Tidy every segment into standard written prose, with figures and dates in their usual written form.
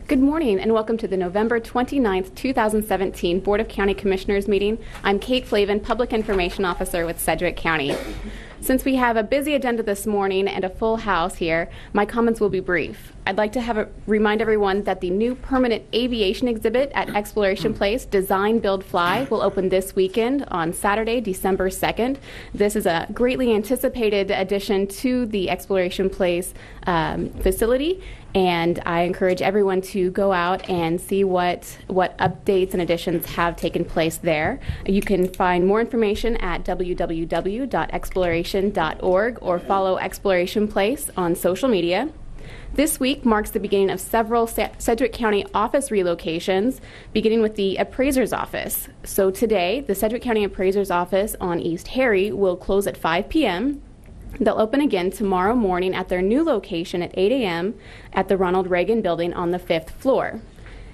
Good morning and welcome to the November 29th, 2017 Board of County Commissioners meeting. I'm Kate Flavin, Public Information Officer with Sedgwick County. Since we have a busy agenda this morning and a full house here, my comments will be brief. I'd like to remind everyone that the new permanent aviation exhibit at Exploration Place, Design, Build, Fly, will open this weekend on Saturday, December 2nd. This is a greatly anticipated addition to the Exploration Place facility, and I encourage everyone to go out and see what updates and additions have taken place there. You can find more information at www.exploration.org or follow Exploration Place on social media. This week marks the beginning of several Sedgwick County office relocations, beginning with the appraiser's office. So today, the Sedgwick County appraiser's office on East Harry will close at 5 p.m. They'll open again tomorrow morning at their new location at 8 a.m. at the Ronald Reagan building on the 5th floor.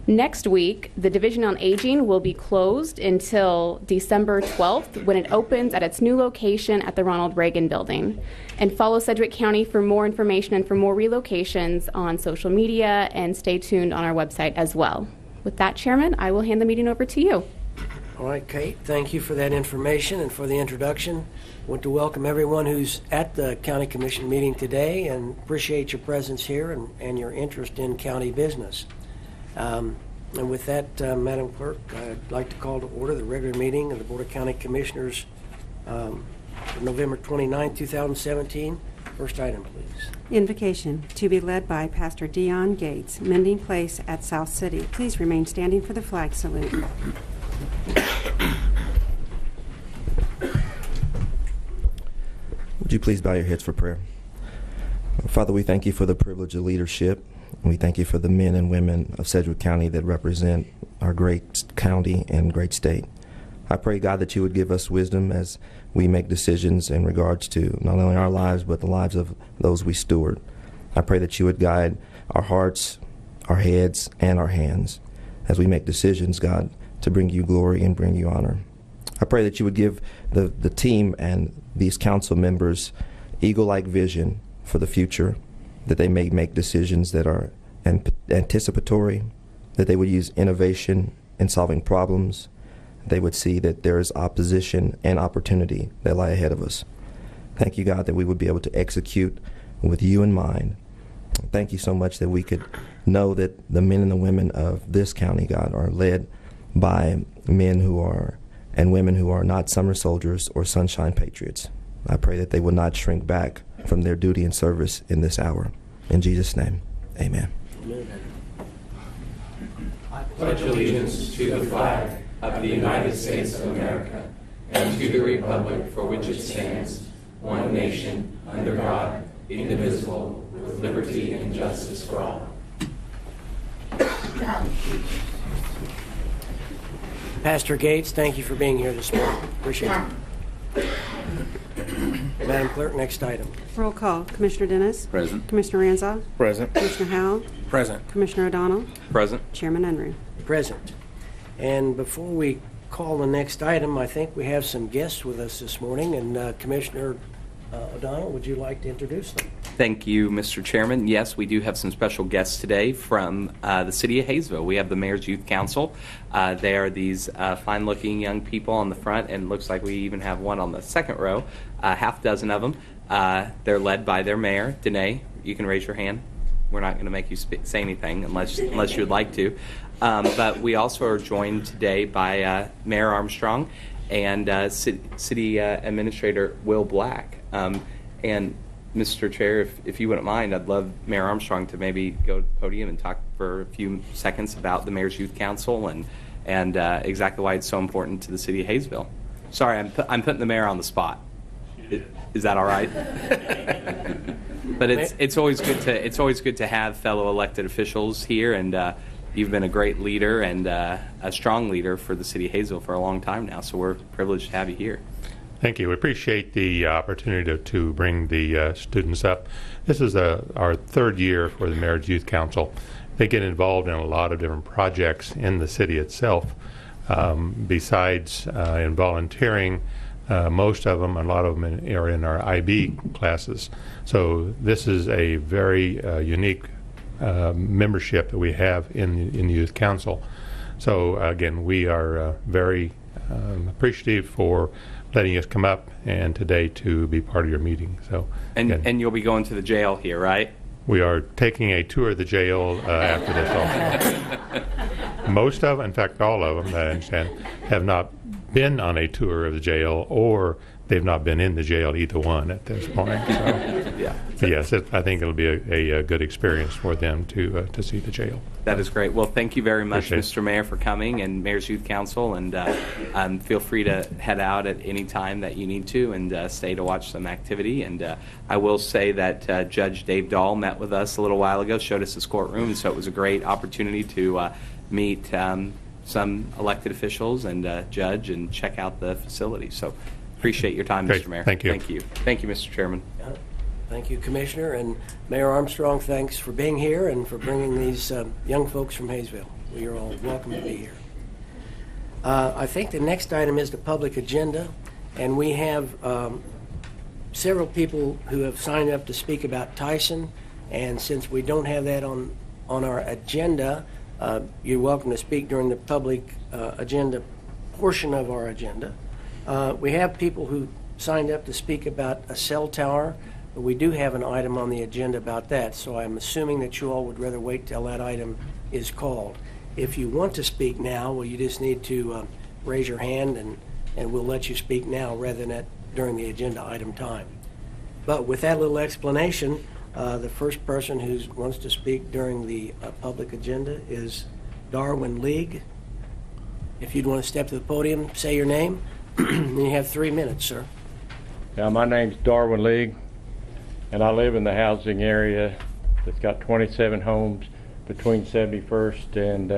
Next week, the Division on Aging will be closed until December 12th when it opens at its new location at the Ronald Reagan building. And follow Sedgwick County for more information and for more relocations on social media, and stay tuned on our website as well. With that, Chairman, I will hand the meeting over to you. All right, Kate, thank you for that information and for the introduction. I want to welcome everyone who's at the County Commission meeting today and appreciate your presence here and your interest in county business. And with that, Madam Clerk, I'd like to call to order the regular meeting of the Board of County Commissioners November 29, 2017. First item, please. Invocation to be led by Pastor Dion Gates, Mending Place at South City. Please remain standing for the flag salute. Would you please bow your heads for prayer? Father, we thank you for the privilege of leadership. We thank you for the men and women of Sedgwick County that represent our great county and great state. I pray, God, that you would give us wisdom as we make decisions in regards to not only our lives, but the lives of those we steward. I pray that you would guide our hearts, our heads, and our hands as we make decisions, God, to bring you glory and bring you honor. I pray that you would give the team and these council members eagle-like vision for the future, that they may make decisions that are anticipatory, that they would use innovation in solving problems. They would see that there is opposition and opportunity that lie ahead of us. Thank you, God, that we would be able to execute with you in mind. Thank you so much that we could know that the men and the women of this county, God, are led by men who are and women who are not summer soldiers or sunshine patriots. I pray that they will not shrink back from their duty and service in this hour. In Jesus' name, amen. I pledge allegiance to the flag of the United States of America and to the republic for which it stands, one nation, under God, indivisible, with liberty and justice for all. Pastor Gates, thank you for being here this morning. Appreciate it. Madam Clerk, next item. Roll call. Commissioner Dennis? Present. Commissioner Ranzau? Present. Commissioner Howell? Present. Commissioner O'Donnell? Present. Chairman Unruh. Present. And before we call the next item, I think we have some guests with us this morning. And Commissioner O'Donnell, would you like to introduce them? Thank you, Mr. Chairman. Yes, we do have some special guests today from the city of Hayesville. We have the Mayor's Youth Council. They are these fine-looking young people on the front, and it looks like we even have one on the second row, half dozen of them. They're led by their mayor, Danae. You can raise your hand. We're not going to make you say anything unless you would like to. But we also are joined today by Mayor Armstrong and City Administrator Will Black. And Mr. Chair, if you wouldn't mind, I'd love Mayor Armstrong to maybe go to the podium and talk for a few seconds about the Mayor's Youth Council and exactly why it's so important to the city of Hayesville. Sorry, I'm putting the mayor on the spot. Is that all right? But it's always good to have fellow elected officials here, and you've been a great leader and a strong leader for the city of Hayesville for a long time now. So we're privileged to have you here. Thank you. We appreciate the opportunity to bring the students up. This is our third year for the Mayor's Youth Council. They get involved in a lot of different projects in the city itself. Besides in volunteering, most of them, a lot of them are in our IB classes. So this is a very unique membership that we have in the Youth Council. So again, we are very appreciative for letting us come up and today to be part of your meeting. So, and you'll be going to the jail here, right? We are taking a tour of the jail after this also. Most of, in fact, all of them, I understand, have not been on a tour of the jail, or they've not been in the jail, either one at this point. So, Yeah. but yes, I think it'll be a good experience for them to see the jail. That is great. Well, thank you very much, Appreciate it. Mr. Mayor, for coming, and Mayor's Youth Council, and feel free to head out at any time that you need to and stay to watch some activity. And I will say that Judge Dave Dahl met with us a little while ago, showed us his courtroom, so it was a great opportunity to meet some elected officials and judge and check out the facility. So appreciate your time, Great. Mr. Mayor. Thank you. Thank you. Thank you, Mr. Chairman. Thank you, Commissioner. And Mayor Armstrong, thanks for being here and for bringing these young folks from Hayesville. We are all welcome to be here. I think the next item is the public agenda, and we have several people who have signed up to speak about Tyson. And since we don't have that on our agenda, you're welcome to speak during the public agenda portion of our agenda. We have people who signed up to speak about a cell tower, but we do have an item on the agenda about that, so I'm assuming that you all would rather wait till that item is called. If you want to speak now, well, you just need to raise your hand, and we'll let you speak now rather than during the agenda item time. But with that little explanation, the first person who wants to speak during the public agenda is Darwin League. If you'd want to step to the podium, say your name, and you have 3 minutes, sir. Yeah, my name's Darwin League, and I live in the housing area that's got 27 homes between 71st and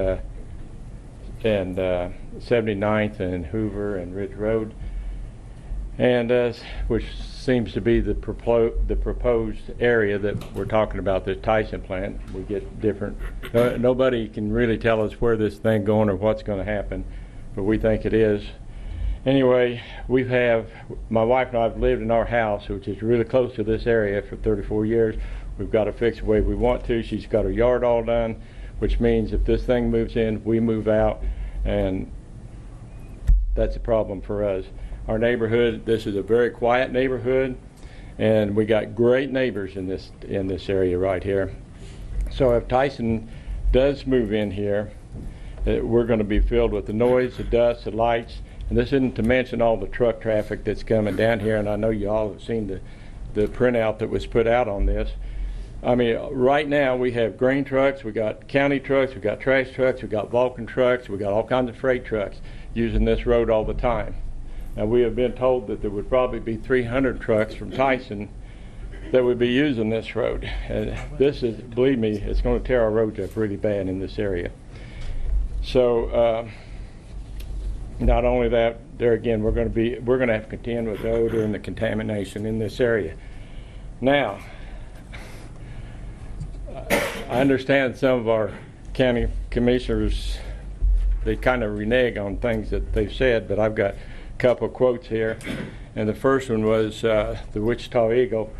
79th and Hoover and Ridge Road, and which seems to be the proposed area that we're talking about, this Tyson plant. We get different, nobody can really tell us where this thing going or what's going to happen, but we think it is. Anyway, my wife and I have lived in our house, which is really close to this area, for 34 years. We've got it fixed the way we want to. She's got her yard all done, which means if this thing moves in, we move out, and that's a problem for us. Our neighborhood, this is a very quiet neighborhood, and we got great neighbors in this area right here. So if Tyson does move in here, we're going to be filled with the noise, the dust, the lights, and this isn't to mention all the truck traffic that's coming down here, and I know you all have seen the printout that was put out on this. I mean, right now we have grain trucks, we got county trucks, we got trash trucks, we got Vulcan trucks, we got all kinds of freight trucks using this road all the time. Now, we have been told that there would probably be 300 trucks from Tyson that would be using this road. And this is, believe me, it's going to tear our roads up really bad in this area. So, not only that, there again, we're going to have to contend with the odor and the contamination in this area. Now, I understand some of our county commissioners, they kind of renege on things that they've said, but I've got a couple of quotes here. And the first one was the Wichita Eagle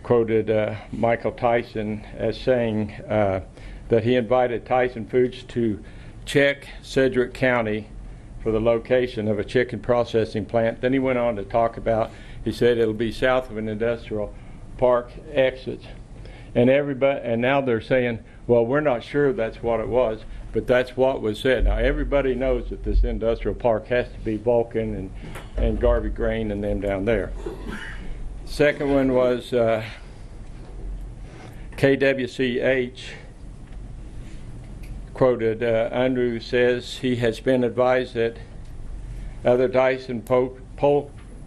quoted Michael Tyson as saying that he invited Tyson Foods to check Sedgwick County for the location of a chicken processing plant. Then he went on to talk about, he said it'll be south of an industrial park exit. And now they're saying, well, we're not sure that's what it was, but that's what was said. Now everybody knows that this industrial park has to be Vulcan and Garvey Grain and them down there. Second one was KWCH quoted, Unruh says he has been advised that other Tyson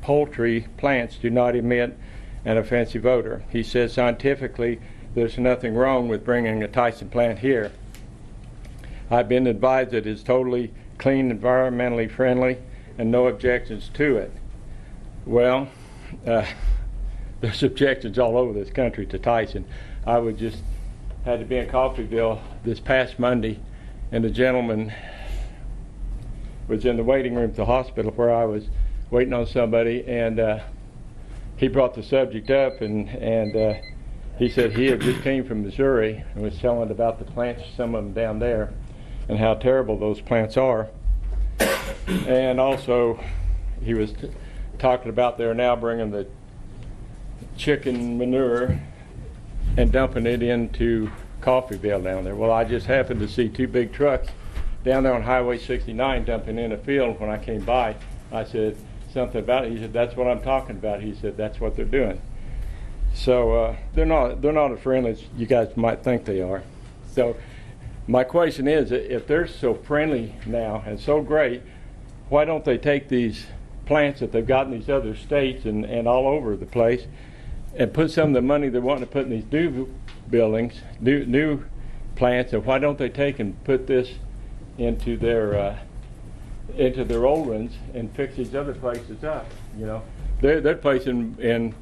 poultry plants do not emit an offensive odor. He says scientifically there's nothing wrong with bringing a Tyson plant here. I've been advised that it's totally clean, environmentally friendly, and no objections to it. Well, there's objections all over this country to Tyson. I had to be in Coffeyville this past Monday, and the gentleman was in the waiting room at the hospital where I was waiting on somebody, and he brought the subject up, and he said he had just came from Missouri and was telling about the plants, some of them down there, and how terrible those plants are. And also, he was talking about they're now bringing the chicken manure and dumping it into Coffeyville down there. Well, I just happened to see 2 big trucks down there on Highway 69 dumping in a field when I came by. I said something about it. He said, "That's what I'm talking about." He said, "That's what they're doing." So they're not as friendly as you guys might think they are. So my question is, if they're so friendly now and so great, why don't they take these plants that they've got in these other states and all over the place and put some of the money they're wanting to put in these new buildings, new plants, and why don't they take and put this into their old ones and fix these other places up? You know, they're place in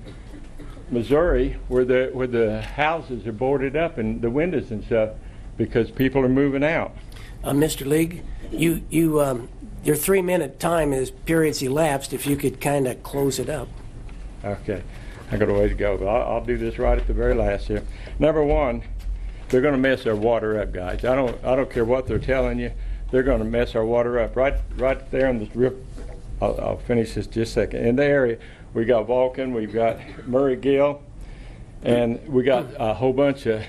Missouri where the houses are boarded up and the windows and stuff because people are moving out. Mr. League, your 3-minute time is periods elapsed. If you could kind of close it up. Okay, I got a way to go, but I'll do this right at the very last here. Number one, they're going to mess our water up, guys. I don't care what they're telling you. They're going to mess our water up right there in this rip. I'll finish this just a second. In the area, we got Vulcan, we've got Murray Gill, and we got a whole bunch of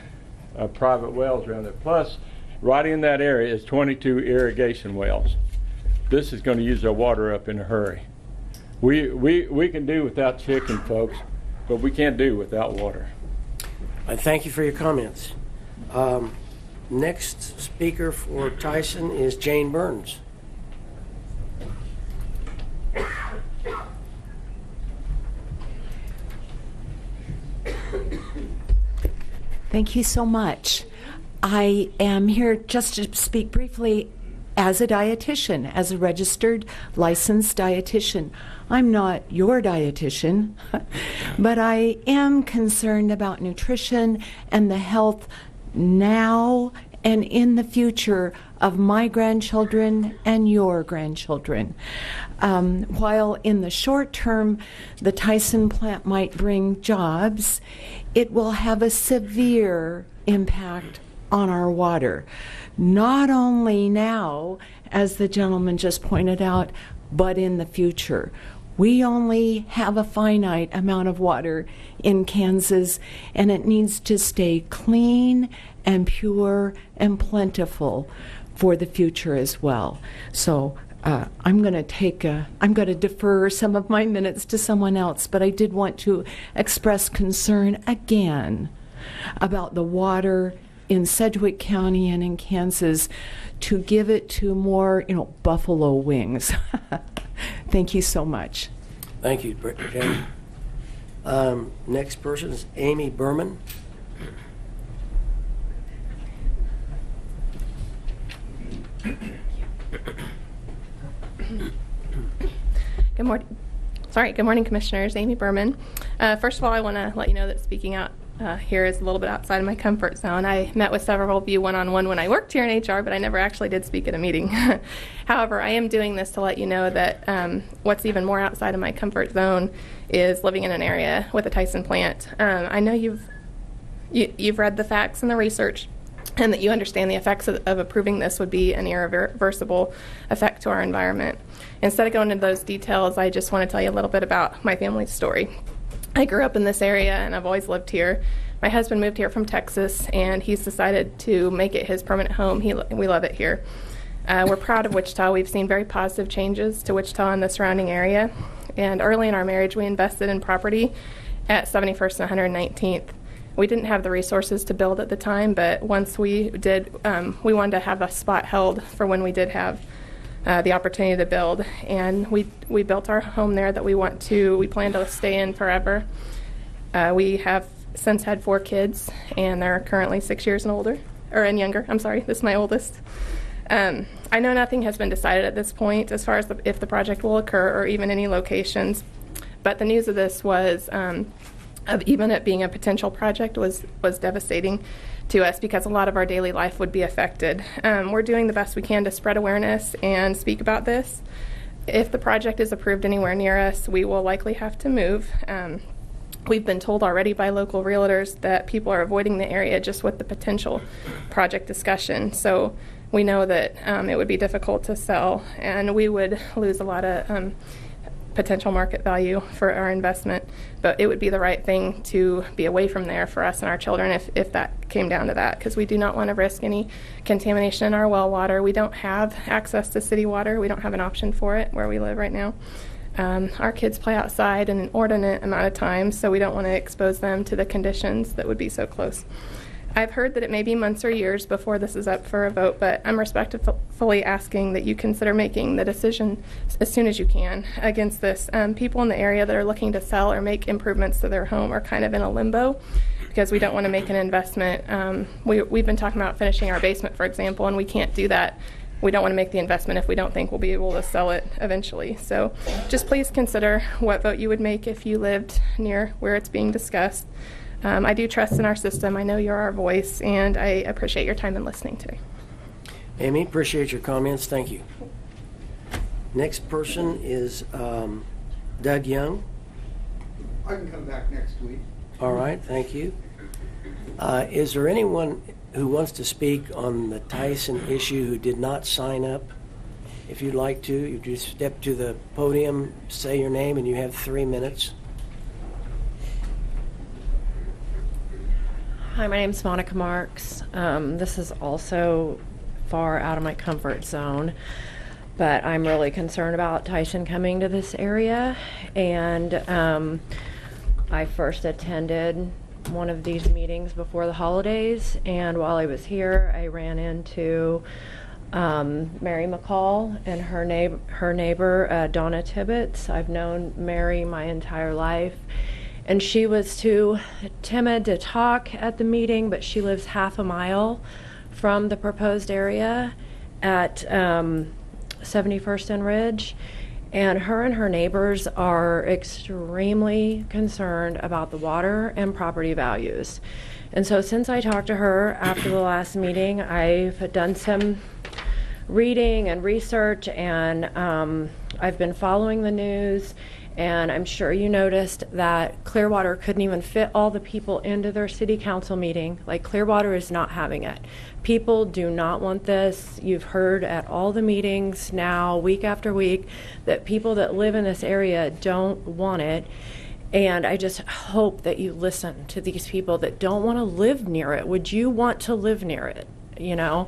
private wells around there. Plus, right in that area is 22 irrigation wells. This is going to use our water up in a hurry. We can do without chicken, folks, but we can't do without water. I thank you for your comments. Next speaker for Tyson is Jane Burns. Thank you so much. I am here just to speak briefly as a dietitian, as a registered licensed dietitian. I'm not your dietitian, but I am concerned about nutrition and the health now and in the future of my grandchildren and your grandchildren. While in the short term, the Tyson plant might bring jobs, it will have a severe impact on our water. Not only now, as the gentleman just pointed out, but in the future. We only have a finite amount of water in Kansas, and it needs to stay clean and pure and plentiful for the future as well. So I'm going to defer some of my minutes to someone else, but I did want to express concern again about the water in Sedgwick County and in Kansas, to give it to more, buffalo wings. Thank you so much. Thank you, Jane. Next person is Amy Berman. Good morning, Commissioners. Amy Berman. First of all, I want to let you know that speaking out here is a little bit outside of my comfort zone. I met with several of you one-on-one when I worked here in HR, but I never actually did speak at a meeting. However, I am doing this to let you know that what's even more outside of my comfort zone is living in an area with a Tyson plant. I know you've read the facts and the research, and that you understand the effects of approving this would be an irreversible effect to our environment. Instead of going into those details, I just want to tell you a little bit about my family's story. I grew up in this area, and I've always lived here. My husband moved here from Texas, and he's decided to make it his permanent home. We love it here. We're proud of Wichita. We've seen very positive changes to Wichita and the surrounding area. And early in our marriage, we invested in property at 71st and 119th. We didn't have the resources to build at the time, but once we did, we wanted to have a spot held for when we did have the opportunity to build, and we built our home there that we plan to stay in forever. We have since had 4 kids, and they're currently 6 years and younger. I'm sorry, this is my oldest. I know nothing has been decided at this point as far as if the project will occur or even any locations, but the news of this was, of even it being a potential project, was devastating to us because a lot of our daily life would be affected. We're doing the best we can to spread awareness and speak about this. If the project is approved anywhere near us, we will likely have to move. We've been told already by local realtors that people are avoiding the area just with the potential project discussion. So we know that it would be difficult to sell, and we would lose a lot of potential market value for our investment. But it would be the right thing to be away from there for us and our children if that came down to that, because we do not want to risk any contamination in our well water. We don't have access to city water. We don't have an option for it where we live right now. Our kids play outside an inordinate amount of time, so we don't want to expose them to the conditions that would be so close. I've heard that it may be months or years before this is up for a vote, but I'm respectfully asking that you consider making the decision as soon as you can against this. People in the area that are looking to sell or make improvements to their home are kind of in a limbo because we don't want to make an investment. We've been talking about finishing our basement, for example, and we can't do that. We don't want to make the investment if we don't think we'll be able to sell it eventually. So just please consider what vote you would make if you lived near where it's being discussed. I do trust in our system. I know you're our voice, and I appreciate your time in listening today. Amy, appreciate your comments. Thank you. Next person is Doug Young. I can come back next week. All right, thank you. Is there anyone who wants to speak on the Tyson issue who did not sign up? If you'd like to, you just step to the podium, say your name, and you have 3 minutes. Hi, my name is Monica Marks. This is also far out of my comfort zone, but I'm really concerned about Tyson coming to this area. And I first attended one of these meetings before the holidays, and while I was here, I ran into Mary McCall and her neighbor Donna Tibbetts. I've known Mary my entire life, and she was too timid to talk at the meeting, but she lives half a mile from the proposed area at 71st and Ridge. And her neighbors are extremely concerned about the water and property values. And so since I talked to her after the last meeting, I've done some reading and research, and I've been following the news. And I'm sure you noticed that Clearwater couldn't even fit all the people into their city council meeting. Like, Clearwater is not having it. People do not want this. You've heard at all the meetings now, week after week, that people that live in this area don't want it. And I just hope that you listen to these people that don't want to live near it. Would you want to live near it? You know,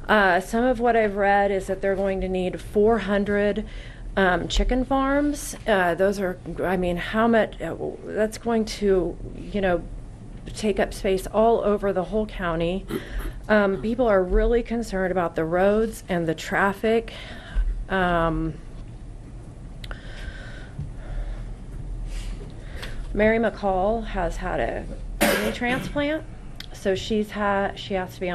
some of what I've read is that they're going to need 400 chicken farms. Those are, I mean, how much that's going to, you know, take up space all over the whole county. People are really concerned about the roads and the traffic. Mary McCall has had a kidney transplant, so she's had to be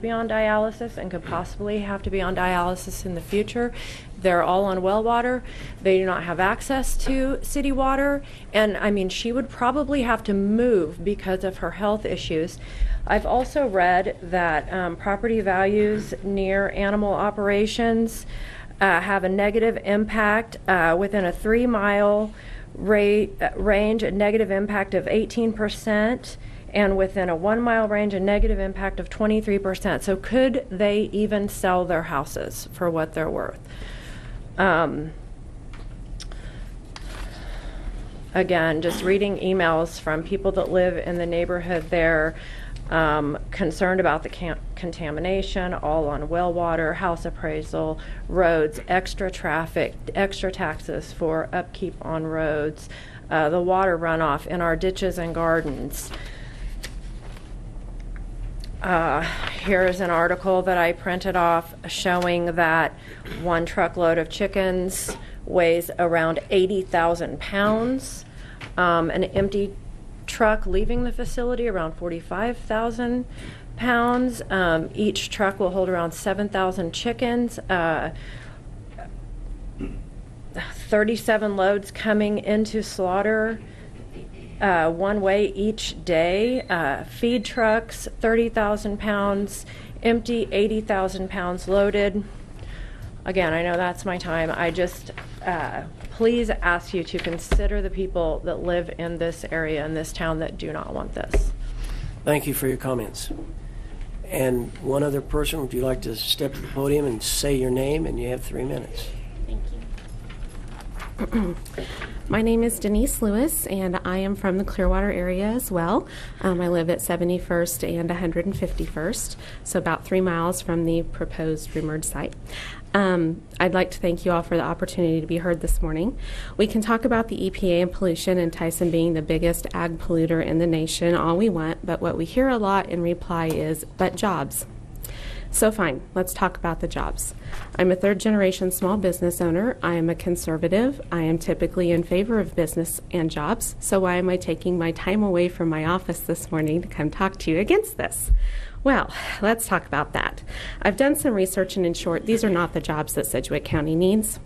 on dialysis and could possibly have to be on dialysis in the future. They're all on well water. They do not have access to city water, and I mean, she would probably have to move because of her health issues. I've also read that property values near animal operations have a negative impact within a 3-mile range, a negative impact of 18%, and within a 1-mile range, a negative impact of 23%. So could they even sell their houses for what they're worth? Again, just reading emails from people that live in the neighborhood there, concerned about the contamination, all on well water, house appraisal, roads, extra traffic, extra taxes for upkeep on roads, the water runoff in our ditches and gardens. Here is an article that I printed off showing that 1 truckload of chickens weighs around 80,000 pounds. An empty truck leaving the facility around 45,000 pounds. Each truck will hold around 7,000 chickens. 37 loads coming into slaughter one way each day. Feed trucks, 30,000 pounds, empty 80,000 pounds loaded. again, I know that's my time. I just please ask you to consider the people that live in this area, in this town, that do not want this. Thank you for your comments. And one other person, would you like to step to the podium and say your name? And you have 3 minutes. Thank you. My name is Denise Lewis, and I am from the Clearwater area as well. I live at 71st and 151st, so about 3 miles from the proposed rumored site. I'd like to thank you all for the opportunity to be heard this morning. We can talk about the EPA and pollution and Tyson being the biggest ag polluter in the nation all we want, but what we hear a lot in reply is, but jobs. So fine, let's talk about the jobs. I'm a third-generation small business owner. I am a conservative. I am typically in favor of business and jobs, so why am I taking my time away from my office this morning to come talk to you against this? Well, let's talk about that. I've done some research, and in short, these are not the jobs that Sedgwick County needs.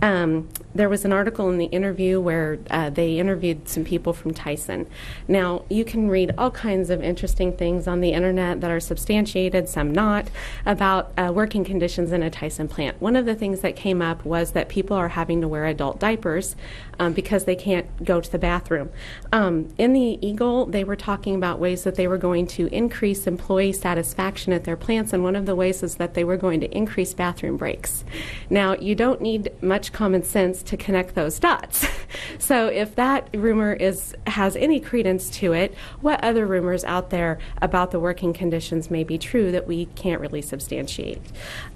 There was an article in the interview where they interviewed some people from Tyson. Now, you can read all kinds of interesting things on the internet that are substantiated, some not, about working conditions in a Tyson plant. One of the things that came up was that people are having to wear adult diapers because they can't go to the bathroom. In the Eagle, they were talking about ways that they were going to increase employee satisfaction at their plants, and one of the ways is that they were going to increase bathroom breaks. Now, you don't need much common sense to connect those dots. So if that rumor has any credence to it, what other rumors out there about the working conditions may be true that we can't really substantiate?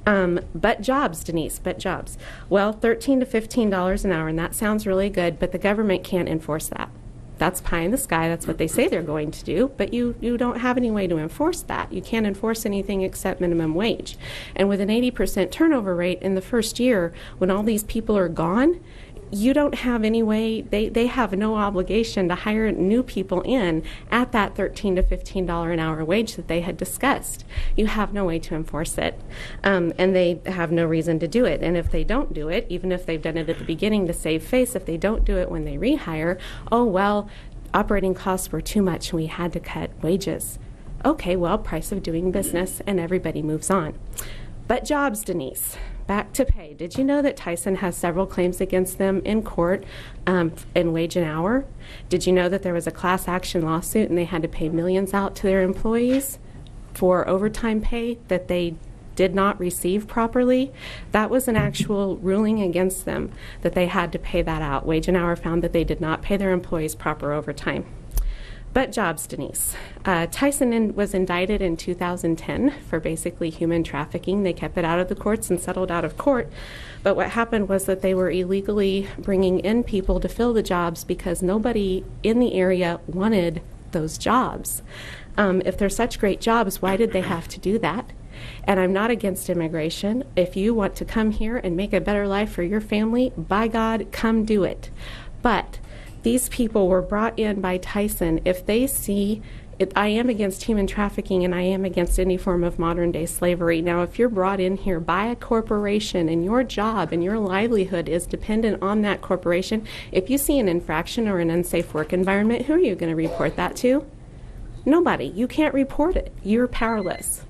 But jobs, Denise, but jobs. Well, $13 to $15 an hour, and that sounds really good, but the government can't enforce that. That's pie in the sky. That's what they say they're going to do, but you don't have any way to enforce that. You can't enforce anything except minimum wage. And with an 80% turnover rate in the first year, when all these people are gone, you don't have any way, they have no obligation to hire new people in at that $13 to $15 an hour wage that they had discussed. You have no way to enforce it, and they have no reason to do it. And if they don't do it, even if they've done it at the beginning to save face, if they don't do it when they rehire, oh, well, operating costs were too much and we had to cut wages. Okay, well, price of doing business, and everybody moves on. But jobs, Denise. Back to pay. Did you know that Tyson has several claims against them in court in wage and hour? Did you know that there was a class action lawsuit and they had to pay millions out to their employees for overtime pay that they did not receive properly? That was an actual ruling against them, that they had to pay that out. Wage and hour found that they did not pay their employees proper overtime. But jobs, Denise. Tyson was indicted in 2010 for basically human trafficking. They kept it out of the courts and settled out of court. But what happened was that they were illegally bringing in people to fill the jobs because nobody in the area wanted those jobs. If they're such great jobs, why did they have to do that? And I'm not against immigration. If you want to come here and make a better life for your family, by God, come do it. But these people were brought in by Tyson. If they see it, I am against human trafficking and I am against any form of modern day slavery. Now, if you're brought in here by a corporation and your job and your livelihood is dependent on that corporation, if you see an infraction or an unsafe work environment, who are you going to report that to? Nobody. You can't report it. You're powerless.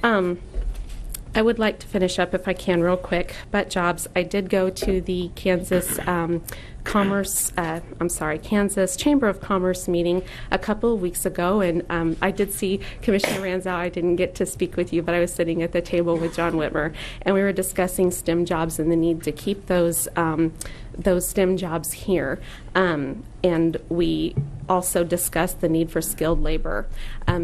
I would like to finish up, if I can, real quick. But jobs, I did go to the Kansas Kansas Chamber of Commerce meeting a couple of weeks ago, and I did see Commissioner Ranzow. I didn't get to speak with you, but I was sitting at the table with John Whitmer, and we were discussing STEM jobs and the need to keep those STEM jobs here. And we also discussed the need for skilled labor.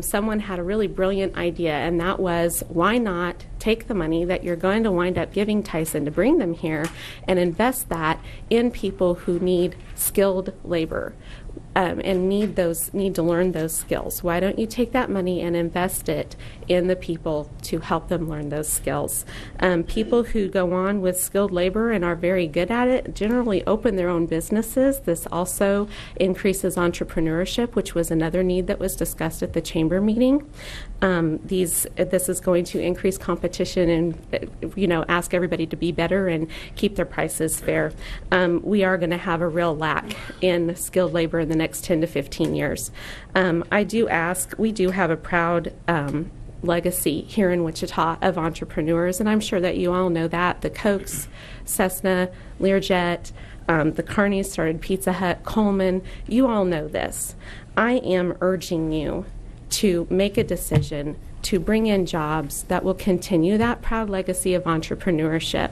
Someone had a really brilliant idea, and that was, why not take the money that you're going to wind up giving Tyson to bring them here and invest that in people who need skilled labor and need to learn those skills? Why don't you take that money and invest it in the people to help them learn those skills? People who go on with skilled labor and are very good at it generally open their own businesses. This also increases entrepreneurship, which was another need that was discussed at the chamber meeting. This is going to increase competition and, ask everybody to be better and keep their prices fair. We are going to have a real lack in skilled labor in the next 10 to 15 years. We do have a proud legacy here in Wichita of entrepreneurs, and I'm sure that you all know that. The Cokes, Cessna, Learjet, the Carneys started Pizza Hut, Coleman. You all know this. I am urging you to make a decision to bring in jobs that will continue that proud legacy of entrepreneurship.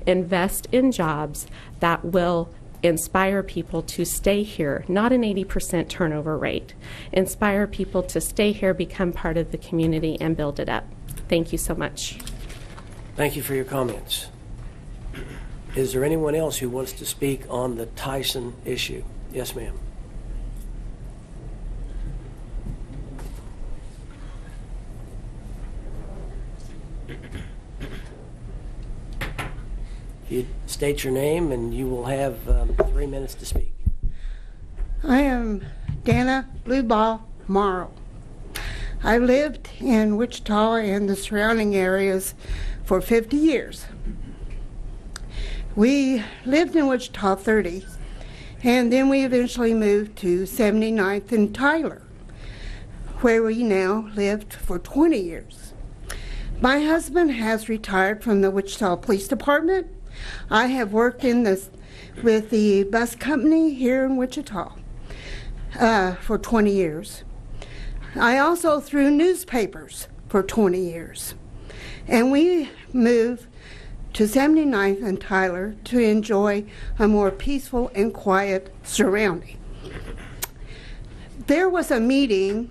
Invest in jobs that will inspire people to stay here, not an 80% turnover rate. Inspire people to stay here, become part of the community, and build it up. Thank you so much. Thank you for your comments. Is there anyone else who wants to speak on the Tyson issue? Yes, ma'am. You state your name and you will have 3 minutes to speak. I am Dana Blueball Morrow. I lived in Wichita and the surrounding areas for 50 years. We lived in Wichita 30, and then we eventually moved to 79th and Tyler, where we now lived for 20 years. My husband has retired from the Wichita Police Department. I have worked with the bus company here in Wichita for 20 years. I also threw newspapers for 20 years. And we moved to 79th and Tyler to enjoy a more peaceful and quiet surrounding. There was a meeting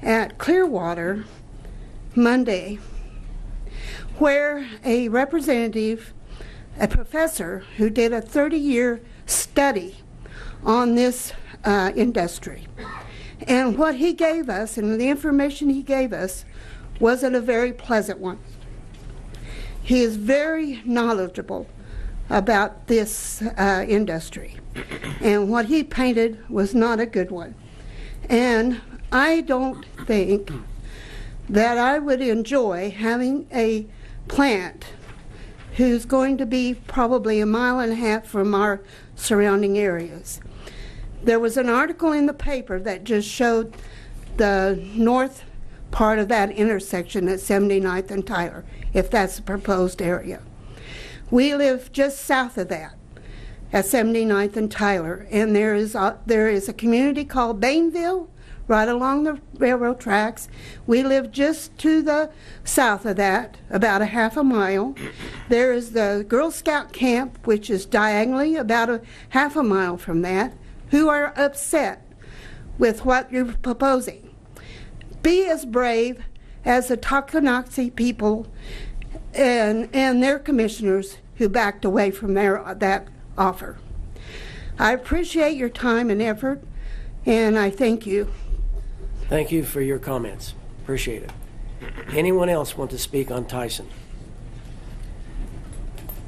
at Clearwater Monday where a representative, a professor who did a 30-year study on this industry. And what he gave us, and the information he gave us, wasn't a very pleasant one. He is very knowledgeable about this industry. And what he painted was not a good one. And I don't think that I would enjoy having a plant who's going to be probably 1.5 miles from our surrounding areas. There was an article in the paper that just showed the north part of that intersection at 79th and Tyler, if that's the proposed area. We live just south of that at 79th and Tyler, and there is a community called Bainville right along the railroad tracks. We live just to the south of that, about 1/2 mile. There is the Girl Scout camp, which is diagonally about 1/2 mile from that, who are upset with what you're proposing. Be as brave as the Tocanoxie people and their commissioners who backed away from that offer. I appreciate your time and effort, and I thank you. Thank you for your comments. Appreciate it. Anyone else want to speak on Tyson?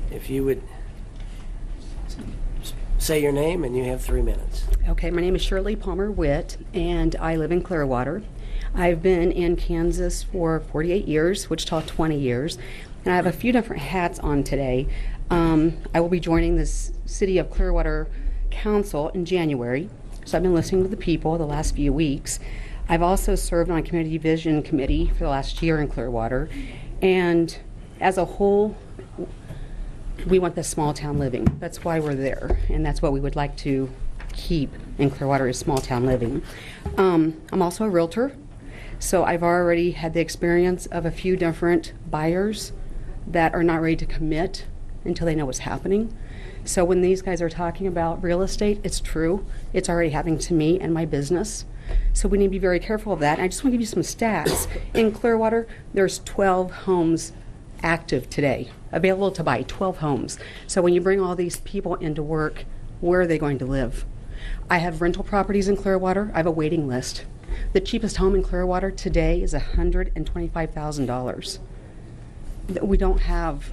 If you would say your name, and you have 3 minutes. Okay, my name is Shirley Palmer Witt, and I live in Clearwater. I've been in Kansas for 48 years, Wichita 20 years, and I have a few different hats on today. I will be joining the City of Clearwater Council in January, so I've been listening to the people the last few weeks. I've also served on a Community Vision Committee for the last year in Clearwater, and as a whole, we want this small town living. That's why we're there, and that's what we would like to keep in Clearwater, is small town living. I'm also a realtor, so I've already had the experience of a few different buyers that are not ready to commit until they know what's happening. So when these guys are talking about real estate, it's true. It's already happening to me and my business. So we need to be very careful of that. And I just want to give you some stats. In Clearwater, there's 12 homes active today, available to buy, 12 homes. So when you bring all these people into work, where are they going to live? I have rental properties in Clearwater. I have a waiting list. The cheapest home in Clearwater today is $125,000. We don't have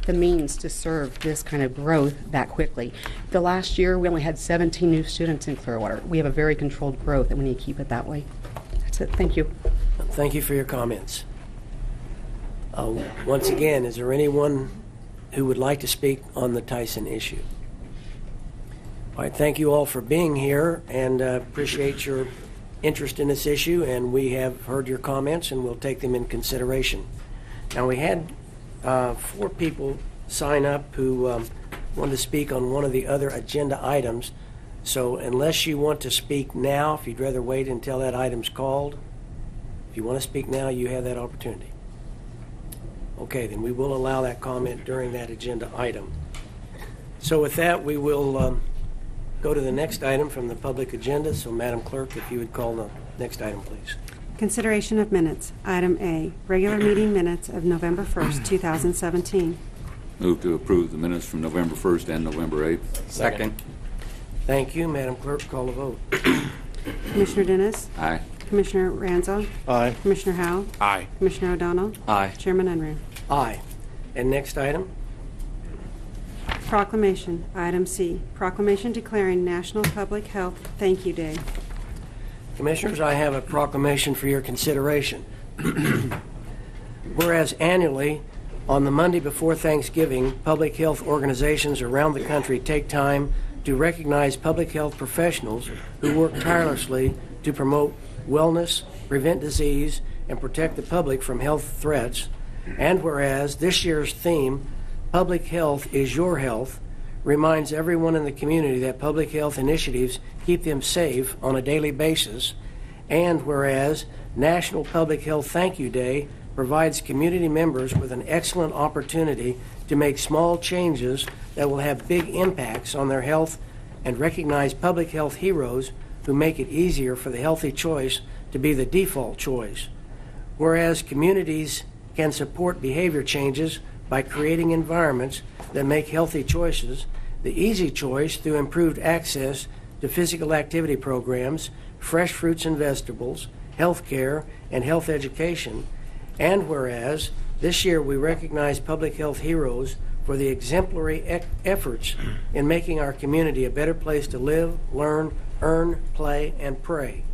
the means to serve this kind of growth that quickly. The last year, we only had 17 new students in Clearwater. We have a very controlled growth, and we need to keep it that way. That's it. Thank you. Thank you for your comments. Once again, is there anyone who would like to speak on the Tyson issue? All right, thank you all for being here, and appreciate your interest in this issue, and we have heard your comments, and we'll take them in consideration. Now, we had 4 people sign up who wanted to speak on one of the other agenda items. So unless you want to speak now, if you'd rather wait until that item's called, if you want to speak now, you have that opportunity. Okay, then we will allow that comment during that agenda item. So with that, we will go to the next item from the public agenda. So Madam Clerk, if you would call the next item, please. Consideration of minutes. Item A, regular meeting minutes of November 1st, 2017. Move to approve the minutes from November 1st and November 8th. Second. Thank you. Madam Clerk, call the vote. Commissioner Dennis? Aye. Commissioner Ranzau? Aye. Commissioner Howell? Aye. Commissioner O'Donnell? Aye. Chairman Unruh. Aye. And next item? Proclamation. Item C, proclamation declaring National Public Health Thank You Day. Commissioners, I have a proclamation for your consideration. Whereas annually, on the Monday before Thanksgiving, public health organizations around the country take time to recognize public health professionals who work tirelessly to promote wellness, prevent disease, and protect the public from health threats. And whereas this year's theme, Public Health is Your Health, reminds everyone in the community that public health initiatives keep them safe on a daily basis. And whereas National Public Health Thank You Day provides community members with an excellent opportunity to make small changes that will have big impacts on their health and recognize public health heroes who make it easier for the healthy choice to be the default choice. Whereas communities can support behavior changes by creating environments that make healthy choices, the easy choice through improved access to physical activity programs, fresh fruits and vegetables, health care, and health education. And whereas this year we recognize public health heroes for the exemplary efforts in making our community a better place to live, learn, earn, play, and pray.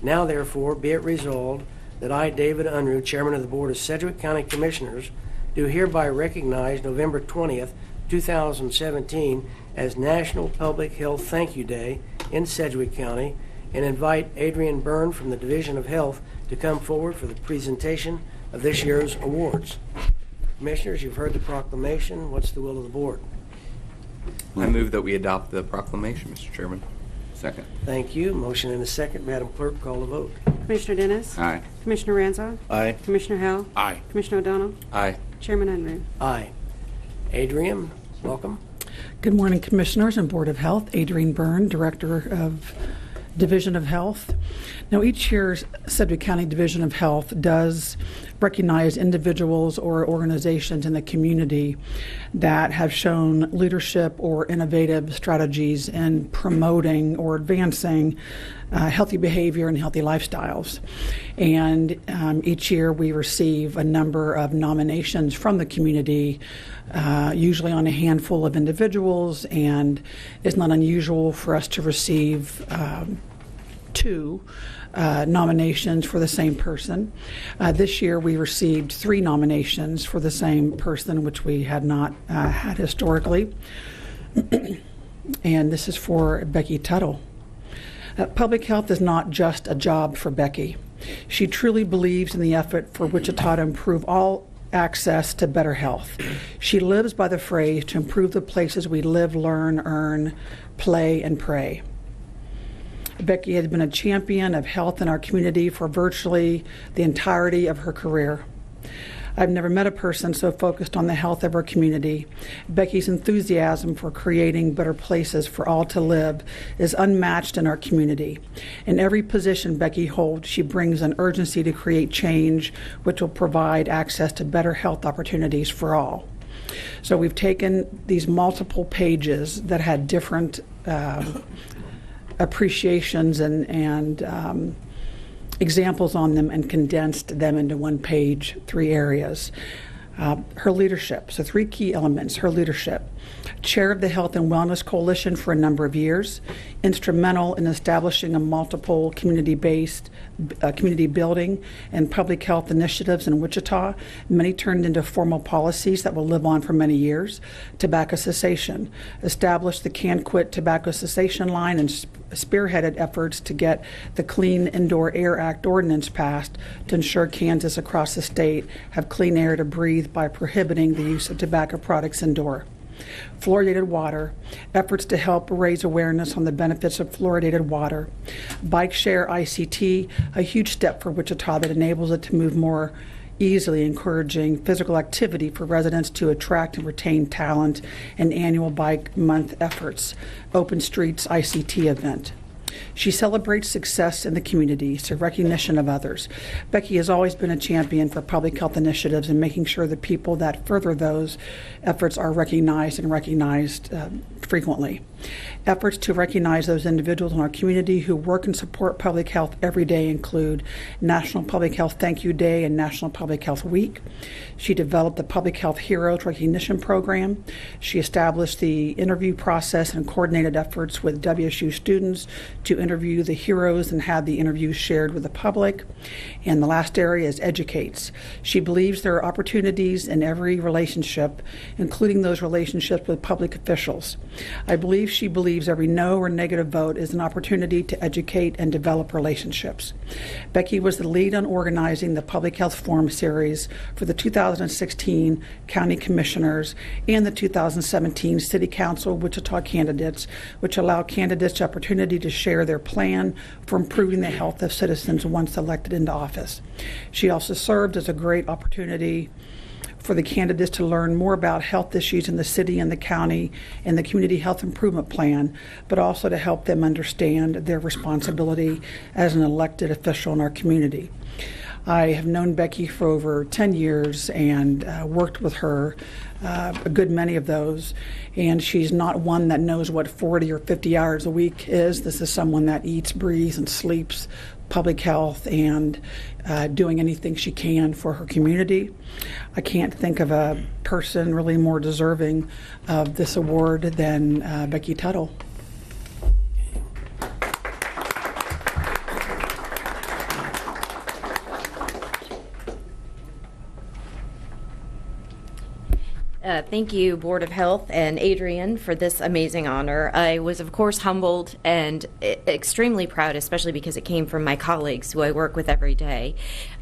Now, therefore, be it resolved that I, David Unruh, Chairman of the Board of Sedgwick County Commissioners, do hereby recognize November 20th, 2017 as National Public Health Thank You Day in Sedgwick County and invite Adrian Byrne from the Division of Health to come forward for the presentation of this year's awards. Commissioners, you've heard the proclamation. What's the will of the board? I move that we adopt the proclamation, Mr. Chairman. Second. Thank you. Motion and a second. Madam Clerk, call the vote. Commissioner Dennis? Aye. Commissioner Ranzau? Aye. Commissioner Howell? Aye. Commissioner O'Donnell? Aye. Chairman Unruh. Aye. Adrian, welcome. Good morning, Commissioners and Board of Health. Adrian Byrne, Director of Division of Health. Now, each year, Sedgwick County Division of Health does recognize individuals or organizations in the community that have shown leadership or innovative strategies in promoting or advancing healthy behavior and healthy lifestyles. And each year we receive a number of nominations from the community, usually on a handful of individuals, and it's not unusual for us to receive 2 nominations for the same person. This year we received 3 nominations for the same person, which we had not had historically. And this is for Becky Tuttle. Public health is not just a job for Becky. She truly believes in the effort for Wichita to improve all access to better health. She lives by the phrase to improve the places we live, learn, earn, play, and pray. Becky has been a champion of health in our community for virtually the entirety of her career. I've never met a person so focused on the health of our community. Becky's enthusiasm for creating better places for all to live is unmatched in our community. In every position Becky holds, she brings an urgency to create change, which will provide access to better health opportunities for all. So we've taken these multiple pages that had different appreciations and examples on them and condensed them into one page, 3 areas. Her leadership, so 3 key elements. Her leadership. chair of the Health and Wellness Coalition for a number of years, instrumental in establishing a multiple community-based community building and public health initiatives in Wichita, many turned into formal policies that will live on for many years. Tobacco cessation, established the Can Quit Tobacco Cessation line and spearheaded efforts to get the Clean Indoor Air Act ordinance passed to ensure Kansas across the state have clean air to breathe by prohibiting the use of tobacco products indoor. Fluoridated water, efforts to help raise awareness on the benefits of fluoridated water. Bike share ICT, a huge step for Wichita that enables it to move more easily, encouraging physical activity for residents to attract and retain talent, and annual Bike Month efforts. Open Streets ICT event. She celebrates success in the community, so recognition of others. Becky has always been a champion for public health initiatives and making sure the people that further those efforts are recognized frequently. Efforts to recognize those individuals in our community who work and support public health every day include National Public Health Thank You Day and National Public Health Week. She developed the Public Health Heroes Recognition Program. She established the interview process and coordinated efforts with WSU students to interview the heroes and have the interviews shared with the public. And the last area is educates. She believes there are opportunities in every relationship, including those relationships with public officials. I believe she believes every no or negative vote is an opportunity to educate and develop relationships. Becky was the lead on organizing the Public Health Forum series for the 2016 County Commissioners and the 2017 City Council Wichita candidates, which allow candidates the opportunity to share their plan for improving the health of citizens once elected into office. She also served as a great opportunity for the candidates to learn more about health issues in the city and the county and the Community Health Improvement Plan, but also to help them understand their responsibility as an elected official in our community. I have known Becky for over 10 years and worked with her a good many of those, and she's not one that knows what 40 or 50 hours a week is. This is someone that eats, breathes, and sleeps public health and doing anything she can for her community. I can't think of a person really more deserving of this award than Becky Tuttle. Thank you, Board of Health and Adrian, for this amazing honor. I was, of course, humbled and extremely proud, especially because it came from my colleagues who I work with every day.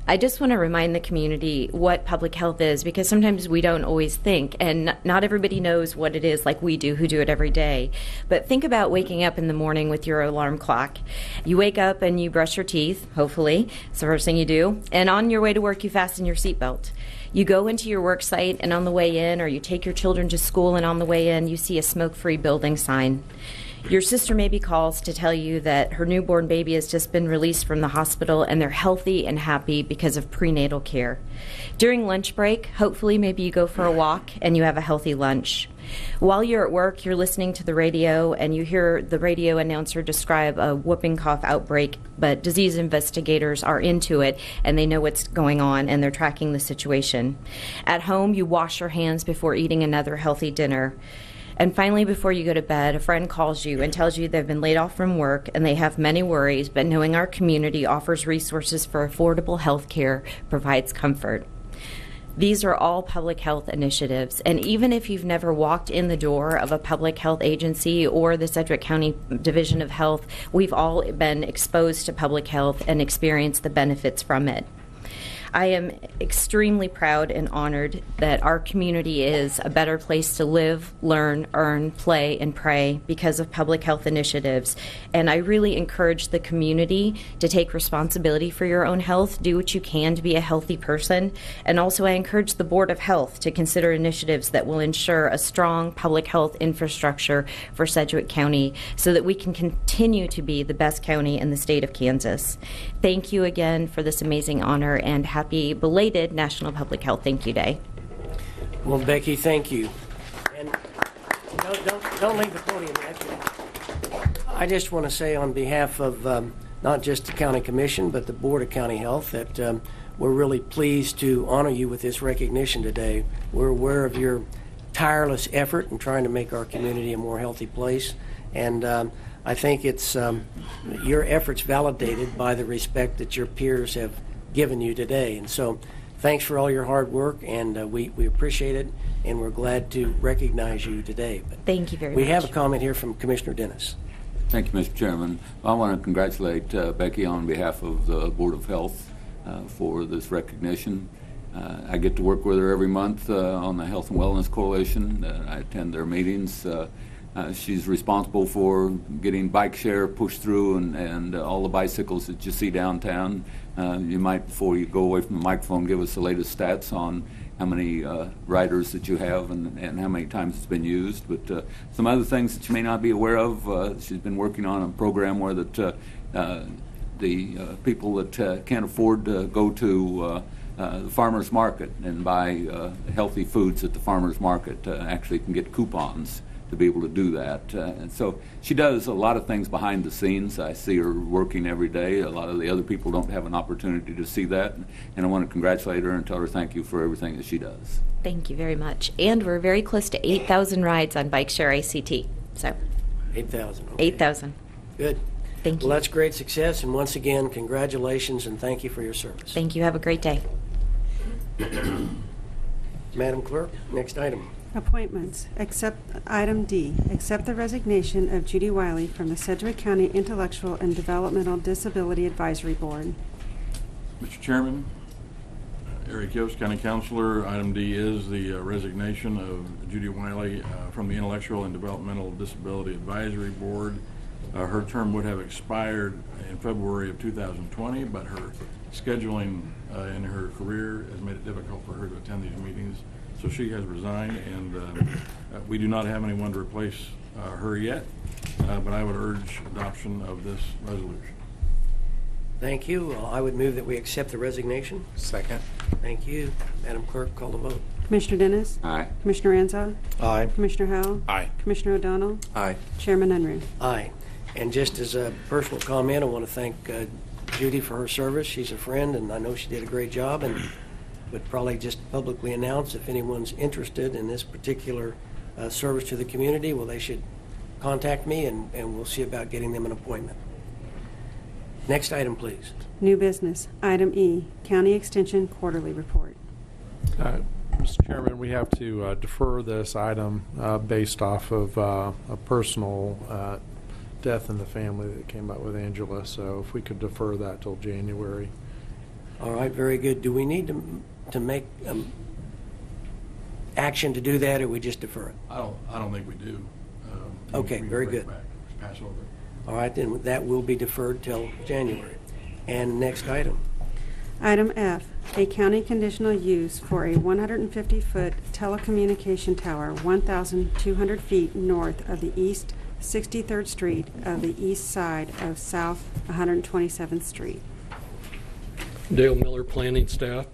I just want to remind the community what public health is, because sometimes we don't always think, and not everybody knows what it is like we do who do it every day. But think about waking up in the morning with your alarm clock. You wake up and you brush your teeth, hopefully. It's the first thing you do. And on your way to work, you fasten your seatbelt. You go into your work site, and on the way in, or you take your children to school, and on the way in, you see a smoke-free building sign. Your sister maybe calls to tell you that her newborn baby has just been released from the hospital and they're healthy and happy because of prenatal care. During lunch break, hopefully maybe you go for a walk and you have a healthy lunch. While you're at work, you're listening to the radio and you hear the radio announcer describe a whooping cough outbreak, but disease investigators are into it and they know what's going on and they're tracking the situation. At home, you wash your hands before eating another healthy dinner. And finally, before you go to bed, a friend calls you and tells you they've been laid off from work and they have many worries, but knowing our community offers resources for affordable health care provides comfort. These are all public health initiatives, and even if you've never walked in the door of a public health agency or the Sedgwick County Division of Health, we've all been exposed to public health and experienced the benefits from it. I am extremely proud and honored that our community is a better place to live, learn, earn, play, and pray because of public health initiatives. And I really encourage the community to take responsibility for your own health, do what you can to be a healthy person. And also I encourage the Board of Health to consider initiatives that will ensure a strong public health infrastructure for Sedgwick County so that we can continue to be the best county in the state of Kansas. Thank you again for this amazing honor, and happy belated National Public Health Thank You Day. Well, Becky, thank you. And don't leave the podium yet. I just want to say on behalf of not just the County Commission, but the Board of County Health, that we're really pleased to honor you with this recognition today. We're aware of your tireless effort in trying to make our community a more healthy place. And I think it's your efforts validated by the respect that your peers have given you today. And so thanks for all your hard work, and we appreciate it, and we're glad to recognize you today. But thank you very much. We have a comment here from Commissioner Dennis. Thank you, Mr. Chairman. I want to congratulate Becky on behalf of the Board of Health for this recognition. I get to work with her every month on the Health and Wellness Coalition. I attend their meetings. She's responsible for getting bike share pushed through and all the bicycles that you see downtown. You might, before you go away from the microphone, give us the latest stats on how many riders that you have and how many times it's been used. But some other things that you may not be aware of, she's been working on a program where that the people that can't afford to go to the farmer's market and buy healthy foods at the farmer's market actually can get coupons to be able to do that. And so she does a lot of things behind the scenes. I see her working every day. A lot of the other people don't have an opportunity to see that. And I want to congratulate her and tell her thank you for everything that she does. Thank you very much. And we're very close to 8,000 rides on Bike Share ICT. So 8,000. Okay. 8,000. Good. Thank you. Well, that's great success. And once again, congratulations and thank you for your service. Thank you. Have a great day. Madam Clerk, next item. Appointments. Accept item D. Accept the resignation of Judy Wiley from the Sedgwick County Intellectual and Developmental Disability Advisory Board. Mr. Chairman, Eric Yost, County Councilor. Item D is the resignation of Judy Wiley from the Intellectual and Developmental Disability Advisory Board. Her term would have expired in February of 2020, but her scheduling in her career has made it difficult for her to attend these meetings. So she has resigned, and we do not have anyone to replace her yet, but I would urge adoption of this resolution. Thank you. I would move that we accept the resignation. Second. Thank you. Madam Clerk, call the vote. Commissioner Dennis? Aye. Commissioner Anza? Aye. Commissioner Howell? Aye. Commissioner O'Donnell? Aye. Chairman Unruh. Aye. And just as a personal comment, I want to thank Judy for her service. She's a friend, and I know she did a great job, and would probably just publicly announce if anyone's interested in this particular service to the community, well, they should contact me, and we'll see about getting them an appointment. Next item, please. New business. Item E. County Extension Quarterly Report. Mr. Chairman, we have to defer this item based off of a personal death in the family that came up with Angela, so if we could defer that till January. All right, very good. Do we need to make action to do that, or we just defer it? I don't think we do. Okay, very good. Pass over. All right, then that will be deferred till January. And next item. Item F. A county conditional use for a 150-foot telecommunication tower 1,200 feet north of the East 63rd Street of the east side of South 127th Street. Dale Miller, planning staff.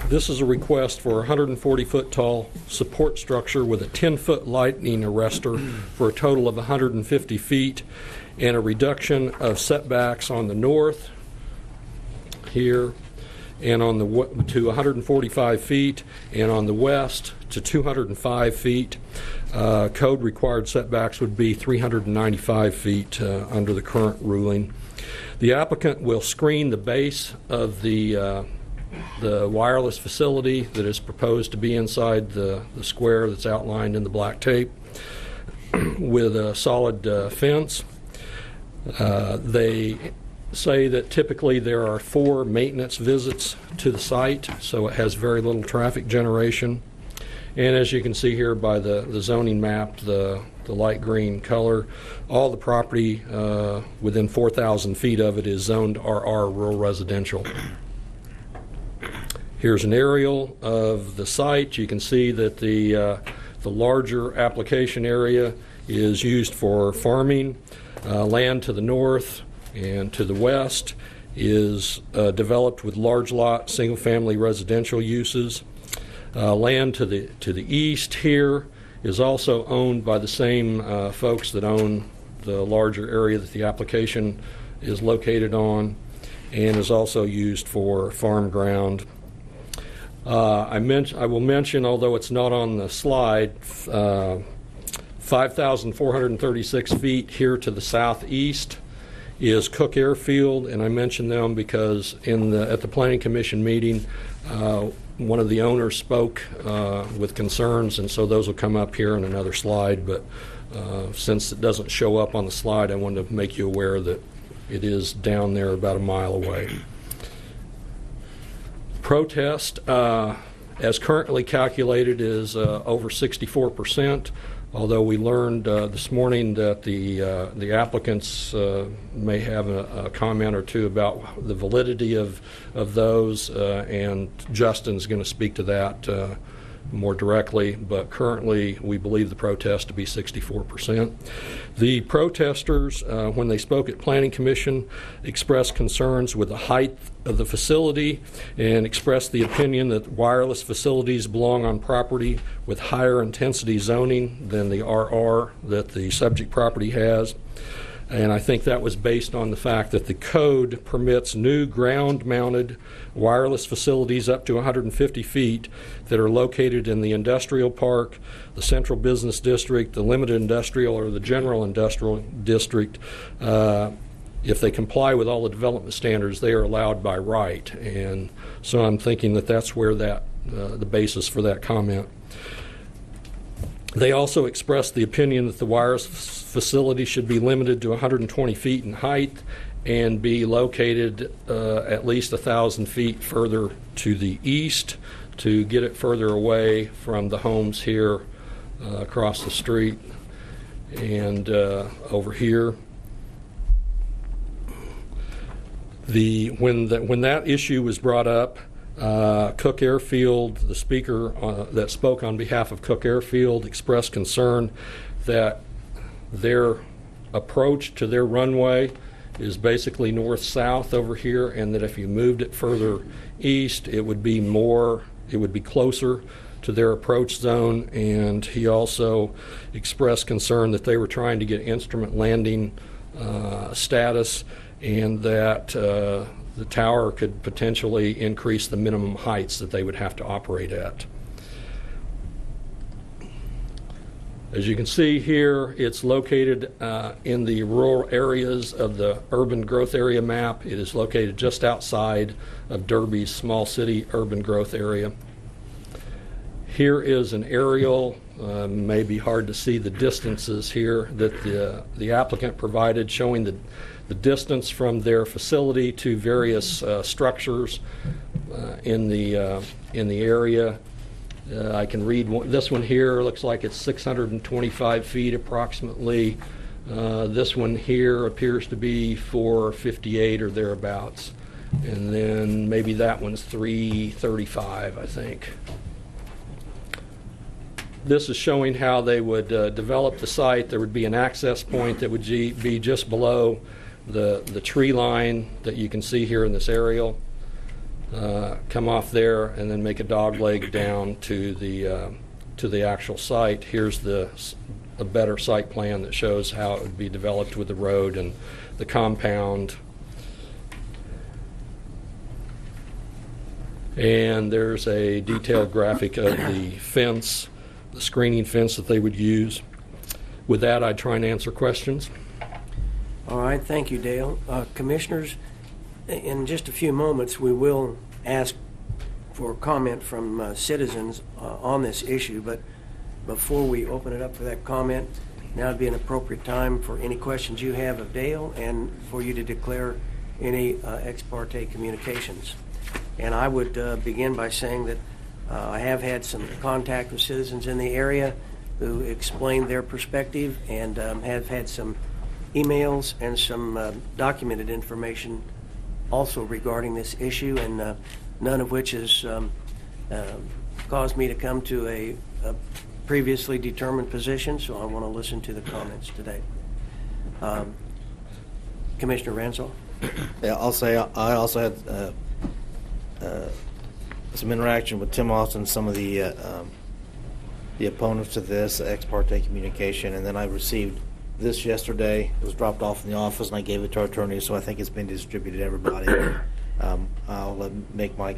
This is a request for a 140-foot tall support structure with a 10-foot lightning arrestor for a total of 150 feet and a reduction of setbacks on the north here and on the to 145 feet and on the west to 205 feet. Code required setbacks would be 395 feet under the current ruling. The applicant will screen the base of the wireless facility that is proposed to be inside the square that's outlined in the black tape with a solid fence. They say that typically there are 4 maintenance visits to the site, so it has very little traffic generation. And as you can see here by the zoning map, the light green color, all the property within 4,000 feet of it is zoned RR, rural residential. Here's an aerial of the site. You can see that the larger application area is used for farming. Land to the north and to the west is developed with large lot single-family residential uses. Land to the east here is also owned by the same folks that own the larger area that the application is located on, and is also used for farm ground. I will mention, although it's not on the slide, 5,436 feet here to the southeast is Cook Airfield, and I mention them because at the Planning Commission meeting, one of the owners spoke with concerns, and so those will come up here in another slide. But since it doesn't show up on the slide, I wanted to make you aware that it is down there about a mile away. Protest, as currently calculated, is over 64%. Although we learned this morning that the applicants may have a comment or two about the validity of those, and Justin's going to speak to that more directly, but currently we believe the protest to be 64%. The protesters, when they spoke at Planning Commission, expressed concerns with the height of the facility and expressed the opinion that wireless facilities belong on property with higher intensity zoning than the RR that the subject property has. And I think that was based on the fact that the code permits new ground-mounted wireless facilities up to 150 feet that are located in the industrial park, the central business district, the limited industrial, or the general industrial district. If they comply with all the development standards, they are allowed by right. And so I'm thinking that that's where the basis for that comment. They also expressed the opinion that the wireless facility should be limited to 120 feet in height and be located at least 1,000 feet further to the east to get it further away from the homes here across the street and over here. When that issue was brought up, Cook Airfield, the speaker that spoke on behalf of Cook Airfield, expressed concern that their approach to their runway is basically north-south over here, and that if you moved it further east, it would be closer to their approach zone. And he also expressed concern that they were trying to get instrument landing status, and that the tower could potentially increase the minimum heights that they would have to operate at. As you can see here, it's located in the rural areas of the urban growth area map. It is located just outside of Derby's small city urban growth area. Here is an aerial. May be hard to see the distances here that the applicant provided, showing the distance from their facility to various structures in the area. I can read this one here. Looks like it's 625 feet approximately. This one here appears to be 458 or thereabouts, and then maybe that one's 335, I think. This is showing how they would develop the site. There would be an access point that would be just below the tree line that you can see here in this aerial. Come off there and then make a dog leg down to the actual site. Here's a better site plan that shows how it would be developed with the road and the compound. And there's a detailed graphic of the fence, the screening fence that they would use. With that, I'd try and answer questions. All right, thank you, Dale. Commissioners, in just a few moments, we will ask for comment from citizens on this issue, but before we open it up for that comment, now would be an appropriate time for any questions you have of Dale and for you to declare any ex parte communications. And I would begin by saying that I have had some contact with citizens in the area who explained their perspective, and have had some emails and some documented information also regarding this issue, and none of which has caused me to come to a previously determined position, so I want to listen to the comments today. Commissioner Ransall? Yeah, I'll say I also had some interaction with Tim Austin, some of the opponents to this, ex parte communication, and then I received this yesterday. It was dropped off in the office, and I gave it to our attorney, so I think it's been distributed to everybody. I'll make my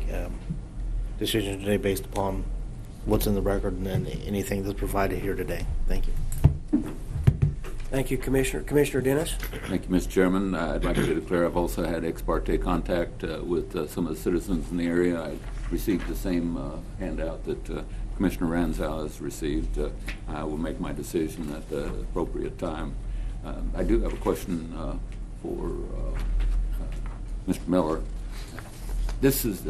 decision today based upon what's in the record and then anything that's provided here today. Thank you. Thank you, Commissioner. Commissioner Dennis? Thank you, Mr. Chairman. I'd like to declare I've also had ex parte contact with some of the citizens in the area. I received the same handout that Commissioner Ranzow has received. I will make my decision at the appropriate time. I do have a question for Mr. Miller. This is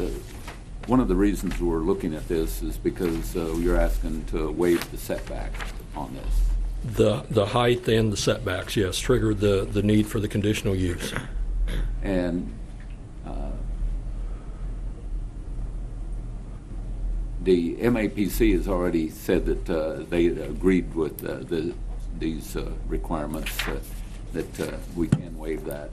one of the reasons we're looking at this is because you're asking to waive the setback on this. The height and the setbacks, yes, trigger the need for the conditional use. And the MAPC has already said that they agreed with these requirements, that we can waive that.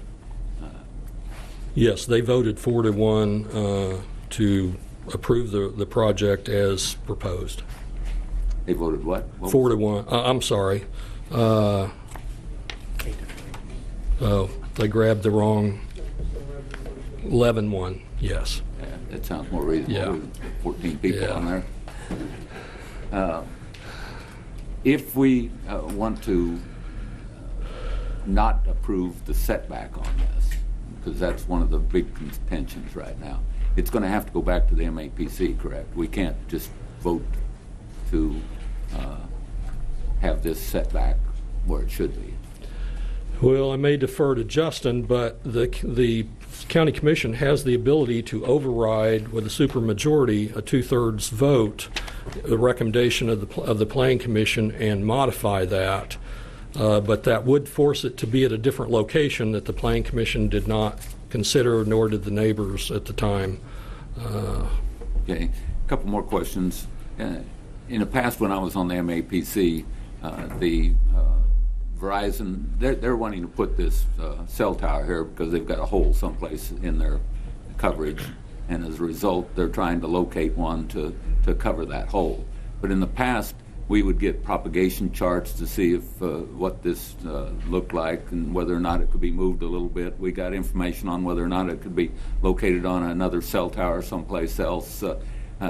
Yes, they voted 4-1 to approve the project as proposed. They voted what? 4-1. I'm sorry. Oh, they grabbed the wrong 11-1. Yes. Yeah, that sounds more reasonable. Yeah. 14 people on there. If we want to not approve the setback on this, because that's one of the big contentions right now, it's going to have to go back to the MAPC, correct? We can't just vote to have this setback where it should be. Well, I may defer to Justin, but the county commission has the ability to override with a supermajority, a 2/3 vote, the recommendation of the planning commission and modify that. But that would force it to be at a different location that the planning commission did not consider, nor did the neighbors at the time. Okay, a couple more questions. In the past, when I was on the MAPC, the Verizon, they're wanting to put this cell tower here because they've got a hole someplace in their coverage, and as a result, they're trying to locate one to cover that hole. But in the past, we would get propagation charts to see if what this looked like and whether or not it could be moved a little bit. We got information on whether or not it could be located on another cell tower someplace else.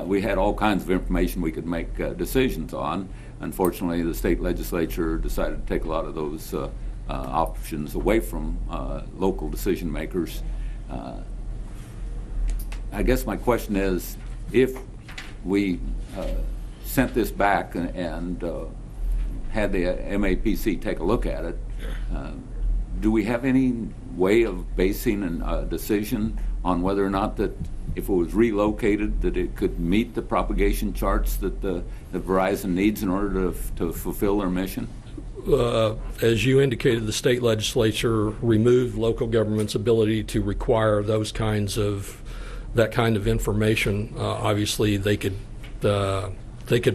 We had all kinds of information we could make decisions on. Unfortunately, the state legislature decided to take a lot of those options away from local decision makers. I guess my question is, if we sent this back and had the MAPC take a look at it, do we have any way of basing a decision on whether or not that if it was relocated that it could meet the propagation charts that the Verizon needs in order to fulfill their mission? As you indicated, the state legislature removed local government's ability to require that kind of information. Obviously, they could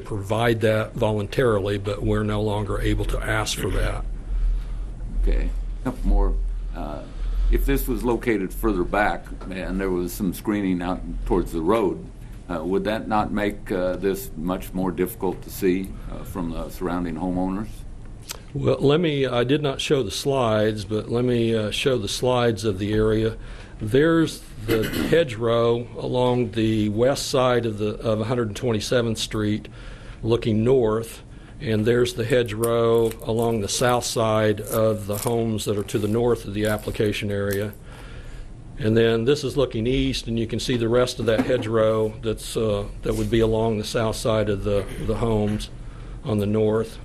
provide that voluntarily, but we're no longer able to ask for that. Okay, a couple more. If this was located further back and there was some screening out towards the road, would that not make this much more difficult to see from the surrounding homeowners? Well, I did not show the slides, but let me show the slides of the area. There's the hedgerow along the west side of 127th Street looking north, and there's the hedgerow along the south side of the homes that are to the north of the application area. And then this is looking east, and you can see the rest of that hedgerow that would be along the south side of the homes on the north.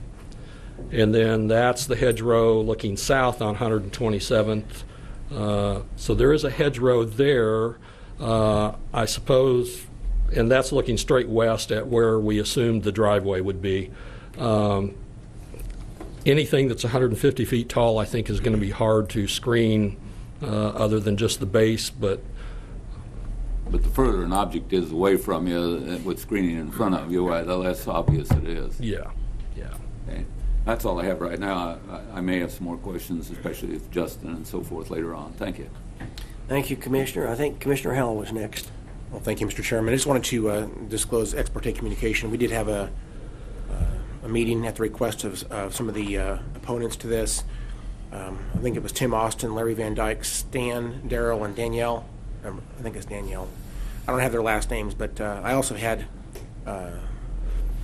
And then that's the hedgerow looking south on 127th. So there is a hedgerow there, I suppose, and that's looking straight west at where we assumed the driveway would be. Anything that's 150 feet tall, I think, is going to be hard to screen other than just the base. But the further an object is away from you with screening in front of you, the less obvious it is. Yeah. Okay. That's all I have right now. I may have some more questions, especially with Justin and so forth later on. Thank you. Thank you, Commissioner. I think Commissioner Howell was next. Well, thank you, Mr. Chairman. I just wanted to disclose ex parte communication. We did have a meeting at the request of some of the opponents to this. I think it was Tim Austin, Larry Van Dyke, Stan, Daryl, and Danielle. I think it's Danielle. I don't have their last names, but I also had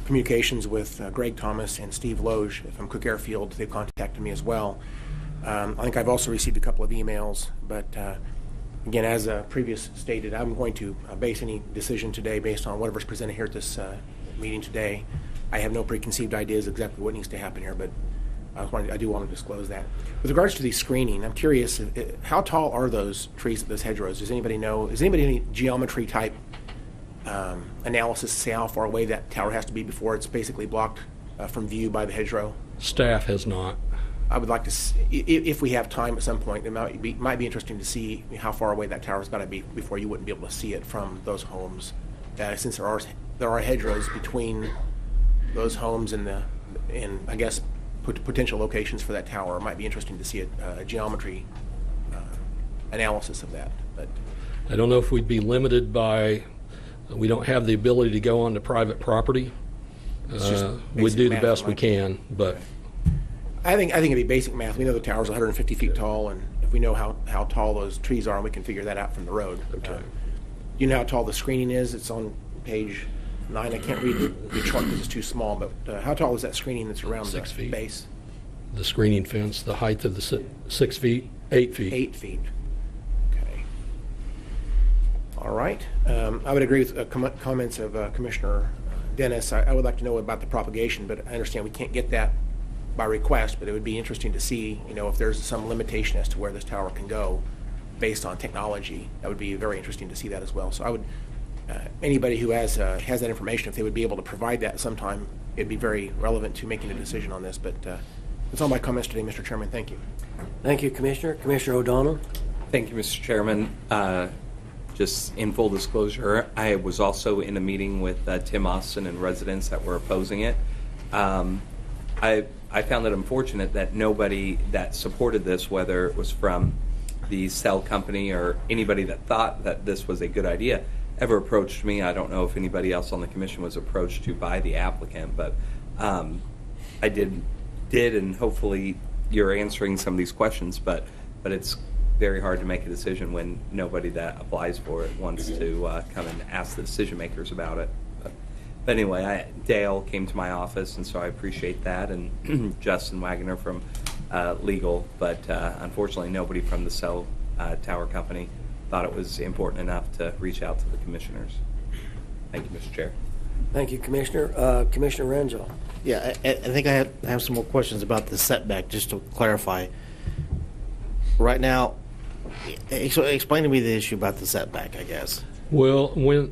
communications with Greg Thomas and Steve Loge from Cook Airfield. They've contacted me as well. I think I've also received a couple of emails, but again, as previous stated, I'm going to base any decision today based on whatever's presented here at this meeting today. I have no preconceived ideas exactly what needs to happen here, but I do want to disclose that. With regards to the screening, I'm curious, how tall are those trees at those hedgerows? Does anybody know? Is anybody any geometry type analysis to say how far away that tower has to be before it's basically blocked from view by the hedgerow? Staff has not. I would like to, if we have time at some point, it might be interesting to see how far away that tower's got to be before you wouldn't be able to see it from those homes, since there are hedgerows between those homes and I guess potential locations for that tower. It might be interesting to see a geometry analysis of that. But I don't know if we'd be limited by. We don't have the ability to go onto private property. We do the best we can, but. I think it'd be basic math. We know the tower's 150 feet tall, and if we know how tall those trees are, we can figure that out from the road. Okay. You know how tall the screening is? It's on page 9. I can't read the chart because it's too small, but how tall is that screening that's around 6 the feet. base? The screening fence, the height of the 6 feet, 8 feet. 8 feet. Okay. All right. I would agree with comments of Commissioner Dennis. I would like to know about the propagation, but I understand we can't get that by request, but it would be interesting to see, if there's some limitation as to where this tower can go based on technology. That would be very interesting to see that as well. So I would, anybody who has that information, if they would be able to provide that sometime, it'd be very relevant to making a decision on this. But that's all my comments today, Mr. Chairman. Thank you. Thank you, Commissioner. Commissioner O'Donnell. Thank you, Mr. Chairman. Just in full disclosure, I was also in a meeting with Tim Austin and residents that were opposing it. I found it unfortunate that nobody that supported this, whether it was from the cell company or anybody that thought that this was a good idea, ever approached me. I don't know if anybody else on the commission was approached to by the applicant, but I did, and hopefully you're answering some of these questions, but it's very hard to make a decision when nobody that applies for it wants to come and ask the decision makers about it. But anyway, Dale came to my office, and so I appreciate that, and Justin Wagner from legal, but unfortunately nobody from the cell tower company thought it was important enough to reach out to the commissioners. Thank you, Mr. Chair. Thank you, Commissioner. Commissioner Rangel. Yeah, I think I have some more questions about the setback, just to clarify. Right now, explain to me the issue about the setback, I guess. Well, when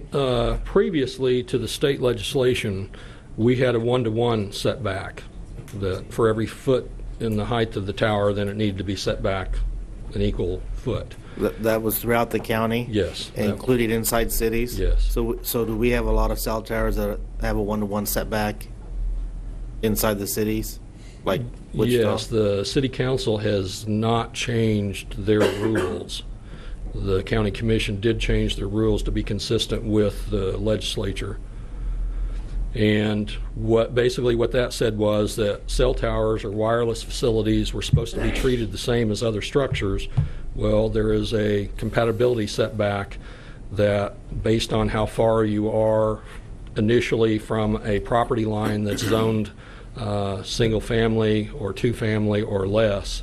previously to the state legislation, we had a 1-to-1 setback. That for every foot in the height of the tower, then it needed to be set back an equal foot. That was throughout the county? Yes. Including inside cities? Yes. So do we have a lot of cell towers that have a 1-to-1 setback inside the cities? Like Wichita? Yes, the city council has not changed their rules. The county commission did change their rules to be consistent with the legislature. And basically what that said was that cell towers or wireless facilities were supposed to be treated the same as other structures. Well, there is a compatibility setback that, based on how far you are initially from a property line that's zoned single family or two family or less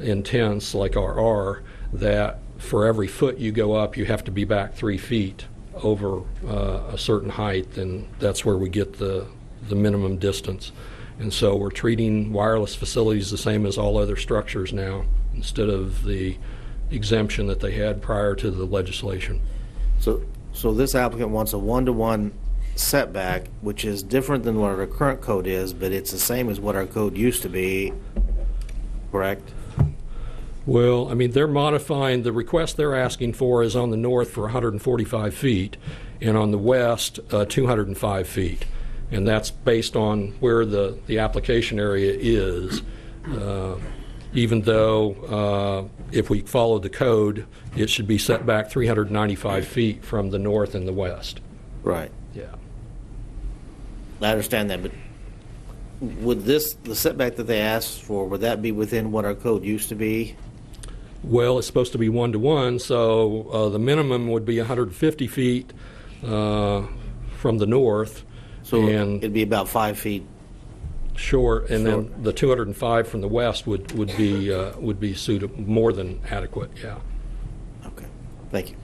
intense like RR, that for every foot you go up, you have to be back 3 feet over a certain height, and that's where we get the minimum distance. And so we're treating wireless facilities the same as all other structures now, instead of the exemption that they had prior to the legislation. So this applicant wants a 1-to-1 setback, which is different than what our current code is, but it's the same as what our code used to be, correct? Well, I mean, they're modifying, the request they're asking for is on the north for 145 feet and on the west 205 feet. And that's based on where the application area is. Even though if we follow the code, it should be set back 395 feet from the north and the west. Right. Yeah. I understand that, but would the setback that they asked for, would that be within what our code used to be? Well, it's supposed to be 1-to-1, so the minimum would be 150 feet from the north. So and it'd be about 5 feet. Short, and then the 205 from the west would be suitable, more than adequate. Yeah. Okay. Thank you.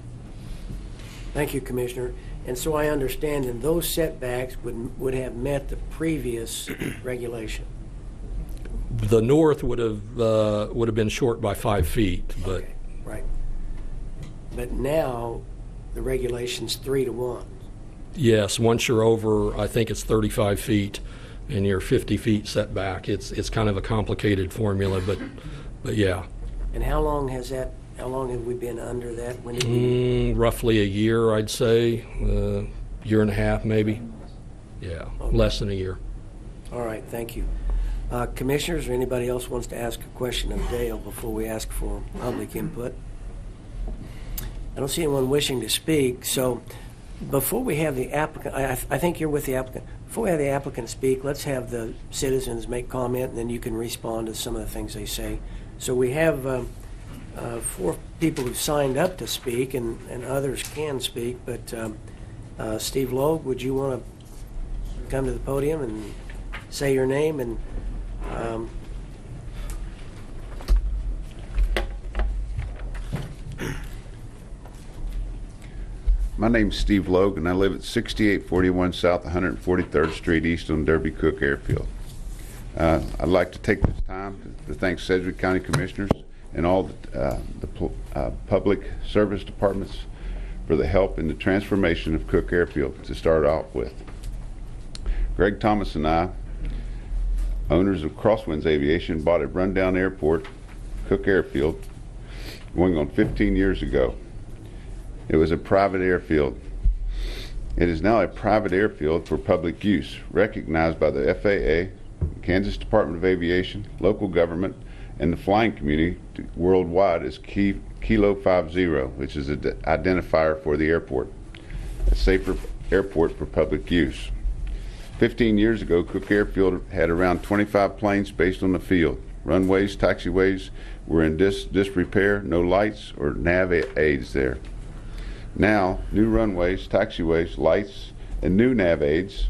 Thank you, Commissioner. And so I understand, and those setbacks would have met the previous regulation. The north would have been short by 5 feet, but okay, right. But now the regulation's 3-to-1. Yes, once you're over, I think it's 35 feet, and you're 50 feet setback. It's kind of a complicated formula, but yeah. And how long has that? How long have we been under that? When did we... Roughly a year, I'd say, year and a half, maybe. Yeah, okay. Less than a year. All right, thank you. Commissioners, or anybody else wants to ask a question of Dale before we ask for public input? I don't see anyone wishing to speak, so before we have the applicant, I think you're with the applicant. Before we have the applicant speak, let's have the citizens make comment, and then you can respond to some of the things they say. So we have 4 people who signed up to speak, and others can speak, but Steve Loeb, would you want to come to the podium and say your name and My name's Steve Logue, and I live at 6841 South 143rd Street East on Derby Cook Airfield. I'd like to take this time to thank Sedgwick County Commissioners and all the public service departments for the help in the transformation of Cook Airfield to start off with. Greg Thomas and I, owners of Crosswinds Aviation, bought a rundown airport, Cook Airfield, going on 15 years ago. It was a private airfield. It is now a private airfield for public use, recognized by the FAA, Kansas Department of Aviation, local government, and the flying community worldwide as Kilo 50, which is an identifier for the airport, a safer airport for public use. 15 years ago, Cook Airfield had around 25 planes based on the field. Runways, taxiways were in disrepair, no lights or nav aids there. Now, new runways, taxiways, lights, and new nav aids,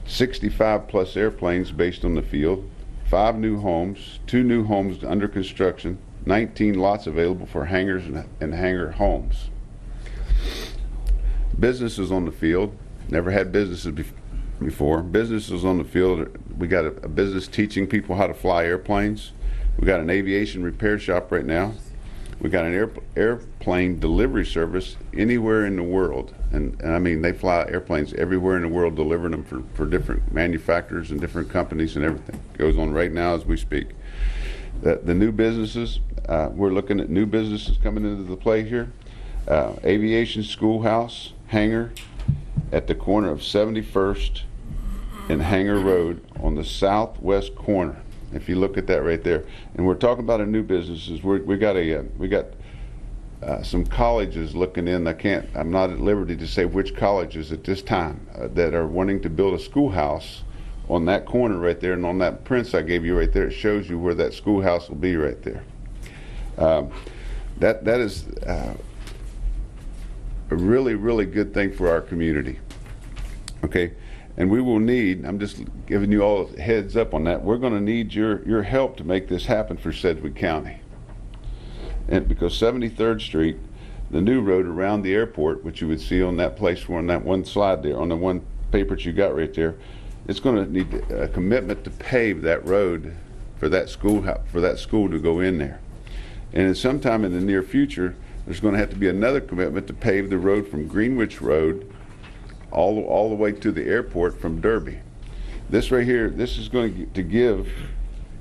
65 plus airplanes based on the field, 5 new homes, 2 new homes under construction, 19 lots available for hangars and hangar homes. Businesses on the field, never had businesses before. Businesses on the field, we got a business teaching people how to fly airplanes. We got an aviation repair shop right now. We got an airplane delivery service anywhere in the world, and I mean they fly airplanes everywhere in the world, delivering them for different manufacturers and different companies and everything. It goes on right now as we speak. The new businesses, we're looking at new businesses coming into the play here. Aviation schoolhouse, hangar at the corner of 71st and Hangar Road on the southwest corner. If you look at that right there, and we're talking about a new businesses. We got some colleges looking in. I'm not at liberty to say which colleges at this time that are wanting to build a schoolhouse on that corner right there, and on that prints I gave you right there, it shows you where that schoolhouse will be right there. That is a really good thing for our community. Okay. And we will need, I'm just giving you all a heads up on that, we're going to need your help to make this happen for Sedgwick County. And because 73rd Street, the new road around the airport, which you would see on that place, on that one slide there, on the one paper that you got right there, it's going to need a commitment to pave that road for that school to go in there. And sometime in the near future, there's going to have to be another commitment to pave the road from Greenwich Road all the way to the airport from Derby. This right here, this is going to give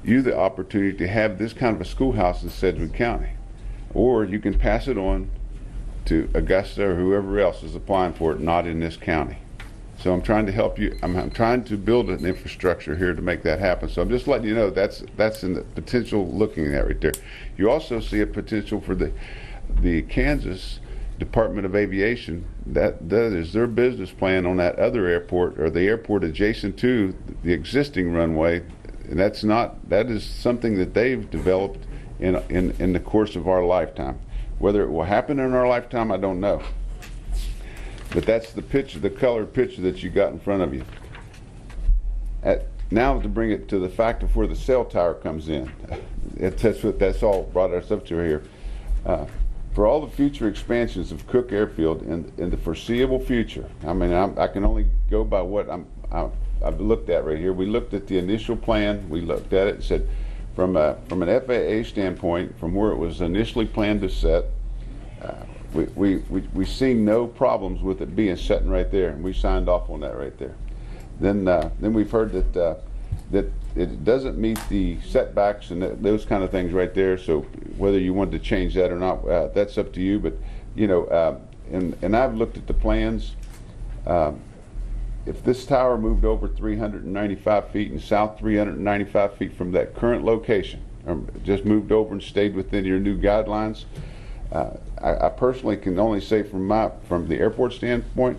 you the opportunity to have this kind of a schoolhouse in Sedgwick County. Or you can pass it on to Augusta or whoever else is applying for it, not in this county. So I'm trying to help you. I'm trying to build an infrastructure here to make that happen. So I'm just letting you know that's in the potential looking at right there. You also see a potential for the Kansas Department of Aviation. That is their business plan on that other airport, or the airport adjacent to the existing runway. And that is something that they've developed in the course of our lifetime. Whether it will happen in our lifetime, I don't know. But that's the picture, the colored picture that you got in front of you. Now to bring it to the fact of where the cell tower comes in. That's all brought us up to here. For all the future expansions of Cook Airfield in the foreseeable future, I mean, I can only go by what I've looked at right here. We looked at the initial plan. We looked at it and said, from an FAA standpoint, from where it was initially planned to set, we see no problems with it being sitting right there, and we signed off on that right there. Then we've heard that it doesn't meet the setbacks and those kind of things right there. So whether you want to change that or not, that's up to you. But you know, and I've looked at the plans. If this tower moved over 395 feet and south 395 feet from that current location, or just moved over and stayed within your new guidelines, I personally can only say from the airport standpoint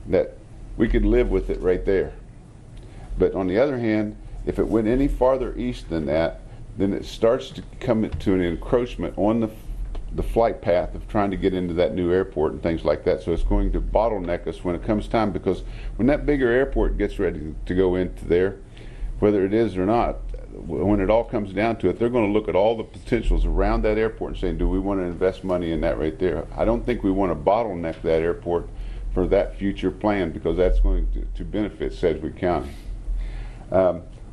that we could live with it right there. But on the other hand, if it went any farther east than that, then it starts to come to an encroachment on the flight path of trying to get into that new airport and things like that. So it's going to bottleneck us when it comes time, because when that bigger airport gets ready to go into there, whether it is or not, when it all comes down to it, they're going to look at all the potentials around that airport and say, do we want to invest money in that right there? I don't think we want to bottleneck that airport for that future plan, because that's going to benefit Sedgwick County.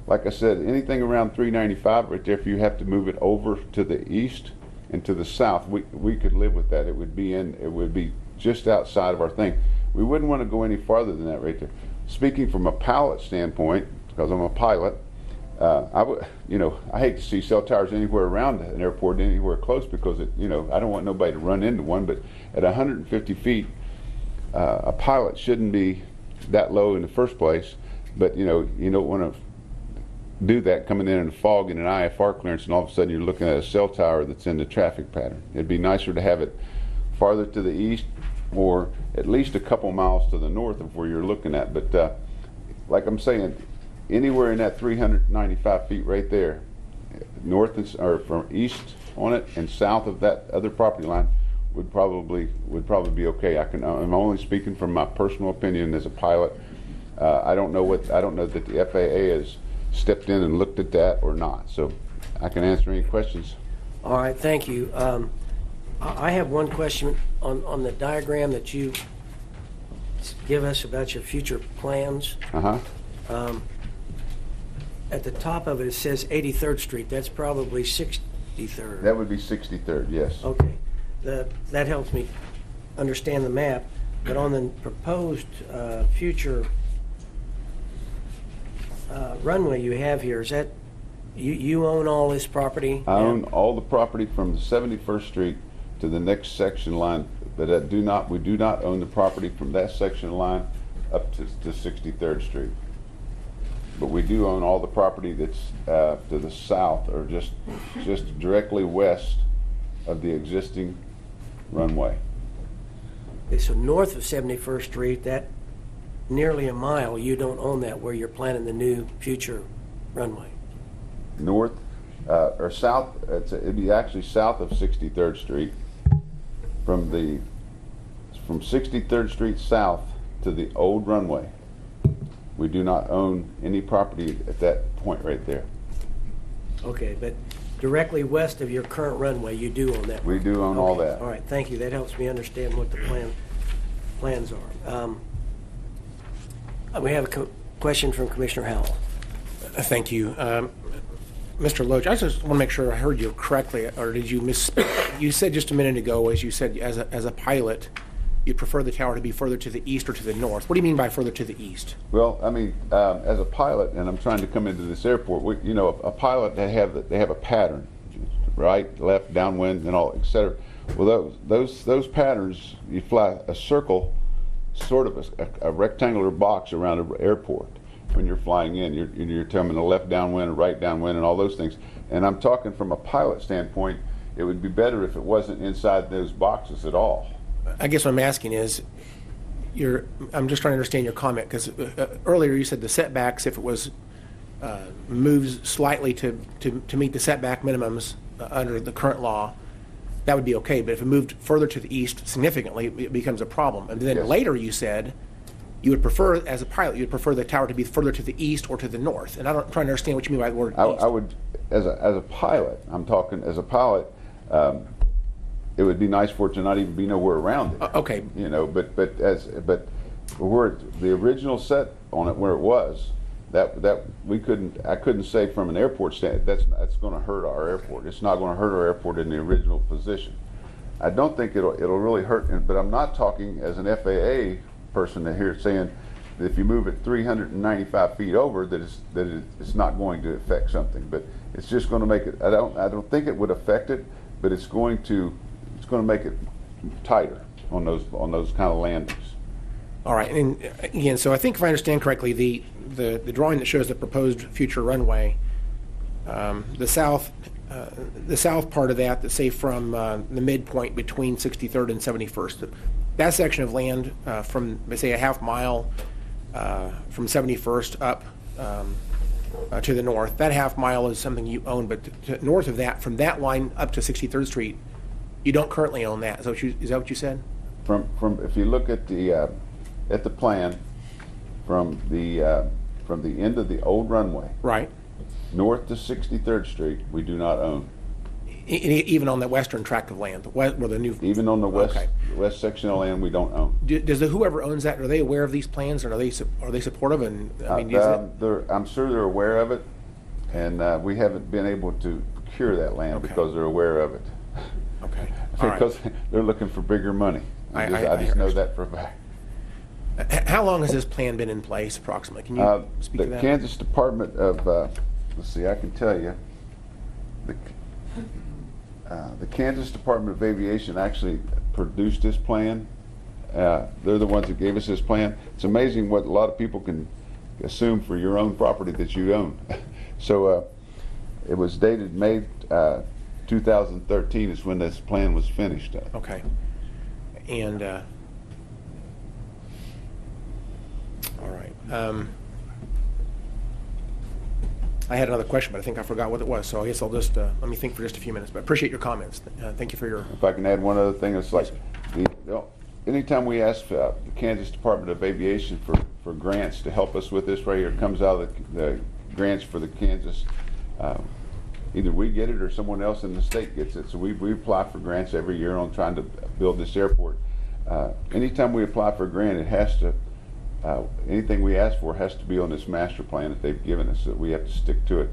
Like I said, anything around 395 right there, if you have to move it over to the east and to the south, we could live with that. It would be just outside of our thing. We wouldn't want to go any farther than that right there. Speaking from a pilot standpoint, because I'm a pilot, I hate to see cell towers anywhere around an airport, anywhere close, because I don't want nobody to run into one. But at 150 feet, a pilot shouldn't be that low in the first place. But you don't want to do that coming in a fog and an IFR clearance, and all of a sudden you're looking at a cell tower that's in the traffic pattern. It'd be nicer to have it farther to the east, or at least a couple miles to the north of where you're looking at. But like I'm saying, anywhere in that 395 feet right there, north or from east on it and south of that other property line, would probably be okay. I'm only speaking from my personal opinion as a pilot. I don't know that the FAA has stepped in and looked at that or not. So I can answer any questions. All right, thank you. I have one question on the diagram that you give us about your future plans. At the top of it, it says 83rd Street. That's probably 63rd. That would be 63rd, yes. Okay. That helps me understand the map. But on the proposed future runway you have here, is that you own all this property? I own all the property from the 71st Street to the next section line, but we do not own the property from that section line up to 63rd Street. But we do own all the property that's to the south, or just directly west of the existing runway. Okay, so north of 71st Street, that nearly a mile, you don't own that, where you're planning the new future runway. North or south, it'd be actually south of 63rd Street. From 63rd Street south to the old runway, we do not own any property at that point right there. Okay, but directly west of your current runway, you do own that. We do own all that. All right, thank you. That helps me understand what the plans are. We have a question from Commissioner Howell. Thank you. Mr. Loach, I just want to make sure I heard you correctly, or did you misspeak? You said just a minute ago, as you said, as a pilot, you prefer the tower to be further to the east or to the north. What do you mean by further to the east? Well, I mean, as a pilot, and I'm trying to come into this airport, a pilot, they have a pattern, right, left, downwind, and all, etc. Well, those patterns, you fly a circle, sort of a rectangular box around an airport. When you're flying in, you're telling the left downwind, right downwind, and all those things. And I'm talking from a pilot standpoint, it would be better if it wasn't inside those boxes at all. I guess what I'm asking is, I'm just trying to understand your comment, because earlier you said the setbacks, if it was moves slightly to meet the setback minimums, under the current law, that would be okay. But if it moved further to the east significantly, it becomes a problem. And then Yes. later you said you would prefer, as a pilot, you would prefer the tower to be further to the east or to the north. And I'm trying to understand what you mean by the word east. I would, as a pilot, I'm talking as a pilot, it would be nice for it to not even be nowhere around it. Okay. You know, but where the original set on it, where it was, that I couldn't say from an airport stand that's going to hurt our airport. It's not going to hurt our airport in the original position. I don't think it'll really hurt. But I'm not talking as an FAA person here saying that if you move it 395 feet over, that it's not going to affect something. But it's just going to make it. I don't think it would affect it, but it's going to make it tighter on those kind of landings. All right, and again, so I think if I understand correctly, the drawing that shows the proposed future runway, the south part of that, say from the midpoint between 63rd and 71st, that section of land from, say, a half mile from 71st up to the north, that half mile is something you own, but north of that, from that line up to 63rd Street, you don't currently own that. Is that what you said? From if you look at the plan, from the end of the old runway, right, north to 63rd Street, we do not own. Even on the western tract of land, where the new. Even on the west section of land, we don't own. Does whoever owns that, are they aware of these plans, and are they supportive? And I mean, I'm sure they're aware of it, and we haven't been able to procure that land because they're aware of it. Okay. Because they're looking for bigger money. I just know that for a fact. How long has this plan been in place, approximately? Can you speak to that? The Kansas Department of, let's see, I can tell you, the Kansas Department of Aviation actually produced this plan. They're the ones that gave us this plan. It's amazing what a lot of people can assume for your own property that you own. So it was dated May 2013 is when this plan was finished. Okay. And all right. I had another question, but I think I forgot what it was. So I guess I'll just let me think for just a few minutes. But I appreciate your comments. Thank you for your. If I can add one other thing, it's like anytime we ask the Kansas Department of Aviation for grants to help us with this right here, it comes out of the grants for the Kansas. Either we get it or someone else in the state gets it. So we apply for grants every year on trying to build this airport. Anytime we apply for a grant, it has to, anything we ask for has to be on this master plan that they've given us, that we have to stick to it.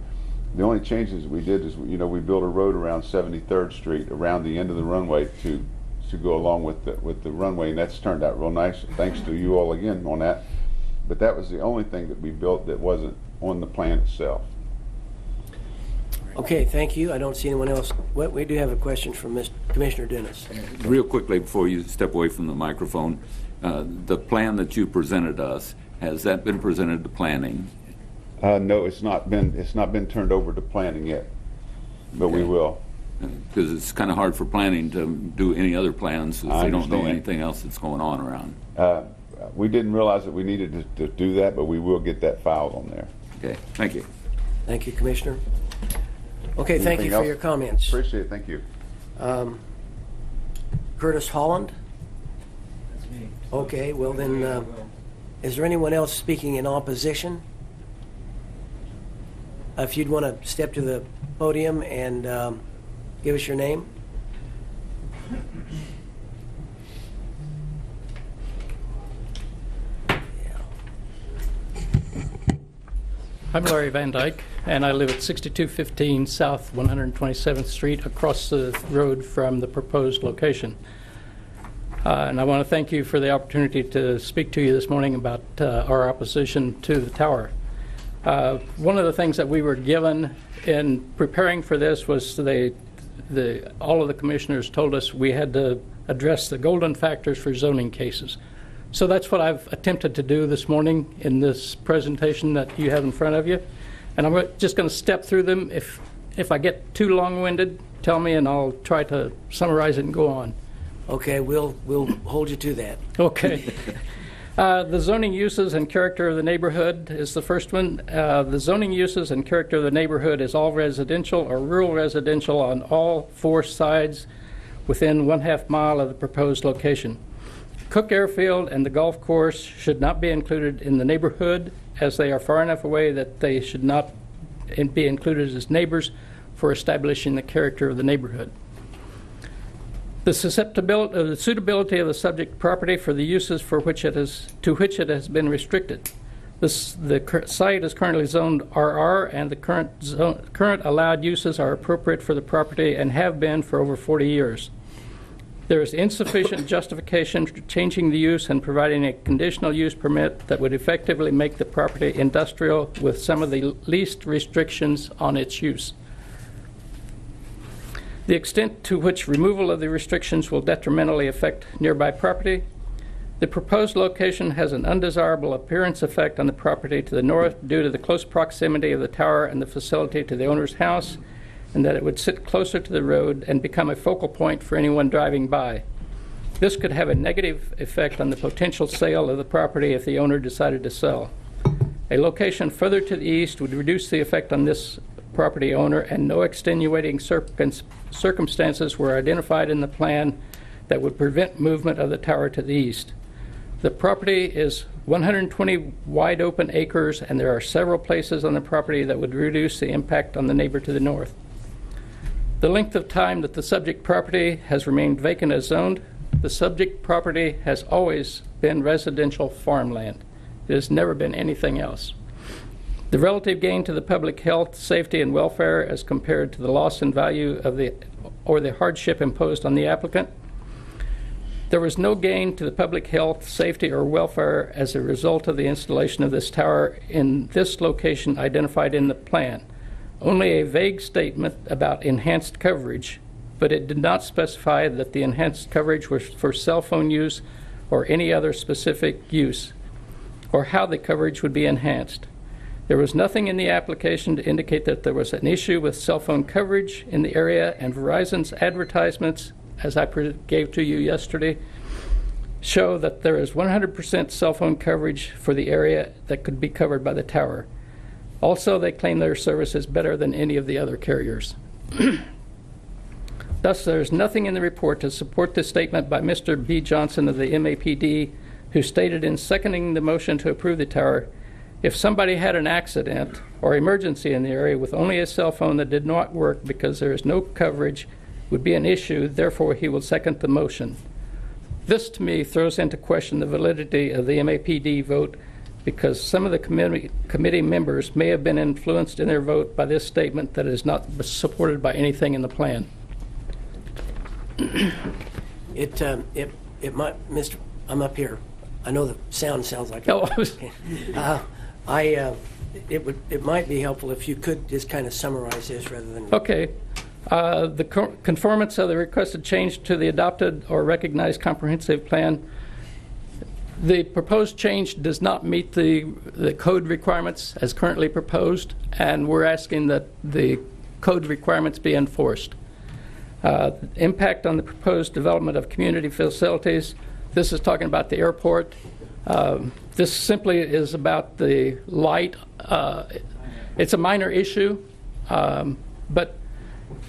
The only changes we did is, we built a road around 73rd Street around the end of the runway to go along with the runway, and that's turned out real nice. Thanks to you all again on that. But that was the only thing that we built that wasn't on the plan itself. Okay, thank you. I don't see anyone else. We do have a question from Commissioner Dennis. Real quickly before you step away from the microphone, the plan that you presented us, has that been presented to planning? No, it's not been turned over to planning yet, but we will. Because it's kind of hard for planning to do any other plans if they don't know anything else that's going on around. We didn't realize that we needed to do that, but we will get that filed on there. Okay, thank you. Thank you, Commissioner. Okay, thank you for your comments. Appreciate it, thank you. Curtis Holland? That's me. Okay, well then, is there anyone else speaking in opposition? If you'd want to step to the podium and give us your name. I'm Larry Van Dyke, and I live at 6215 South 127th Street, across the road from the proposed location. And I want to thank you for the opportunity to speak to you this morning about our opposition to the tower. One of the things that we were given in preparing for this was all of the commissioners told us we had to address the golden factors for zoning cases. So that's what I've attempted to do this morning in this presentation that you have in front of you. And I'm just going to step through them. If I get too long-winded, tell me and I'll try to summarize it and go on. Okay, we'll hold you to that. Okay. The zoning uses and character of the neighborhood is the first one. The zoning uses and character of the neighborhood is all residential or rural residential on all 4 sides within 1/2 mile of the proposed location. Cook Airfield and the golf course should not be included in the neighborhood, as they are far enough away that they should not be included as neighbors for establishing the character of the neighborhood. The suitability of the subject property for the uses to which it has been restricted. The site is currently zoned RR, and the current allowed uses are appropriate for the property and have been for over 40 years. There is insufficient justification for changing the use and providing a conditional use permit that would effectively make the property industrial with some of the least restrictions on its use. The extent to which removal of the restrictions will detrimentally affect nearby property. The proposed location has an undesirable appearance effect on the property to the north due to the close proximity of the tower and the facility to the owner's house, and that it would sit closer to the road and become a focal point for anyone driving by. This could have a negative effect on the potential sale of the property if the owner decided to sell. A location further to the east would reduce the effect on this property owner, and no extenuating circumstances were identified in the plan that would prevent movement of the tower to the east. The property is 120 wide open acres, and there are several places on the property that would reduce the impact on the neighbor to the north. The length of time that the subject property has remained vacant as zoned. The subject property has always been residential farmland. It has never been anything else. The relative gain to the public health, safety, and welfare as compared to the loss in value of the hardship imposed on the applicant. There was no gain to the public health, safety, or welfare as a result of the installation of this tower in this location identified in the plan. Only a vague statement about enhanced coverage, but it did not specify that the enhanced coverage was for cell phone use or any other specific use, or how the coverage would be enhanced. There was nothing in the application to indicate that there was an issue with cell phone coverage in the area, and Verizon's advertisements, as I gave to you yesterday, show that there is 100% cell phone coverage for the area that could be covered by the tower. Also, they claim their service is better than any of the other carriers. Thus, there is nothing in the report to support this statement by Mr. B. Johnson of the MAPD, who stated in seconding the motion to approve the tower, if somebody had an accident or emergency in the area with only a cell phone that did not work because there is no coverage would be an issue, therefore he will second the motion. This, to me, throws into question the validity of the MAPD vote, because some of the committee members may have been influenced in their vote by this statement that is not supported by anything in the plan. It might, Mr. I'm up here. I know the sound sounds like it might be helpful if you could just kind of summarize this rather than. Okay. The conformance of the requested change to the adopted or recognized comprehensive plan. The proposed change does not meet the code requirements as currently proposed, and we're asking that the code requirements be enforced. Impact on the proposed development of community facilities. This is talking about the airport. This simply is about the light. It's a minor issue, but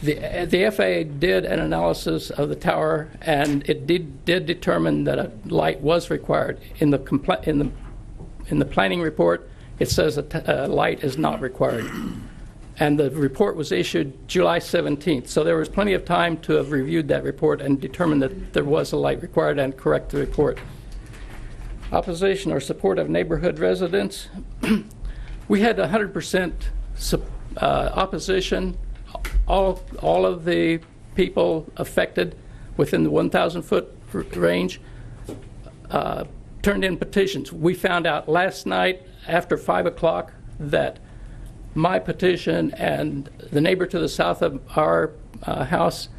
the FAA did an analysis of the tower, and it did determine that a light was required. In the planning report, it says a light is not required. And the report was issued July 17th, so there was plenty of time to have reviewed that report and determined that there was a light required and correct the report. Opposition or support of neighborhood residents. We had 100% opposition. All of the people affected within the 1,000-foot range turned in petitions. We found out last night after 5 o'clock that my petition and the neighbor to the south of our house,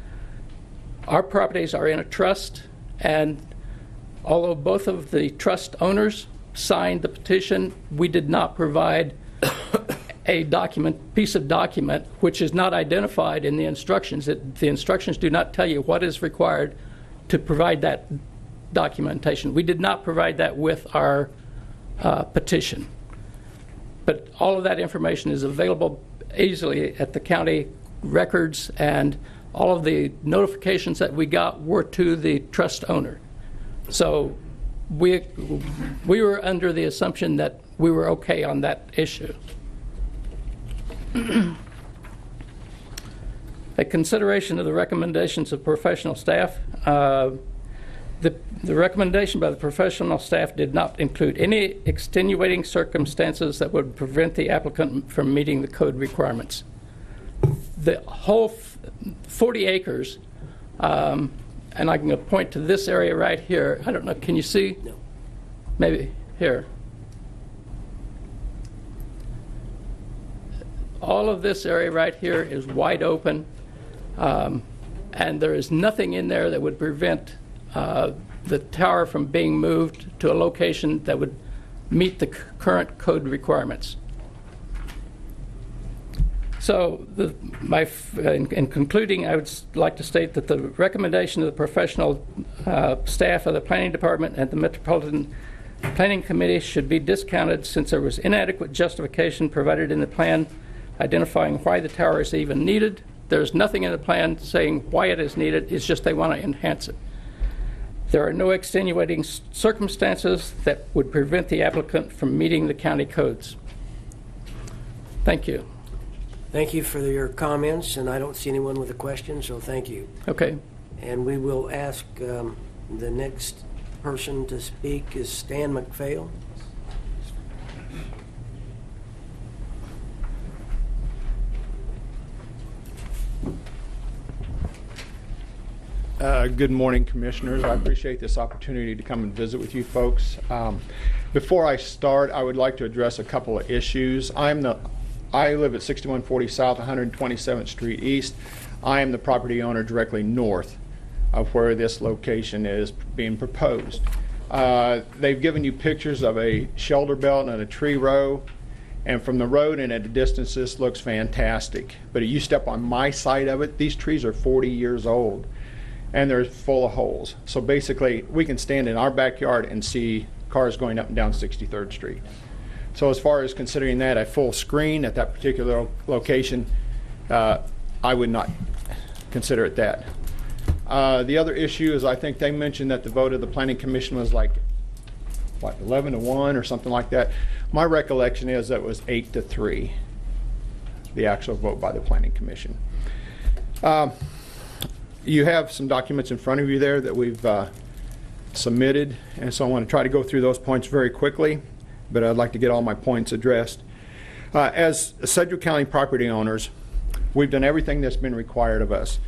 our properties are in a trust, and although both of the trust owners signed the petition, we did not provide a piece of document which is not identified in the instructions. The instructions do not tell you what is required to provide that documentation. We did not provide that with our petition. But all of that information is available easily at the county records, and all of the notifications that we got were to the trust owner. So we were under the assumption that we were okay on that issue. A consideration of the recommendations of professional staff. The recommendation by the professional staff did not include any extenuating circumstances that would prevent the applicant from meeting the code requirements. The whole 40 acres, and I can point to this area right here. I don't know, can you see? No. Maybe here. All of this area right here is wide open, and there is nothing in there that would prevent the tower from being moved to a location that would meet the current code requirements. So in concluding, I would like to state that the recommendation of the professional staff of the Planning Department and the Metropolitan Planning Committee should be discounted since there was inadequate justification provided in the plan identifying why the tower is even needed. There's nothing in the plan saying why it is needed. It's just they want to enhance it. There are no extenuating circumstances that would prevent the applicant from meeting the county codes. Thank you. Thank you for your comments, and I don't see anyone with a question, so thank you. Okay. And we will ask the next person to speak is Stan McPhail. Good morning, Commissioners. I appreciate this opportunity to come and visit with you folks. Before I start, I would like to address a couple of issues. I live at 6140 South 127th Street East. I am the property owner directly north of where this location is being proposed. They've given you pictures of a shoulder belt and a tree row, and from the road and at a distance this looks fantastic. But you step on my side of it, these trees are 40 years old and they're full of holes. So basically we can stand in our backyard and see cars going up and down 63rd Street. So as far as considering that a full screen at that particular location, I would not consider it that. The other issue is I think they mentioned that the vote of the Planning Commission was like, what, 11-1 or something like that. My recollection is that it was 8-3, the actual vote by the Planning Commission. You have some documents in front of you there that we've submitted, and so I want to try to go through those points very quickly, but I'd like to get all my points addressed. As Sedgwick County property owners, we've done everything that's been required of us.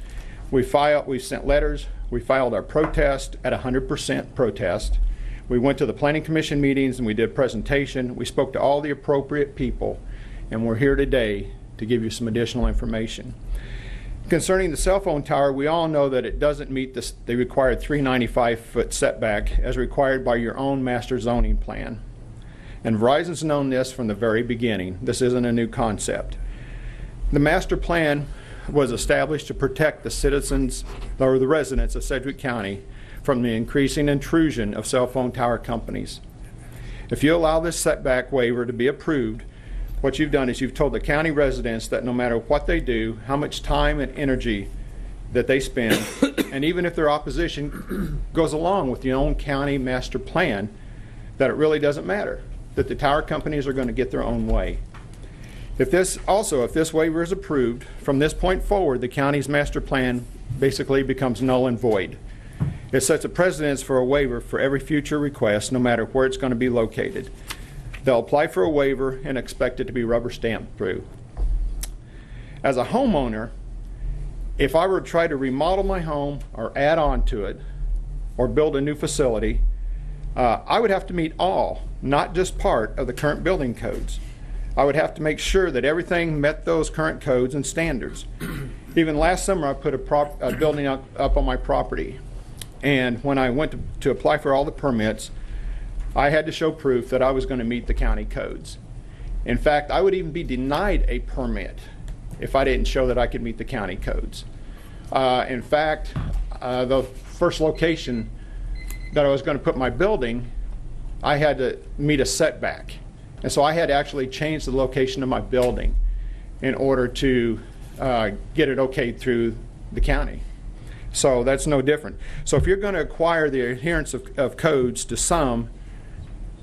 We've sent letters, we filed our protest at 100% protest. We went to the Planning Commission meetings and we did a presentation. We spoke to all the appropriate people, and we're here today to give you some additional information. Concerning the cell phone tower, we all know that it doesn't meet the required 395-foot setback as required by your own master zoning plan. And Verizon's known this from the very beginning. This isn't a new concept. The master plan was established to protect the citizens or the residents of Sedgwick County from the increasing intrusion of cell phone tower companies. If you allow this setback waiver to be approved, what you've done is you've told the county residents that no matter what they do, how much time and energy that they spend, and even if their opposition goes along with your own county master plan, that it really doesn't matter, that the tower companies are going to get their own way. If this waiver is approved, from this point forward, the county's master plan basically becomes null and void. It sets a precedence for a waiver for every future request, no matter where it's going to be located. They'll apply for a waiver and expect it to be rubber stamped through. As a homeowner, if I were to try to remodel my home or add on to it or build a new facility, I would have to meet all, not just part, of the current building codes. I would have to make sure that everything met those current codes and standards. Even last summer I put a building up on my property, and when I went to apply for all the permits, I had to show proof that I was going to meet the county codes. In fact, I would even be denied a permit if I didn't show that I could meet the county codes. In fact, the first location that I was going to put my building, I had to meet a setback. And so I had to actually change the location of my building in order to get it okayed through the county. So that's no different. So if you're going to acquire the adherence of codes to some,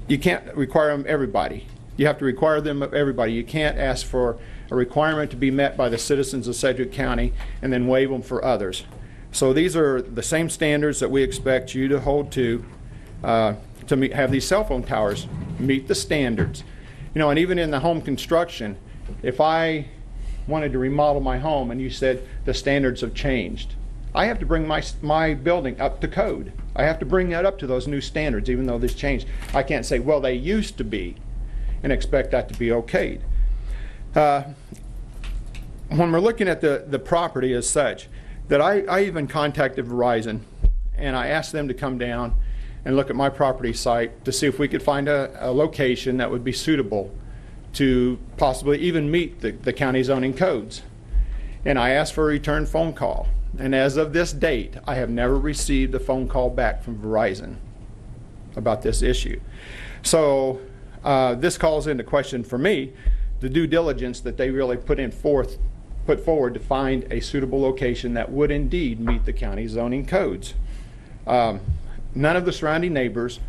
you can't require them everybody. You have to require them of everybody. You can't ask for a requirement to be met by the citizens of Sedgwick County and then waive them for others. So these are the same standards that we expect you to hold to have these cell phone towers meet the standards. You know, and even in the home construction, if I wanted to remodel my home and you said the standards have changed, I have to bring my building up to code. I have to bring that up to those new standards, even though this changed. I can't say, well, they used to be, and expect that to be okayed. When we're looking at the property as such, that I even contacted Verizon, and I asked them to come down and look at my property site to see if we could find a location that would be suitable to possibly even meet the county zoning codes. And I asked for a return phone call. And as of this date, I have never received a phone call back from Verizon about this issue. So this calls into question for me the due diligence that they really put forward to find a suitable location that would indeed meet the county zoning codes. None of the surrounding neighbors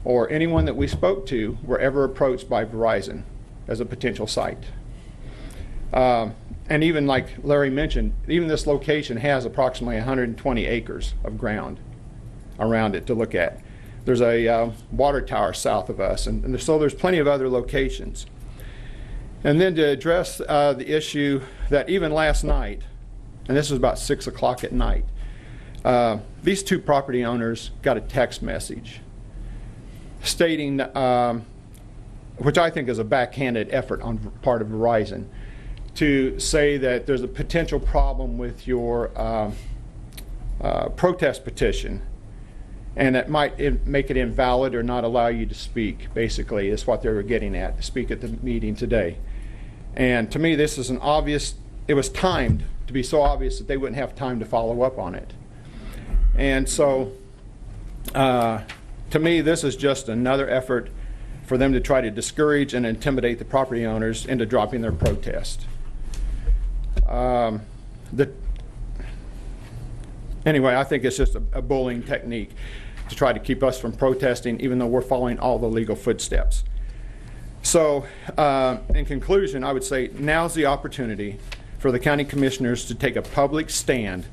or anyone that we spoke to were ever approached by Verizon as a potential site. And even like Larry mentioned, even this location has approximately 120 acres of ground around it to look at. There's a water tower south of us, and so there's plenty of other locations. And then to address the issue that even last night, and this was about 6 o'clock at night, these two property owners got a text message stating, which I think is a backhanded effort on part of Verizon, to say that there's a potential problem with your protest petition, and that might make it invalid or not allow you to speak, basically, is what they were getting at, to speak at the meeting today. And to me, this is it was timed to be so obvious that they wouldn't have time to follow up on it. And so, to me, this is just another effort for them to try to discourage and intimidate the property owners into dropping their protest. Anyway, I think it's just a bullying technique to try to keep us from protesting, even though we're following all the legal footsteps. So, in conclusion, I would say now's the opportunity for the county commissioners to take a public stand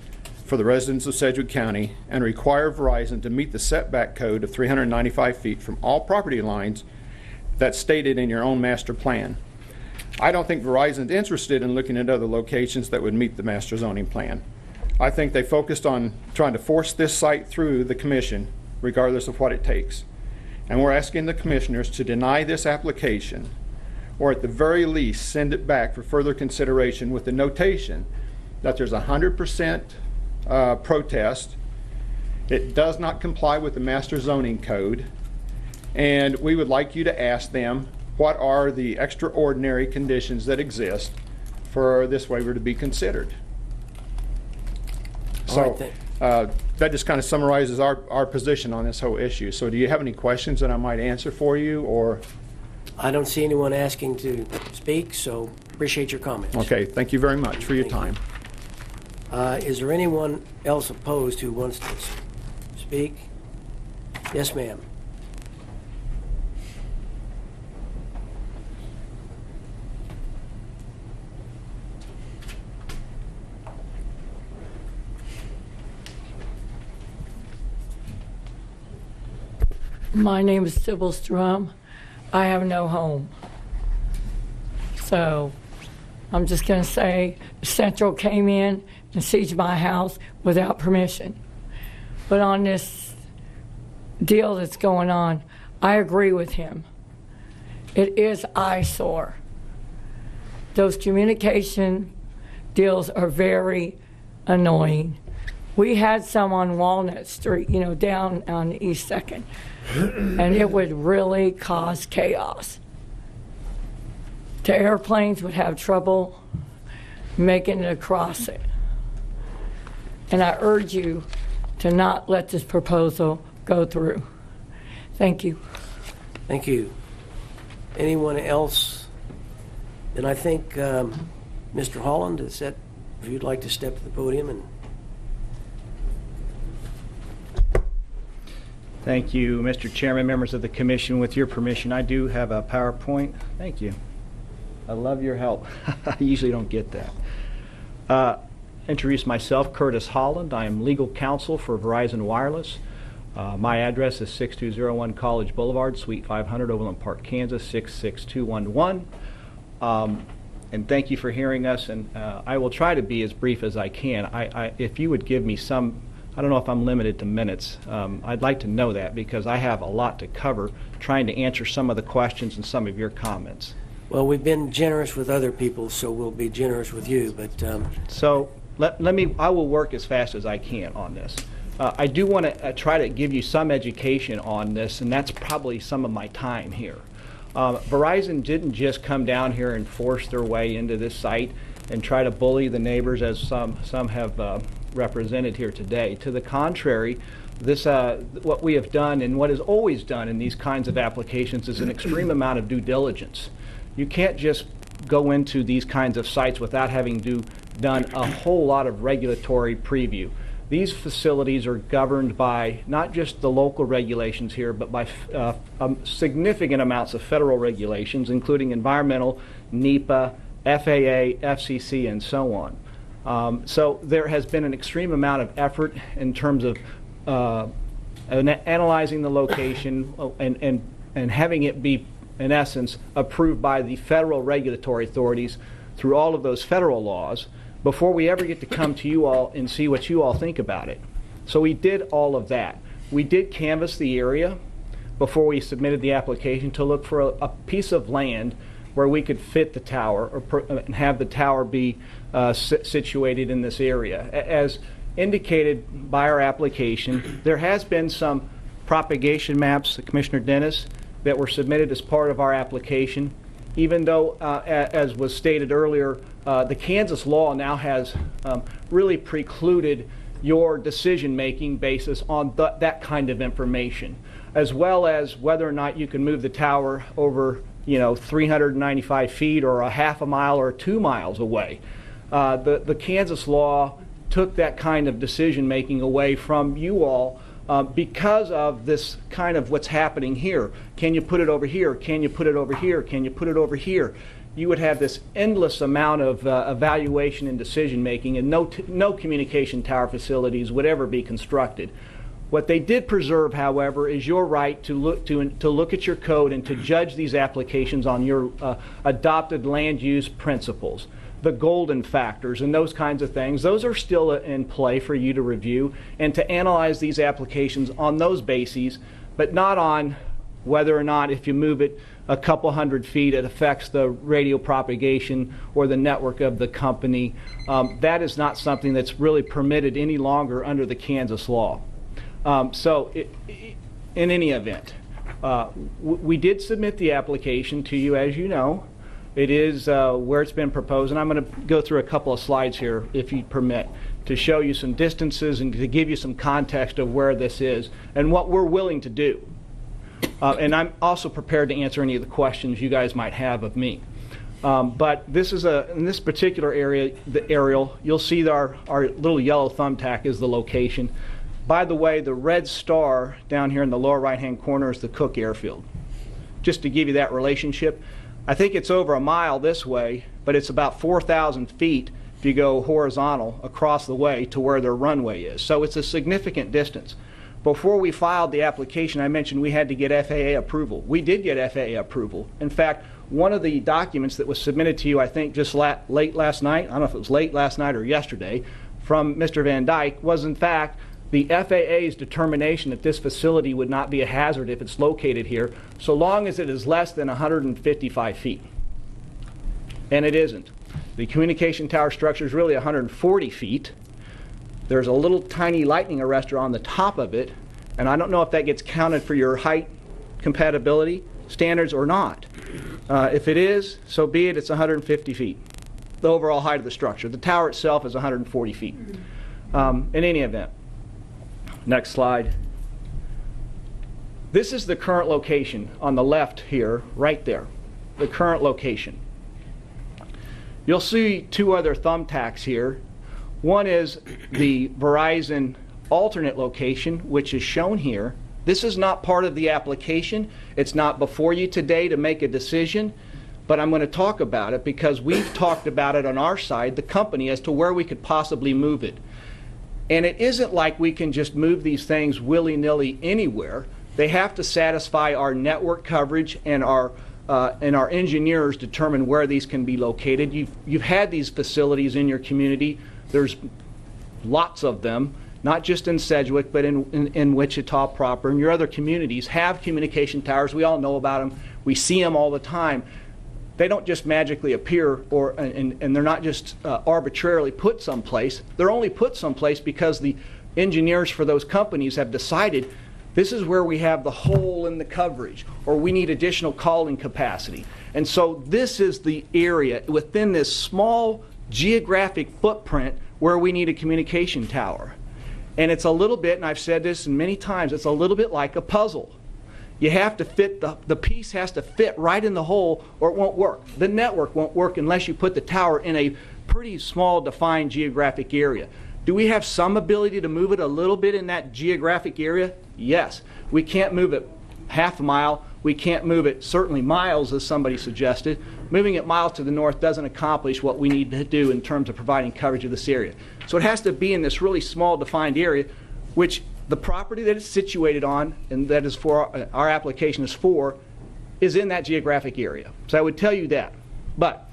for the residents of Sedgwick County and require Verizon to meet the setback code of 395 feet from all property lines that's stated in your own master plan. I don't think Verizon's interested in looking at other locations that would meet the master zoning plan. I think they focused on trying to force this site through the commission, regardless of what it takes. And we're asking the commissioners to deny this application, or at the very least send it back for further consideration with the notation that there's 100% protest. It does not comply with the master zoning code, and we would like you to ask them what are the extraordinary conditions that exist for this waiver to be considered. So that just kind of summarizes our position on this whole issue. So do you have any questions that I might answer for you, or? I don't see anyone asking to speak, so appreciate your comments. Okay, thank you very much for your time. Is there anyone else opposed who wants to speak? Yes, ma'am. My name is Sybil Strum. I have no home. So I'm just going to say Central came in and sieged my house without permission. But on this deal that's going on, I agree with him. It is eyesore. Those communication deals are very annoying. We had some on Walnut Street, down on East 2nd. And it would really cause chaos. The airplanes would have trouble making it across it. And I urge you to not let this proposal go through. Thank you. Thank you. Anyone else? Then I think Mr. Holland, if you'd like to step to the podium and. Thank you, Mr. Chairman, members of the commission. With your permission, I do have a PowerPoint. Thank you. I love your help. I usually don't get that. Introduce myself, Curtis Holland. I am legal counsel for Verizon Wireless. My address is 6201 College Boulevard, Suite 500, Overland Park, Kansas, 66211. And thank you for hearing us. And I will try to be as brief as I can. If you would give me some, I don't know if I'm limited to minutes. I'd like to know that because I have a lot to cover trying to answer some of the questions and some of your comments. Well, we've been generous with other people, so we'll be generous with you. But so I will work as fast as I can on this. I do want to try to give you some education on this, and that's probably some of my time here. Verizon didn't just come down here and force their way into this site and try to bully the neighbors as some have represented here today. To the contrary, this what we have done and what is always done in these kinds of applications is an extreme amount of due diligence. You can't just go into these kinds of sites without having done a whole lot of regulatory preview. These facilities are governed by not just the local regulations here, but by significant amounts of federal regulations, including environmental, NEPA, FAA, FCC, and so on. So there has been an extreme amount of effort in terms of analyzing the location and having it be, in essence, approved by the federal regulatory authorities through all of those federal laws before we ever get to come to you all and see what you all think about it. So we did all of that. We did canvass the area before we submitted the application to look for a piece of land where we could fit the tower and have the tower be situated in this area. As indicated by our application, there has been some propagation maps, Commissioner Dennis, that were submitted as part of our application, even though, as was stated earlier, the Kansas law now has really precluded your decision-making basis on that kind of information, as well as whether or not you can move the tower over 395 feet or a half a mile or 2 miles away. The Kansas law took that kind of decision-making away from you all because of this kind of what's happening here. Can you put it over here? Can you put it over here? Can you put it over here? You would have this endless amount of evaluation and decision-making, and no communication tower facilities would ever be constructed. What they did preserve, however, is your right to look at your code and to judge these applications on your adopted land use principles. The golden factors and those kinds of things, those are still in play for you to review and to analyze these applications on those bases, but not on whether or not if you move it a couple hundred feet it affects the radio propagation or the network of the company. That is not something that's really permitted any longer under the Kansas law. In any event, we did submit the application to you, as you know. It is where it's been proposed, and I'm going to go through a couple of slides here, if you permit, to show you some distances and to give you some context of where this is and what we're willing to do. And I'm also prepared to answer any of the questions you guys might have of me. But this is in this particular area, the aerial, you'll see our little yellow thumbtack is the location. By the way, the red star down here in the lower right-hand corner is the Cook Airfield. Just to give you that relationship, I think it's over a mile this way, but it's about 4,000 feet if you go horizontal across the way to where their runway is. So it's a significant distance. Before we filed the application, I mentioned we had to get FAA approval. We did get FAA approval. In fact, one of the documents that was submitted to you, I think just late last night, I don't know if it was late last night or yesterday, from Mr. Van Dyke was in fact the FAA's determination that this facility would not be a hazard if it's located here, so long as it is less than 155 feet. And it isn't. The communication tower structure is really 140 feet. There's a little tiny lightning arrestor on the top of it, and I don't know if that gets counted for your height compatibility standards or not. If it is, so be it, it's 150 feet, the overall height of the structure. The tower itself is 140 feet. In any event, next slide. This is the current location on the left here, right there, the current location. You'll see two other thumbtacks here. One is the Verizon alternate location, which is shown here. This is not part of the application. It's not before you today to make a decision, but I'm going to talk about it because we've talked about it on our side, the company, as to where we could possibly move it. And it isn't like we can just move these things willy-nilly anywhere. They have to satisfy our network coverage, and our engineers determine where these can be located. You've had these facilities in your community. There's lots of them, not just in Sedgwick, but in Wichita proper, and your other communities have communication towers. We all know about them. We see them all the time. They don't just magically appear, and they're not just arbitrarily put someplace. They're only put someplace because the engineers for those companies have decided this is where we have the hole in the coverage, or we need additional calling capacity. And so this is the area within this small geographic footprint where we need a communication tower. And it's a little bit, and I've said this many times, it's a little bit like a puzzle. You have to fit, the piece has to fit right in the hole or it won't work. The network won't work unless you put the tower in a pretty small defined geographic area. Do we have some ability to move it a little bit in that geographic area? Yes. We can't move it half a mile. We can't move it certainly miles, as somebody suggested. Moving it miles to the north doesn't accomplish what we need to do in terms of providing coverage of this area. So it has to be in this really small defined area, which the property that it's situated on, and that is for our application is for, is in that geographic area. So I would tell you that. But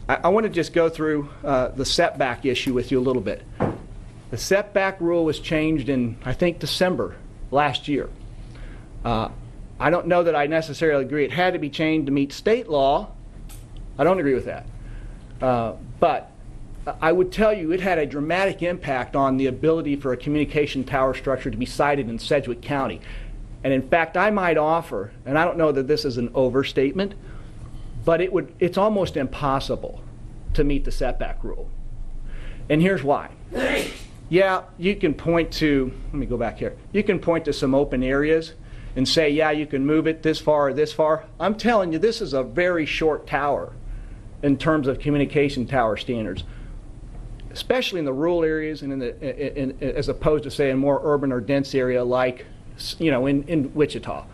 I want to just go through the setback issue with you a little bit. The setback rule was changed in, I think, December last year. I don't know that I necessarily agree it had to be changed to meet state law. I don't agree with that. But I would tell you it had a dramatic impact on the ability for a communication tower structure to be sited in Sedgwick County. And in fact, I might offer, and I don't know that this is an overstatement, but it's almost impossible to meet the setback rule. And here's why. Yeah, you can point to, let me go back here. You can point to some open areas and say, yeah, you can move it this far or this far. I'm telling you, this is a very short tower in terms of communication tower standards, especially in the rural areas and as opposed to, say, a more urban or dense area like, in Wichita.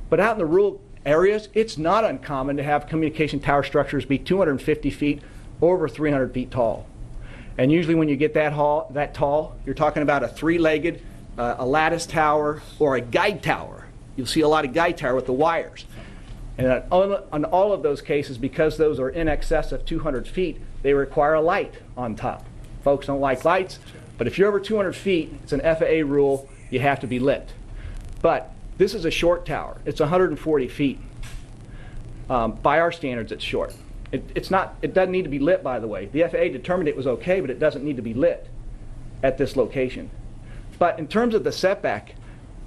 But out in the rural areas, it's not uncommon to have communication tower structures be 250 feet, over 300 feet tall. And usually when you get that tall, you're talking about a three-legged, a lattice tower, or a guide tower. You'll see a lot of guide tower with the wires. And on all of those cases, because those are in excess of 200 feet, they require a light on top. Folks don't like lights, but if you're over 200 feet, it's an FAA rule, you have to be lit. But this is a short tower. It's 140 feet. By our standards, it's short. It doesn't need to be lit, by the way. The FAA determined it was okay, but it doesn't need to be lit at this location. But in terms of the setback,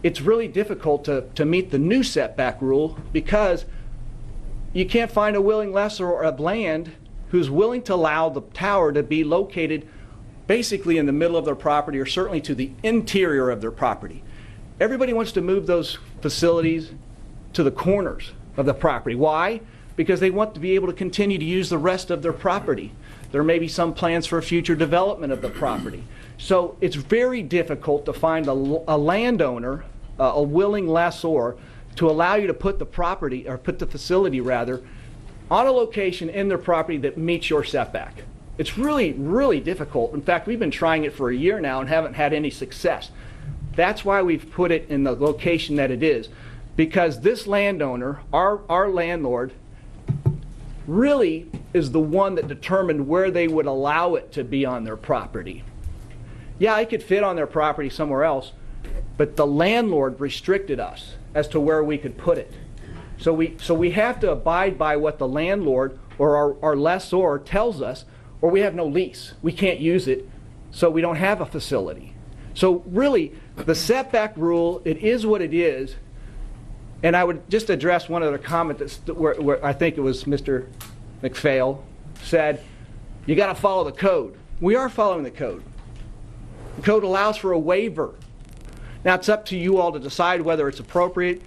it's really difficult to meet the new setback rule because you can't find a willing lessor of land who's willing to allow the tower to be located basically in the middle of their property or certainly to the interior of their property. Everybody wants to move those facilities to the corners of the property. Why? Because they want to be able to continue to use the rest of their property. There may be some plans for future development of the property. So it's very difficult to find a landowner, a willing lessor, to allow you to put the property, or put the facility rather, on a location in their property that meets your setback. It's really, really difficult. In fact, we've been trying it for a year now and haven't had any success. That's why we've put it in the location that it is. Because this landowner, our landlord, really is the one that determined where they would allow it to be on their property. Yeah, it could fit on their property somewhere else, but the landlord restricted us as to where we could put it. So we have to abide by what the landlord or our lessor tells us, or we have no lease. We can't use it, so we don't have a facility. So really, the setback rule, it is what it is. And I would just address one other comment where I think it was Mr. McPhail said, you got to follow the code. We are following the code. The code allows for a waiver. Now, it's up to you all to decide whether it's appropriate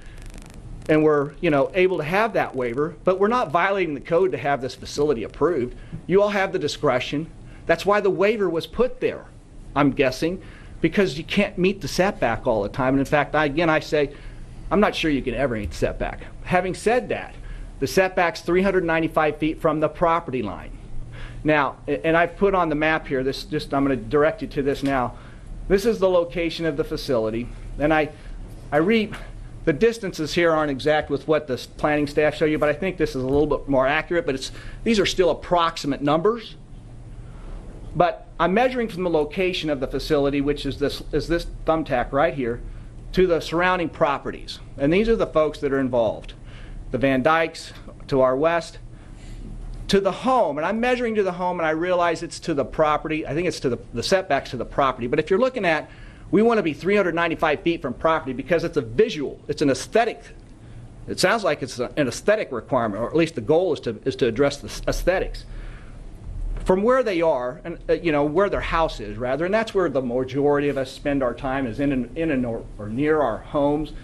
and we're, able to have that waiver, but we're not violating the code to have this facility approved. You all have the discretion. That's why the waiver was put there, I'm guessing, because you can't meet the setback all the time. And in fact, I say, I'm not sure you can ever meet the setback. Having said that, the setback's 395 feet from the property line. Now, and I've put on the map here, I'm going to direct you to this now. This is the location of the facility, and the distances here aren't exact with what the planning staff show you, but I think this is a little bit more accurate, but these are still approximate numbers. But I'm measuring from the location of the facility, which is this thumbtack right here, to the surrounding properties. And these are the folks that are involved. The Van Dykes to our west, to the home, and I'm measuring to the home, and I realize it's to the property. I think it's to the setbacks to the property. But if you're looking at, we want to be 395 feet from property because it's a visual, it's an aesthetic. It sounds like it's an aesthetic requirement, or at least the goal is to address the aesthetics. From where they are, and where their house is, rather, and that's where the majority of us spend our time, is in or near our homes.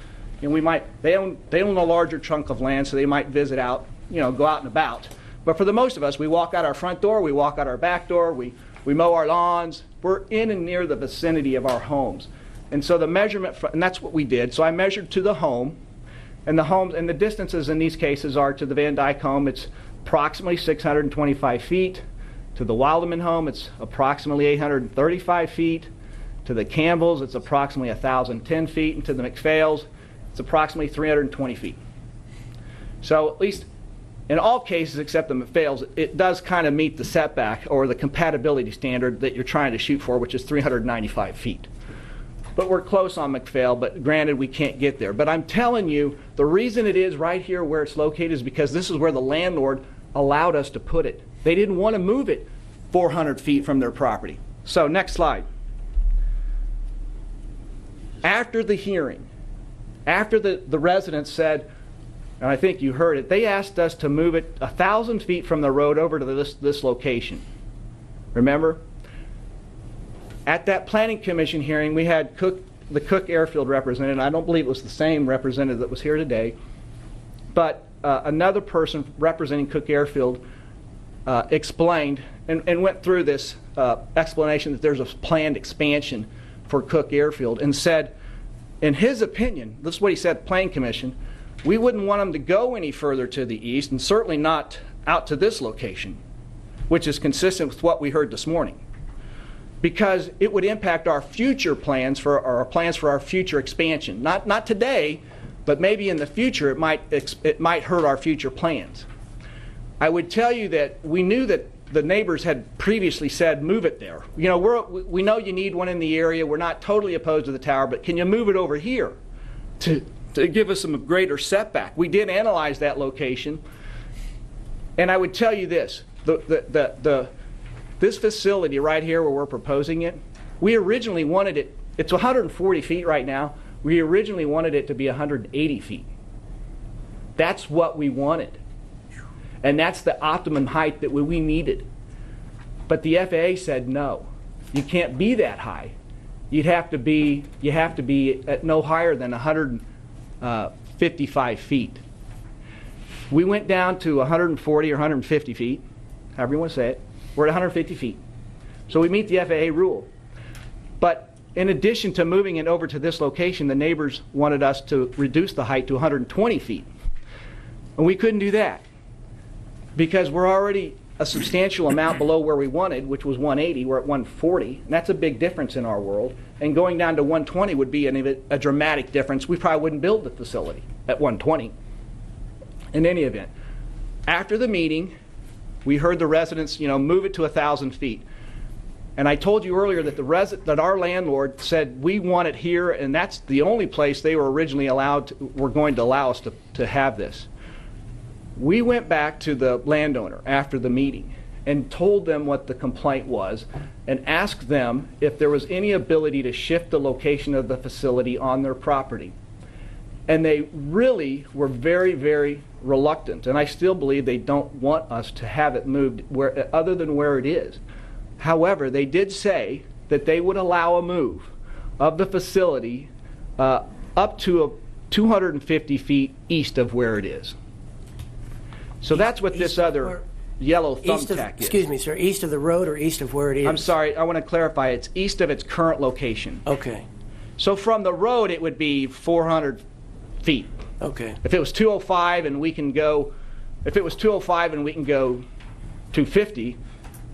And they own a larger chunk of land, so they might visit out, go out and about. But for the most of us, we walk out our front door, we walk out our back door, we mow our lawns. We're in and near the vicinity of our homes. And so the measurement, and that's what we did. So I measured to the home, and the distances in these cases are to the Van Dyke home, it's approximately 625 feet. To the Wilderman home, it's approximately 835 feet. To the Campbells, it's approximately 1,010 feet. And to the McPhails, it's approximately 320 feet. So at least in all cases except the McPhails, it does kind of meet the setback or the compatibility standard that you're trying to shoot for, which is 395 feet. But we're close on McPhail, but granted we can't get there. But I'm telling you, the reason it is right here where it's located is because this is where the landlord allowed us to put it. They didn't want to move it 400 feet from their property. So next slide. After the hearing, after the residents said, and I think you heard it, they asked us to move it 1,000 feet from the road over to this location. Remember? At that planning commission hearing, we had the Cook Airfield representative. I don't believe it was the same representative that was here today, but another person representing Cook Airfield explained and went through this explanation that there's a planned expansion for Cook Airfield, and said, in his opinion, this is what he said at Planning Commission, we wouldn't want them to go any further to the east, and certainly not out to this location, which is consistent with what we heard this morning, because it would impact our future plans for our future expansion. Not today, but maybe in the future it might hurt our future plans. I would tell you that we knew that the neighbors had previously said, move it there. We know you need one in the area. We're not totally opposed to the tower, but can you move it over here to give us some greater setback? We did analyze that location, and I would tell you this: this facility right here where we're proposing it, we originally wanted it. It's 140 feet right now. We originally wanted it to be 180 feet. That's what we wanted. And that's the optimum height that we needed. But the FAA said no, you can't be that high. You have to be at no higher than 155 feet. We went down to 140 or 150 feet, however you want to say it. We're at 150 feet. So we meet the FAA rule. But in addition to moving it over to this location, the neighbors wanted us to reduce the height to 120 feet. And we couldn't do that, because we're already a substantial amount below where we wanted, which was 180. We're at 140, and that's a big difference in our world. And going down to 120 would be a dramatic difference. We probably wouldn't build the facility at 120. In any event, after the meeting, we heard the residents, move it to 1,000 feet. And I told you earlier that that our landlord said we want it here, and that's the only place they were originally were going to allow us to have this. We went back to the landowner after the meeting and told them what the complaint was and asked them if there was any ability to shift the location of the facility on their property. And they really were very, very reluctant, and I still believe they don't want us to have it moved other than where it is. However, they did say that they would allow a move of the facility up to 250 feet east of where it is. So that's what this other yellow thumbtack is. Excuse me, sir. East of the road or east of where it is? I'm sorry. I want to clarify. It's east of its current location. Okay. So from the road, it would be 400 feet. Okay. If it was 205 and we can go, if it was 205 and we can go 250,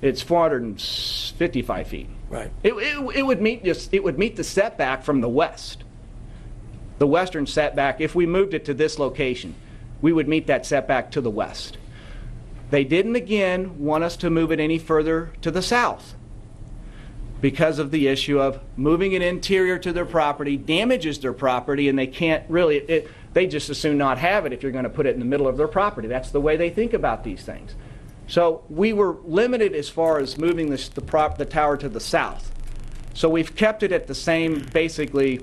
it's 455 feet. Right. It would meet the setback from the west. The western setback, if we moved it to this location, we would meet that setback to the west. They didn't again want us to move it any further to the south because of the issue of moving it interior to their property damages their property, and they can't really, they just as soon not have it if you're going to put it in the middle of their property. That's the way they think about these things. So we were limited as far as moving the tower to the south. So we've kept it at the same, basically,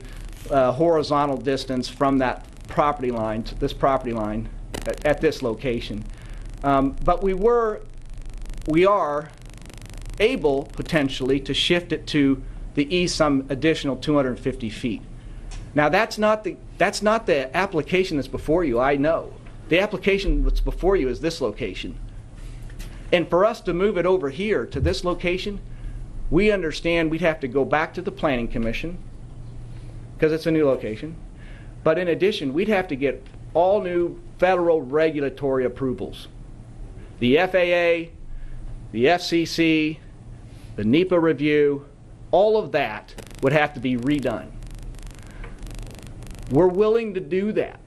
horizontal distance from that property line to this property line at this location. But we are able potentially to shift it to the east some additional 250 feet. Now that's not the application that's before you, I know. The application that's before you is this location. And for us to move it over here to this location, we understand we'd have to go back to the Planning Commission because it's a new location. But in addition, we'd have to get all new federal regulatory approvals. The FAA, the FCC, the NEPA review, all of that would have to be redone. We're willing to do that.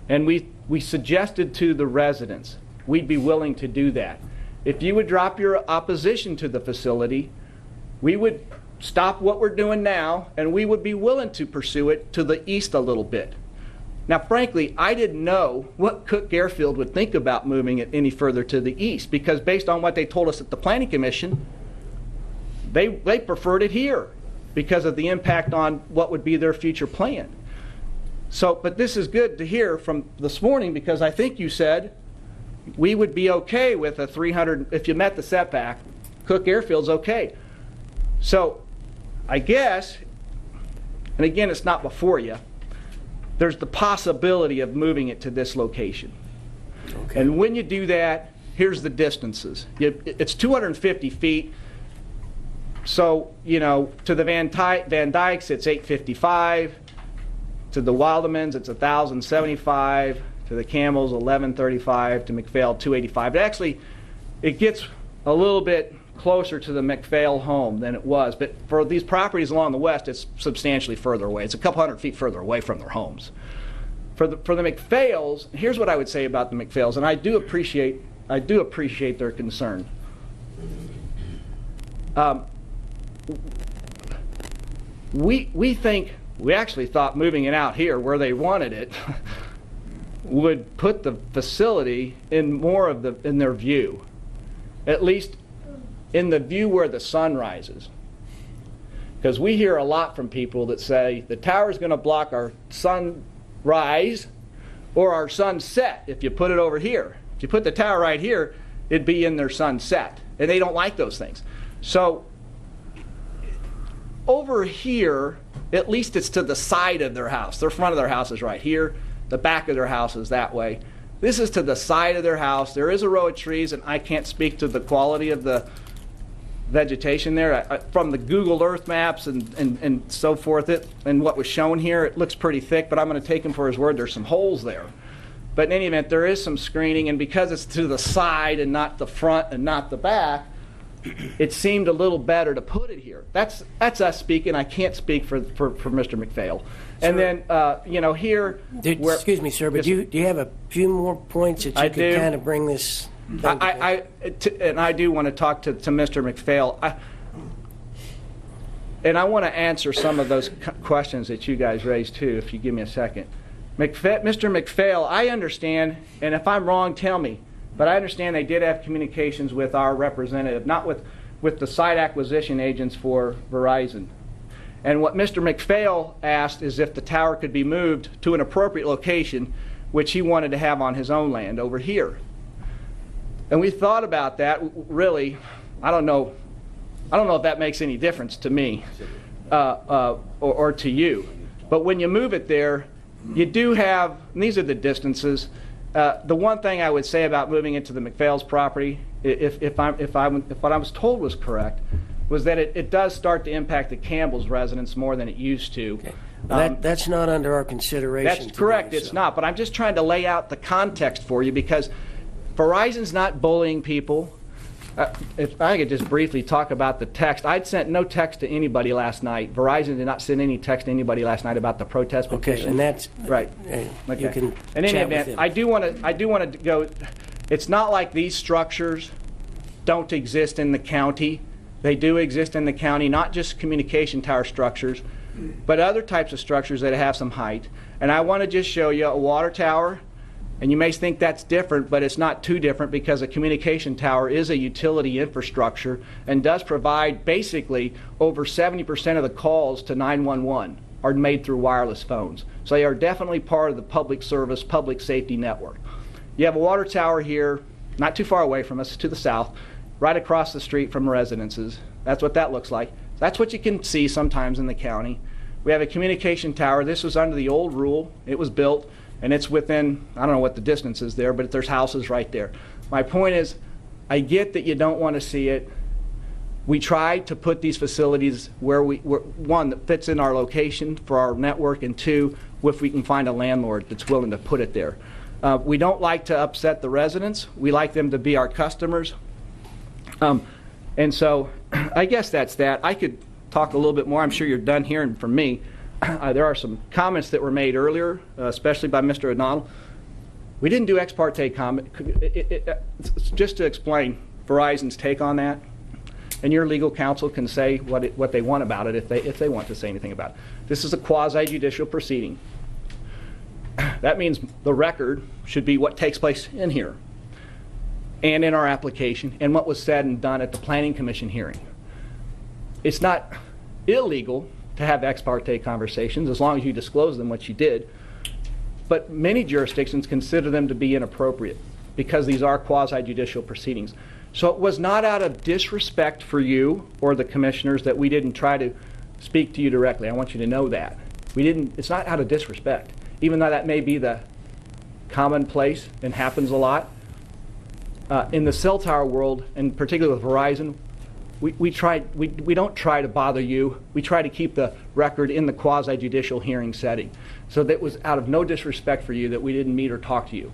And we suggested to the residents we'd be willing to do that. If you would drop your opposition to the facility, we would stop what we're doing now and we would be willing to pursue it to the east a little bit. Now, frankly, I didn't know what Cook Airfield would think about moving it any further to the east because based on what they told us at the Planning Commission, they preferred it here because of the impact on what would be their future plan. So, but this is good to hear from this morning because I think you said we would be okay with a 300, if you met the setback, Cook Airfield's okay. So, I guess, and again, it's not before you, there's the possibility of moving it to this location. Okay. And when you do that, here's the distances. It's 250 feet. So, you know, to the Van Dykes, it's 855. To the Wildemans, it's 1,075. To the Camels, 1135. To McPhail, 285. But actually, it gets a little bit closer to the McPhail home than it was. But for these properties along the west, it's substantially further away. It's a couple hundred feet further away from their homes. For the McPhails, here's what I would say about the McPhails, and I do appreciate their concern. We actually thought moving it out here where they wanted it would put the facility in more of in their view, at least in the view where the sun rises. Because we hear a lot from people that say the tower's going to block our sunrise or our sunset if you put it over here. If you put the tower right here, it'd be in their sunset. And they don't like those things. So over here, at least it's to the side of their house. The front of their house is right here. The back of their house is that way. This is to the side of their house. There is a row of trees, and I can't speak to the quality of the vegetation there. From the Google Earth maps and so forth, and what was shown here, it looks pretty thick, but I'm going to take him for his word. There's some holes there. But in any event, there is some screening, and because it's to the side and not the front and not the back, it seemed a little better to put it here. That's us speaking. I can't speak for Mr. McPhail. And then, you know, here... excuse me, sir, but do you have a few more points that you could kind of bring this... and I do want to talk to Mr. McPhail. And I want to answer some of those questions that you guys raised, too, if you give me a second. Mr. McPhail, I understand, and if I'm wrong, tell me, but I understand they did have communications with our representative, not with the site acquisition agents for Verizon. And what Mr. McPhail asked is if the tower could be moved to an appropriate location, which he wanted to have on his own land over here. And we thought about that, really. I don't know if that makes any difference to me or to you. But when you move it there, you do have, and these are the distances. The one thing I would say about moving into the McPhail's property, if what I was told was correct, was that it does start to impact the Campbell's residents more than it used to. Okay. That's not under our consideration. That's today, correct, it's not. But I'm just trying to lay out the context for you, because Verizon's not bullying people. If I could just briefly talk about the text. I'd sent no text to anybody last night. Verizon did not send any text to anybody last night about the protest petition. Okay, and that's right. Okay. Okay. You can In any chat with event, him. I do want to go. It's not like these structures don't exist in the county. They do exist in the county, not just communication tower structures, but other types of structures that have some height. And I want to just show you a water tower. And you may think that's different, but it's not too different, because a communication tower is a utility infrastructure and does provide basically over 70% of the calls to 911 are made through wireless phones. So they are definitely part of the public service, public safety network. You have a water tower here, not too far away from us, to the south, right across the street from residences. That's what that looks like. That's what you can see sometimes in the county. We have a communication tower. This was under the old rule. It was built. And it's within, I don't know what the distance is there, but there's houses right there. My point is, I get that you don't want to see it. We try to put these facilities where one, that fits in our location for our network, and two, if we can find a landlord that's willing to put it there. We don't like to upset the residents. We like them to be our customers. And so I guess that's that. I could talk a little bit more. I'm sure you're done hearing from me. There are some comments that were made earlier, especially by Mr. O'Donnell. We didn't do ex parte comment. Just to explain Verizon's take on that, and your legal counsel can say what they want about it if they want to say anything about it. This is a quasi-judicial proceeding. That means the record should be what takes place in here and in our application and what was said and done at the Planning Commission hearing. It's not illegal to have ex parte conversations as long as you disclose them, what you did. But many jurisdictions consider them to be inappropriate because these are quasi-judicial proceedings. So it was not out of disrespect for you or the commissioners that we didn't try to speak to you directly. I want you to know that. It's not out of disrespect, even though that may be the commonplace and happens a lot. In the cell tower world, and particularly with Verizon, we don't try to bother you. We try to keep the record in the quasi-judicial hearing setting. So that was out of no disrespect for you that we didn't meet or talk to you.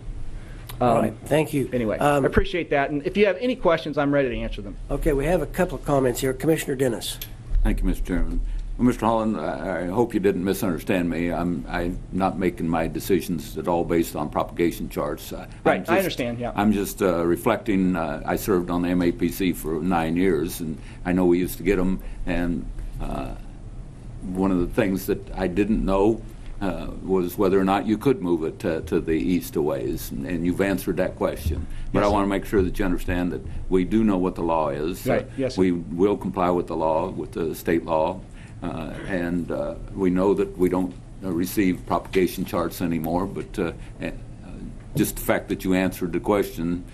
All right, thank you. Anyway, I appreciate that. And if you have any questions, I'm ready to answer them. Okay, we have a couple of comments here. Commissioner Dennis. Thank you, Mr. Chairman. Well, Mr. Holland, I hope you didn't misunderstand me. I'm not making my decisions at all based on propagation charts. Right, I understand, yeah. I'm just reflecting. I served on the MAPC for 9 years, and I know we used to get them. And one of the things that I didn't know was whether or not you could move it to the east a ways, and you've answered that question. But Yes, I want to make sure that you understand that we do know what the law is. Right, yes, sir. We will comply with the law, with the state law. And we know that we don't receive propagation charts anymore, but just the fact that you answered the question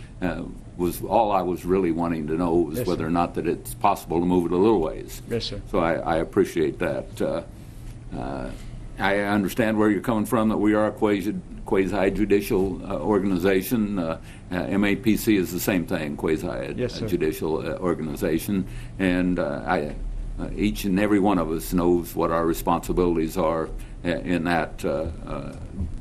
was all I was really wanting to know was whether or not that it's possible to move it a little ways. Yes, sir. So I appreciate that. I understand where you're coming from, that we are a quasi-judicial organization. MAPC is the same thing, quasi-judicial organization. And each and every one of us knows what our responsibilities are in that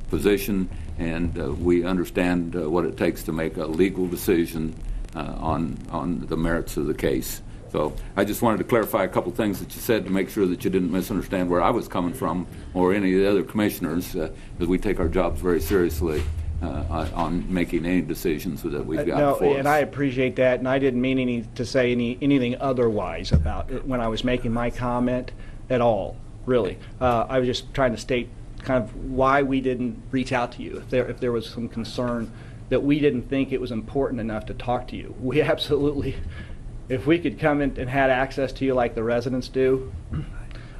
position, and we understand what it takes to make a legal decision on the merits of the case. So I just wanted to clarify a couple things that you said to make sure that you didn't misunderstand where I was coming from or any of the other commissioners, because we take our jobs very seriously on making any decisions that we've got before us. And I appreciate that, and I didn't mean to say anything otherwise about it when I was making my comment at all, really. I was just trying to state kind of why we didn't reach out to you, if there was some concern that we didn't think it was important enough to talk to you. We absolutely, if we could come in and had access to you like the residents do, I'm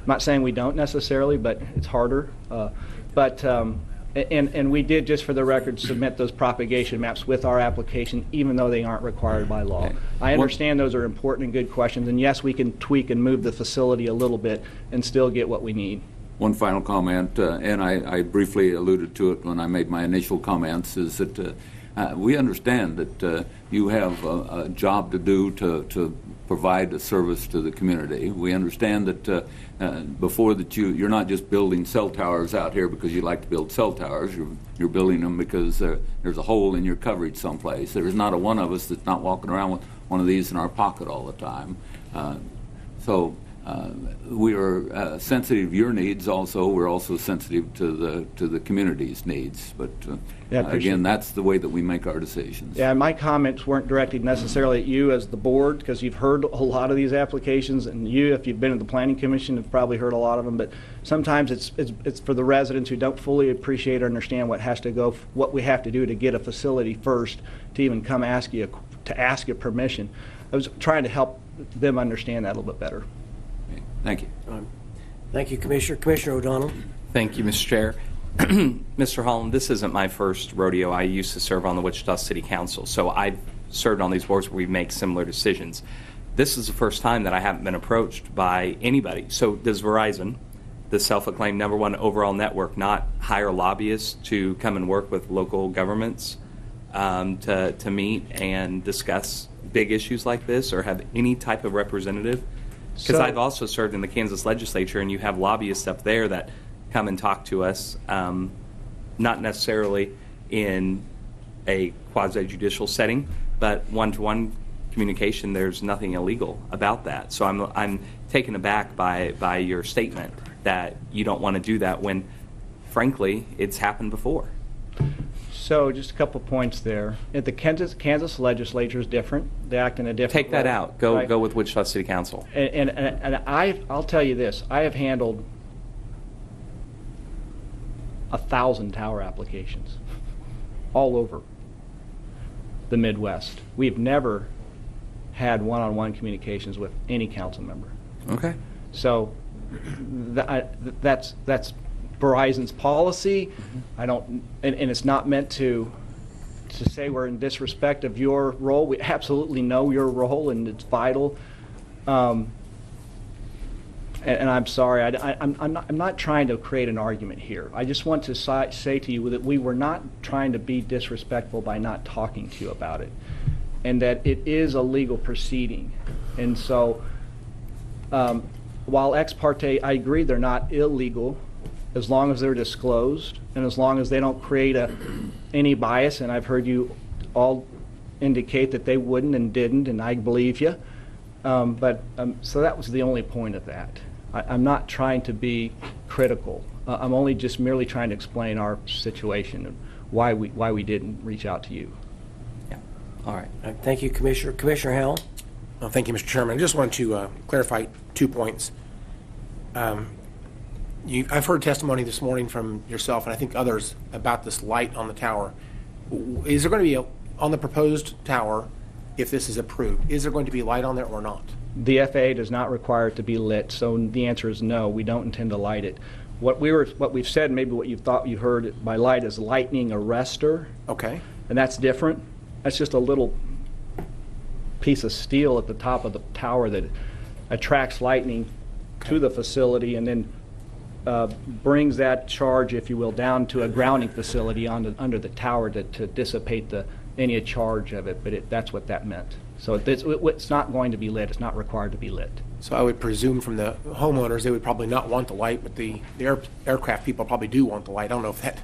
not saying we don't necessarily, but it's harder. And we did, just for the record, submit those propagation maps with our application, even though they aren't required by law. I understand those are important and good questions, and yes, we can tweak and move the facility a little bit and still get what we need. one final comment, and I briefly alluded to it when I made my initial comments, is that we understand that you have a job to do to provide a service to the community. We understand that before that you're not just building cell towers out here because you like to build cell towers. You're building them because there's a hole in your coverage someplace. There's not a one of us that's not walking around with one of these in our pocket all the time. So we are sensitive to your needs. Also, we're also sensitive to the community's needs. But again, that's the way that we make our decisions. Yeah, my comments weren't directed necessarily at you as the board, because you've heard a lot of these applications, and you, if you've been at the Planning Commission, have probably heard a lot of them. But sometimes it's for the residents who don't fully appreciate or understand what we have to do to get a facility first to even come ask you permission. I was trying to help them understand that a little bit better. Thank you. Thank you, Commissioner. Commissioner O'Donnell. Thank you, Mr. Chair. Mr. Holland, this isn't my first rodeo. I used to serve on the Wichita City Council, so I've served on these boards where we make similar decisions. This is the first time that I haven't been approached by anybody. So does Verizon, the self-acclaimed #1 overall network, not hire lobbyists to come and work with local governments to meet and discuss big issues like this, or have any type of representative? Because I've also served in the Kansas legislature, and you have lobbyists up there that come and talk to us, not necessarily in a quasi-judicial setting, but one-to-one communication. There's nothing illegal about that. So I'm taken aback by your statement that you don't want to do that when, frankly, it's happened before. So just a couple points there. At the Kansas legislature is different. They act in a different Take that way, out. Go right? go with Wichita City Council. And I'll tell you this. I have handled 1,000 tower applications all over the Midwest. We've never had one-on-one communications with any council member. Okay. So that's Verizon's policy. I don't, and it's not meant to say we're in disrespect of your role. We absolutely know your role, and it's vital. And I'm sorry, I'm not trying to create an argument here. I just want to say to you that we were not trying to be disrespectful by not talking to you about it, and that it is a legal proceeding. And so, while ex parte, I agree they're not illegal, as long as they're disclosed and as long as they don't create any bias. And I've heard you all indicate that they wouldn't and didn't, and I believe you. So that was the only point of that. I'm not trying to be critical. I'm only just merely trying to explain our situation and why we didn't reach out to you. Yeah. All right. Thank you, Commissioner. Commissioner Howell. Thank you, Mr. Chairman. I just wanted to clarify 2 points. I've heard testimony this morning from yourself and I think others about this light on the tower. Is there going to be on the proposed tower, if this is approved, is there going to be light on there or not? The FAA does not require it to be lit, so the answer is no. We don't intend to light it. What we've said, maybe what you thought you heard by light, is lightning arrestor. Okay. And that's different. That's just a little piece of steel at the top of the tower that attracts lightning to the facility and then brings that charge, if you will, down to a grounding facility under the tower to dissipate any charge of it. But that's what that meant. So it's not going to be lit. It's not required to be lit. So I would presume from the homeowners they would probably not want the light, but the aircraft people probably do want the light. I don't know if that.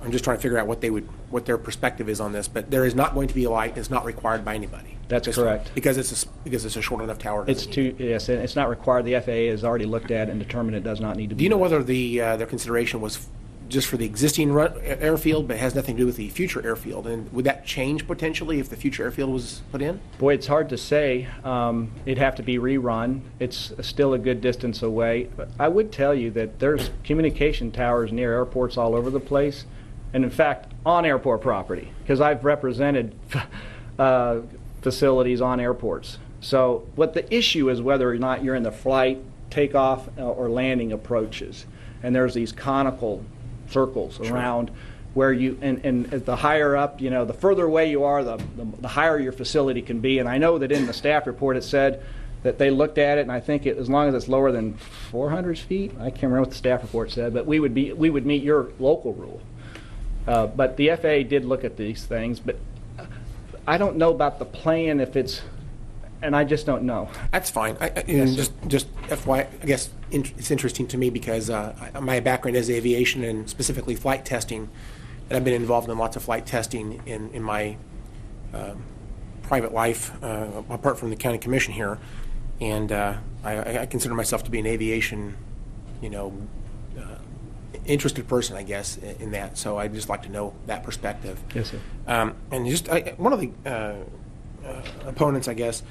I'm just trying to figure out what their perspective is on this. But there is not going to be a light. It's not required by anybody. That's correct. Because it's a short enough tower. Yes, and it's not required. The FAA has already looked at it and determined it does not need to be. Do you know whether their consideration was just for the existing airfield, but it has nothing to do with the future airfield? And would that change potentially if the future airfield was put in? Boy, it's hard to say. It'd have to be rerun. It's still a good distance away. But I would tell you that there's communication towers near airports all over the place, and in fact, on airport property, because I've represented facilities on airports. So what the issue is whether or not you're in the flight, takeoff, or landing approaches. And there's these conical circles around where you, and the higher up, the further away you are, the higher your facility can be. And I know that in the staff report it said that they looked at it, and I think as long as it's lower than 400 feet, I can't remember what the staff report said, but we would meet your local rule. But the FAA did look at these things, but I don't know about the plan if it's, and I just don't know. That's fine. Yes, just FYI, I guess it's interesting to me because my background is aviation and specifically flight testing, and I've been involved in lots of flight testing in my private life, apart from the county commission here, and I consider myself to be an aviation, interested person, I guess, in that. So I'd just like to know that perspective. Yes, sir. And just one of the opponents, I guess,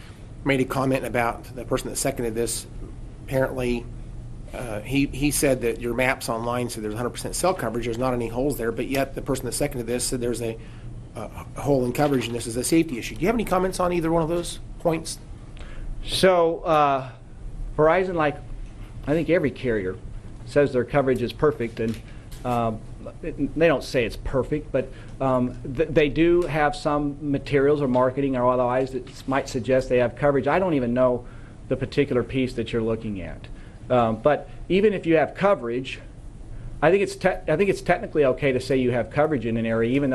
made a comment about the person that seconded this. Apparently, he said that your maps online said there's 100% cell coverage. There's not any holes there, but yet the person that seconded this said there's a hole in coverage, and this is a safety issue. Do you have any comments on either one of those points? So Verizon, like I think every carrier, says their coverage is perfect, and they don't say it's perfect, but they do have some materials or marketing or otherwise that might suggest they have coverage. I don't even know the particular piece that you're looking at. But even if you have coverage, I think it's technically okay to say you have coverage in an area, even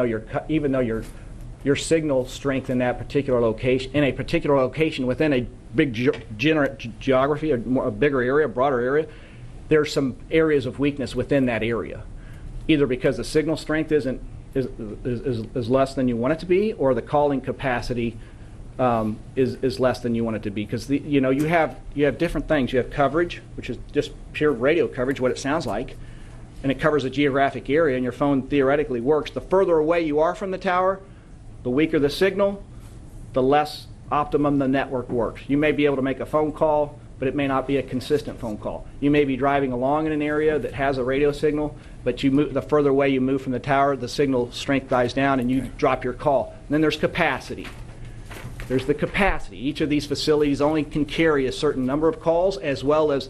though your signal strength in that particular location, within a big geography, a bigger area, a broader area, there's some areas of weakness within that area, either because the signal strength is less than you want it to be, or the calling capacity is less than you want it to be. Because you have different things. You have coverage, which is just pure radio coverage, what it sounds like, and it covers a geographic area, and your phone theoretically works. The further away you are from the tower, the weaker the signal, the less optimum the network works. You may be able to make a phone call, but it may not be a consistent phone call. You may be driving along in an area that has a radio signal, but the further away you move from the tower, the signal strength dies down and you drop your call. And then there's capacity. There's the capacity. Each of these facilities only can carry a certain number of calls, as well as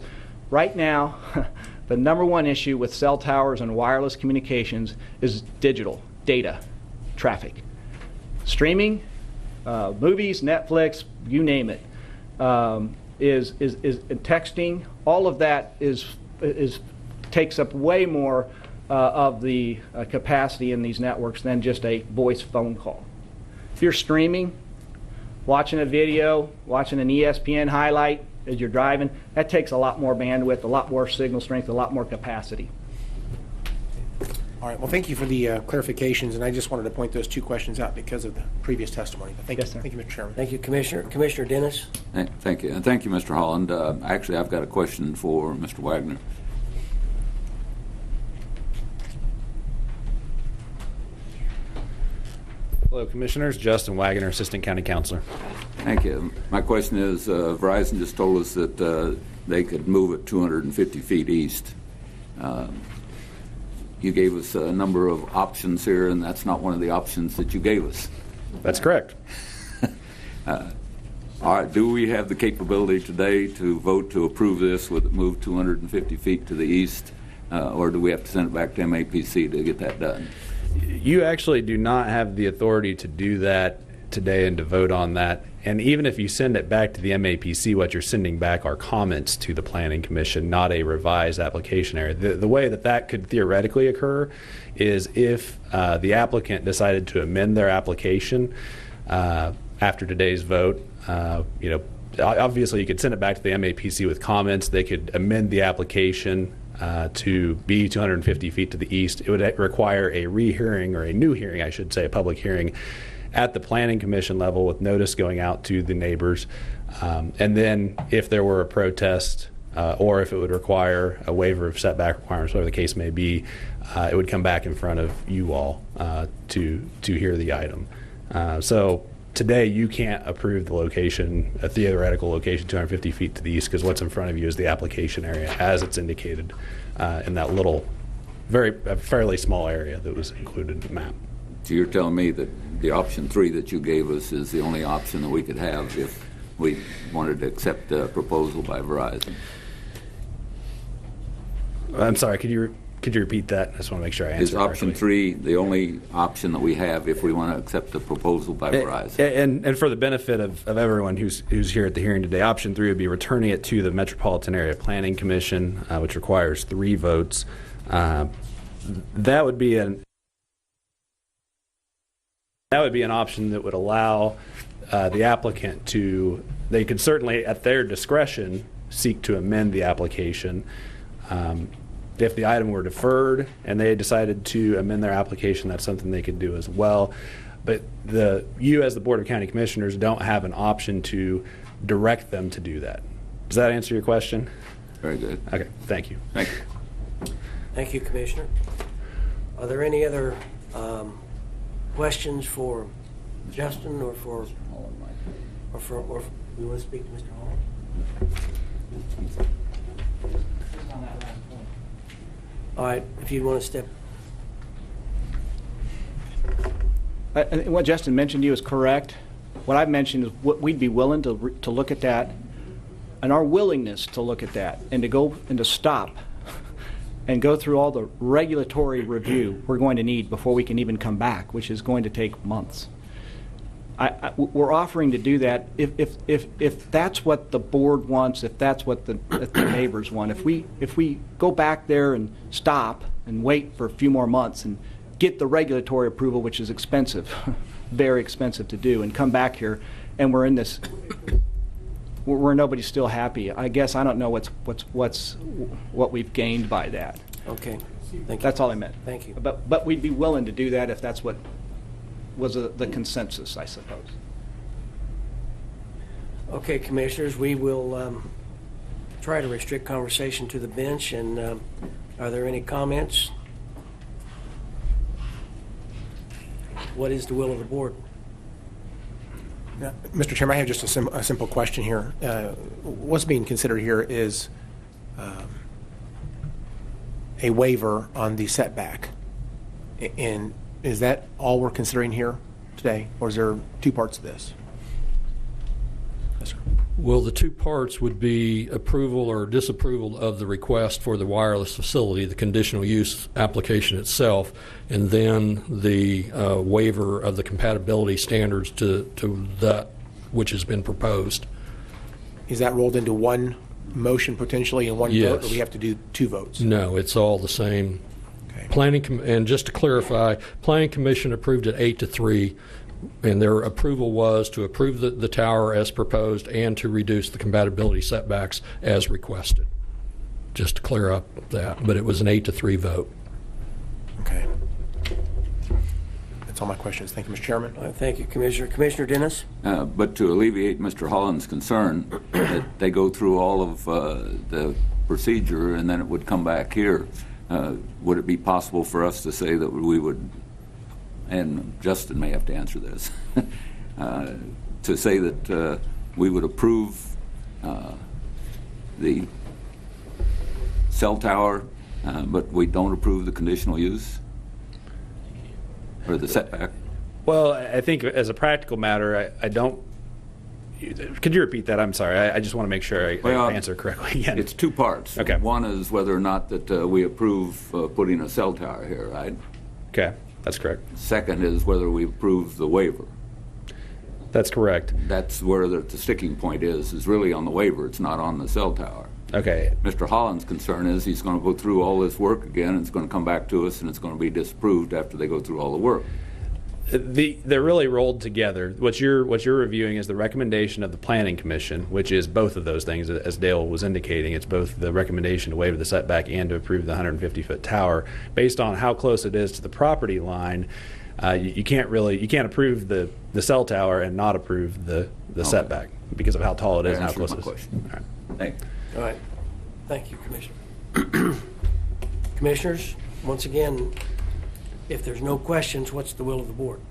right now, the number one issue with cell towers and wireless communications is digital data traffic. Streaming, movies, Netflix, you name it. Is texting, all of that takes up way more of the capacity in these networks than just a voice phone call. If you're streaming, watching a video, watching an ESPN highlight as you're driving, that takes a lot more bandwidth, a lot more signal strength, a lot more capacity. All right. Well, thank you for the clarifications, and I just wanted to point those two questions out because of the previous testimony. But thank you, Mr. Chairman. Thank you, Commissioner. Commissioner Dennis. Thank you. And thank you, Mr. Holland. Actually, I've got a question for Mr. Wagner. Hello, Commissioners. Justin Wagner, Assistant County Counselor. Thank you. My question is, Verizon just told us that they could move it 250 feet east. You gave us a number of options here, and that's not one of the options that you gave us. That's correct. All right. Do we have the capability today to vote to approve this with it moved 250 feet to the east, or do we have to send it back to MAPC to get that done? You actually do not have the authority to do that today and to vote on that. And even if you send it back to the MAPC, what you're sending back are comments to the Planning Commission, not a revised application area. The way that could theoretically occur is if the applicant decided to amend their application after today's vote. Obviously you could send it back to the MAPC with comments. They could amend the application to be 250 feet to the east. It would require a rehearing, or a new hearing, I should say, a public hearing at the Planning Commission level with notice going out to the neighbors. And then if there were a protest or if it would require a waiver of setback requirements, whatever the case may be, it would come back in front of you all to hear the item. So today you can't approve the location, a theoretical location 250 feet to the east, because what's in front of you is the application area as it's indicated in that little, fairly small area that was included in the map. So you're telling me that the option 3 that you gave us is the only option that we could have if we wanted to accept the proposal by Verizon? I'm sorry, could you Could you repeat that? I just want to make sure I answered Is option correctly. 3 the only option that we have if we want to accept the proposal by Verizon? And for the benefit of everyone who's here at the hearing today, option 3 would be returning it to the Metropolitan Area Planning Commission, which requires 3 votes. That would be an option that would allow the applicant to, they could certainly at their discretion seek to amend the application. If the item were deferred and they decided to amend their application, that's something they could do as well. But you as the Board of County Commissioners don't have an option to direct them to do that. Does that answer your question? Very good. Okay, thank you. Thank you. Thank you, Commissioner. Are there any other questions for Justin or for you want to speak to Mr. Holland? All right, if you want to step. I think what Justin mentioned to you is correct. What I've mentioned is what we'd be willing to look at that, and our willingness to look at that, and to go and to stop and go through all the regulatory review we're going to need before we can even come back, which is going to take months. We're offering to do that if that's what the board wants, if that's what the neighbors want. If we go back there and stop and wait for a few more months and get the regulatory approval, which is expensive, very expensive to do, and come back here and we're in this where nobody's still happy. I guess I don't know what we've gained by that. Okay, thank you. That's all I meant. Thank you. But we'd be willing to do that if that's what was the consensus, I suppose. Okay, Commissioners, we will try to restrict conversation to the bench. And are there any comments? What is the will of the board? Mr. Chairman, I have just a simple question here. What's being considered here is a waiver on the setback. And is that all we're considering here today, or is there 2 parts of this? Yes, sir. Well, the 2 parts would be approval or disapproval of the request for the wireless facility, the conditional use application itself, and then the waiver of the compatibility standards to that which has been proposed. Is that rolled into one motion potentially in one vote, or do we have to do 2 votes? No, it's all the same. And just to clarify, Planning Commission approved it 8-3, and their approval was to approve the tower as proposed and to reduce the compatibility setbacks as requested. Just to clear up that, but it was an 8-3 vote. Okay. That's all my questions. Thank you, Mr. Chairman. All right, thank you, Commissioner. Commissioner Dennis? But to alleviate Mr. Holland's concern that they go through all of the procedure and then it would come back here, would it be possible for us to say that we would, and Justin may have to answer this, to say that we would approve the cell tower, but we don't approve the conditional use or the setback? Well, I think as a practical matter, I don't. Could you repeat that? I'm sorry. I just want to make sure I answer correctly again. It's 2 parts. Okay. One is whether or not that we approve putting a cell tower here, right? Okay, that's correct. Second is whether we approve the waiver. That's correct. That's where the sticking point is really on the waiver. It's not on the cell tower. Okay. Mr. Holland's concern is he's going to go through all this work again, and it's going to come back to us, and it's going to be disapproved after they go through all the work. They're really rolled together. What you're reviewing is the recommendation of the Planning Commission, which is both of those things, as Dale was indicating. It's both the recommendation to waive the setback and to approve the 150-foot tower. Based on how close it is to the property line, you can't approve the cell tower and not approve the setback because of how tall it is and how close it is. Question. All right. Thanks. All right. Thank you, Commissioner. Commissioners, once again, if there's no questions, what's the will of the board?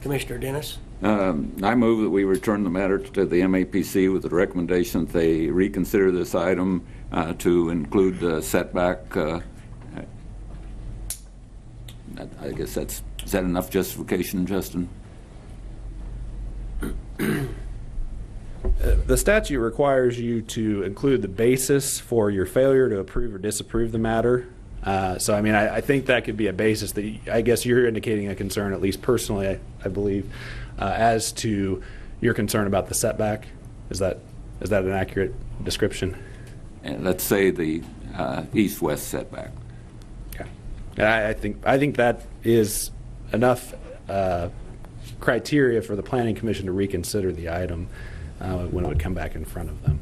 Commissioner Dennis? I move that we return the matter to the MAPC with the recommendation that they reconsider this item to include the setback. I guess is that enough justification, Justin? The statute requires you to include the basis for your failure to approve or disapprove the matter. So, I mean, I think that could be a basis that I guess you're indicating a concern, at least personally, I believe, as to your concern about the setback. Is that an accurate description? And let's say the east-west setback. Okay. I think that is enough criteria for the Planning Commission to reconsider the item when it would come back in front of them.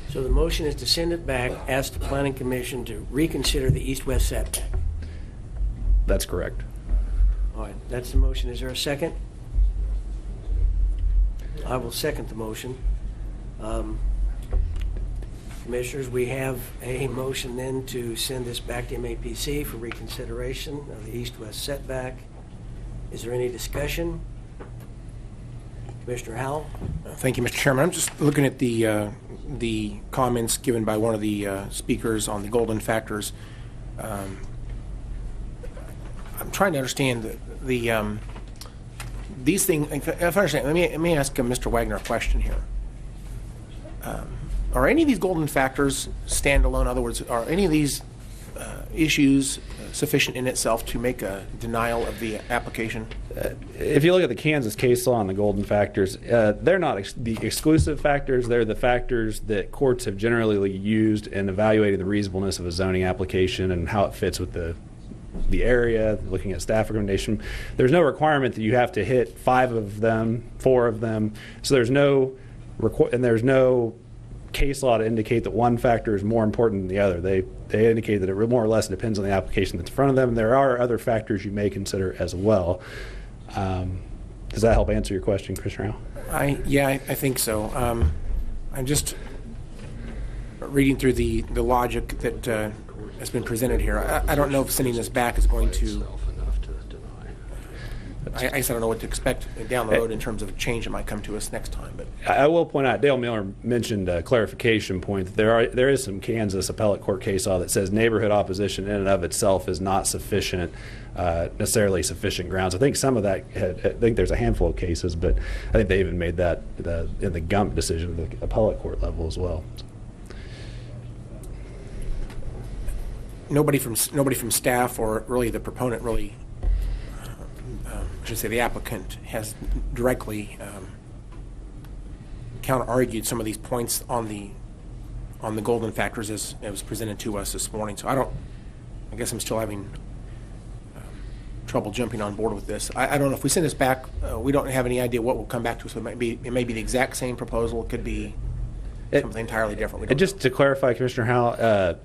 So the motion is to send it back, ask the Planning Commission to reconsider the east-west setback. That's correct. All right, that's the motion. Is there a second? I will second the motion. Commissioners, we have a motion then to send this back to MAPC for reconsideration of the east-west setback. Is there any discussion? Commissioner Howell? Thank you, Mr. Chairman. I'm just looking at the comments given by one of the speakers on the golden factors. I'm trying to understand these things. If I understand, let me ask Mr. Wagner a question here. Are any of these golden factors standalone? In other words, are any of these issues sufficient in itself to make a denial of the application? If you look at the Kansas case law on the golden factors, they're not the exclusive factors. They're the factors that courts have generally used in evaluating the reasonableness of a zoning application and how it fits with the area, looking at staff recommendation. There's no requirement that you have to hit 5 of them, 4 of them. So there's no case law to indicate that one factor is more important than the other. They indicate that it more or less depends on the application that's in front of them. And there are other factors you may consider as well. Does that help answer your question, Commissioner Howe? Yeah, I think so. I'm just reading through the logic that has been presented here. I don't know if sending this back is going to. I guess I don't know what to expect down the road in terms of a change that might come to us next time. But I will point out, Dale Miller mentioned a clarification point. That there is some Kansas appellate court case law that says neighborhood opposition in and of itself is not sufficient, necessarily sufficient grounds. I think some of that, I think there's a handful of cases, but I think they even made that in the Gump decision at the appellate court level as well. Nobody from staff or really the proponent really. I should say the applicant has directly counter-argued some of these points on the golden factors as it was presented to us this morning. So I guess I'm still having trouble jumping on board with this. I don't know if we send this back. We don't have any idea what will come back to us. So it may be the exact same proposal. It could be something entirely different. Just to clarify, Commissioner Howell,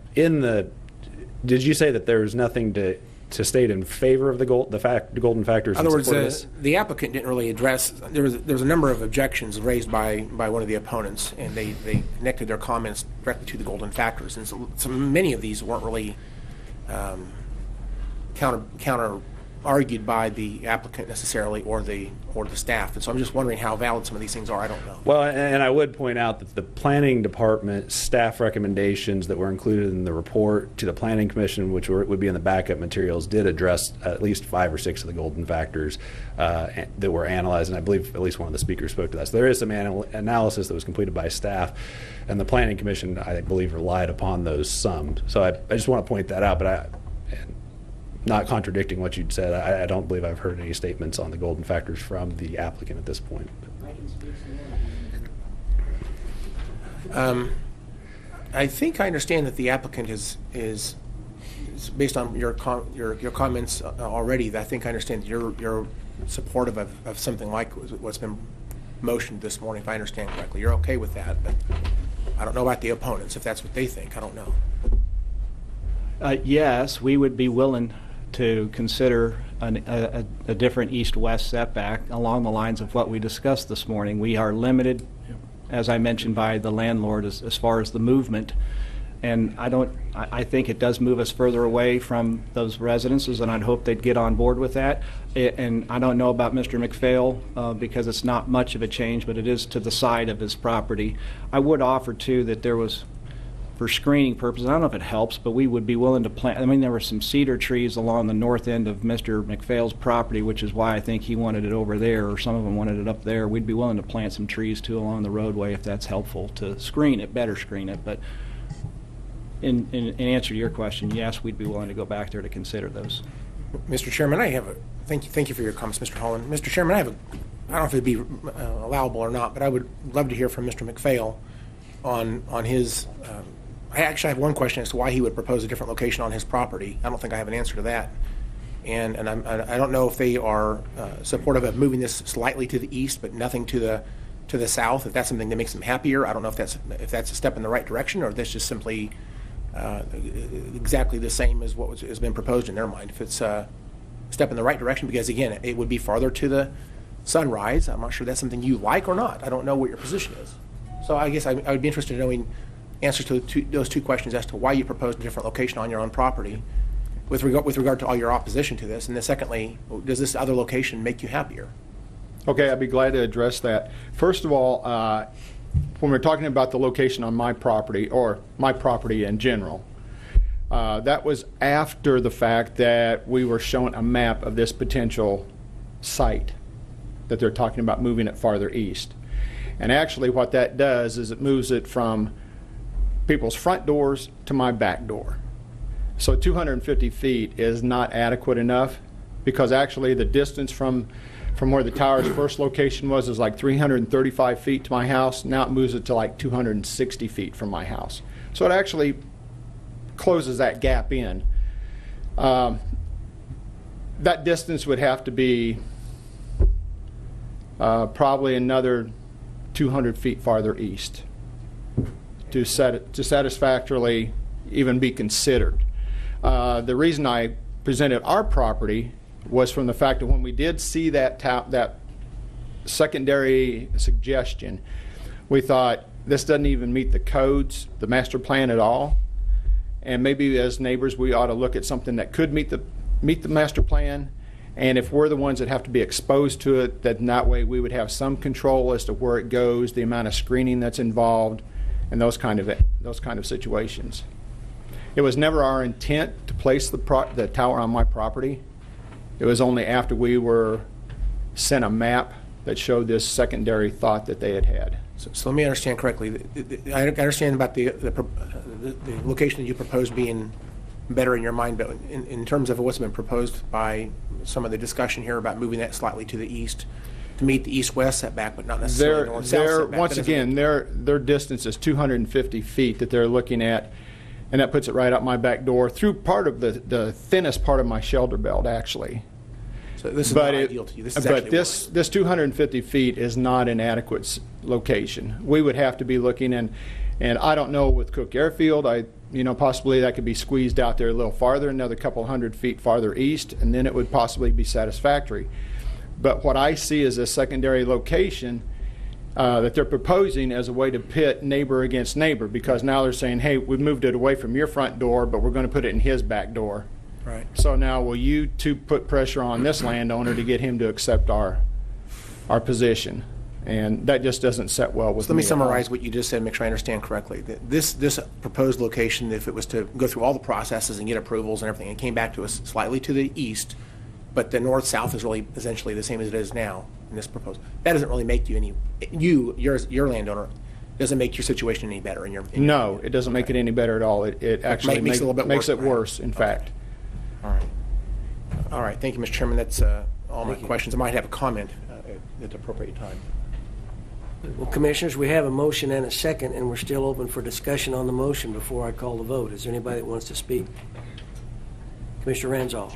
did you say that there was nothing to state in favor of the golden factors? In other words, the applicant didn't really address. There was a number of objections raised by one of the opponents, and they connected their comments directly to the golden factors. And so many of these weren't really counter argued by the applicant necessarily or the staff. And so I'm just wondering how valid some of these things are. I don't know. Well, and I would point out that the planning department staff recommendations that were included in the report to the planning commission, which would be in the backup materials, did address at least 5 or 6 of the golden factors that were analyzed, and I believe at least one of the speakers spoke to that. So there is some analysis that was completed by staff, and the planning commission, I believe, relied upon those sums. So I just want to point that out, but not contradicting what you'd said, I don't believe I've heard any statements on the golden factors from the applicant at this point. I think I understand that the applicant is based on your comments already. I think I understand that you're supportive of something like what's been motioned this morning. If I understand correctly, you're okay with that. But I don't know about the opponents. If that's what they think, I don't know. Yes, we would be willing to consider a different east-west setback along the lines of what we discussed this morning. We are limited, as I mentioned, by the landlord as far as the movement, and I think it does move us further away from those residences, and I'd hope they'd get on board with that. And I don't know about Mr. McPhail because it's not much of a change, but it is to the side of his property. I would offer too that there was, for screening purposes, I don't know if it helps, but we would be willing to plant. I mean, there were some cedar trees along the north end of Mr. McPhail's property, which is why I think he wanted it over there, or some of them wanted it up there. We'd be willing to plant some trees too along the roadway if that's helpful to screen it, better screen it. But in answer to your question, yes, we'd be willing to go back there to consider those. Mr. Chairman, thank you for your comments, Mr. Holland. Mr. Chairman, I don't know if it'd be allowable or not, but I would love to hear from Mr. McPhail on his. I actually have one question as to why he would propose a different location on his property. I don't think I have an answer to that, and I don't know if they are supportive of moving this slightly to the east, but nothing to the south. If that's something that makes them happier, I don't know if that's a step in the right direction, or if that's just simply exactly the same as what has been proposed in their mind. If it's a step in the right direction, because again, it would be farther to the sunrise. I'm not sure that's something you like or not. I don't know what your position is. So I guess I would be interested in knowing answers to those two questions as to why you proposed a different location on your own property with regard to all your opposition to this. And then secondly, does this other location make you happier? Okay, I'd be glad to address that. First of all, when we're talking about the location on my property, or my property in general, that was after the fact that we were shown a map of this potential site that they're talking about moving it farther east. And actually what that does is it moves it from people's front doors to my back door. So 250 feet is not adequate enough, because actually the distance from where the tower's first location was is like 335 feet to my house. Now it moves it to like 260 feet from my house. So it actually closes that gap in. That distance would have to be probably another 200 feet farther east to satisfactorily even be considered. The reason I presented our property was from the fact that when we did see that secondary suggestion, we thought this doesn't even meet the codes, the master plan at all, and maybe as neighbors we ought to look at something that could meet the master plan. And if we're the ones that have to be exposed to it, then that way we would have some control as to where it goes, the amount of screening that's involved, and those kind of situations. It was never our intent to place the tower on my property. It was only after we were sent a map that showed this secondary thought that they had had. So let me understand correctly. I understand about the location that you proposed being better in your mind, but in terms of what's been proposed by some of the discussion here about moving that slightly to the east to meet the east-west setback, but not necessarily north-south setback. Once again, their distance is 250 feet that they're looking at, and that puts it right out my back door through part of the thinnest part of my shelter belt, actually. So this is not ideal to you. This is but this 250 feet is not an adequate location. We would have to be looking in, and I don't know with Cook Airfield, possibly that could be squeezed out there a little farther, another couple hundred feet farther east, and then it would possibly be satisfactory. But what I see is a secondary location that they're proposing as a way to pit neighbor against neighbor, because now they're saying, hey, we moved it away from your front door, but we're going to put it in his back door. Right. So now will you two put pressure on this landowner to get him to accept our position? And that just doesn't set well with me. So let me summarize what you just said, make sure I understand correctly. This proposed location, if it was to go through all the processes and get approvals and everything, it came back to us slightly to the east, but the north-south is really essentially the same as it is now in this proposal. That doesn't really make you your landowner, doesn't make your situation any better. No, it doesn't make it any better at all. It actually makes it worse, in fact. All right. Thank you, Mr. Chairman. That's all my questions. I might have a comment at the appropriate time. Well, Commissioners, we have a motion and a second, and we're still open for discussion on the motion before I call the vote. Is there anybody that wants to speak? Commissioner Ranzau.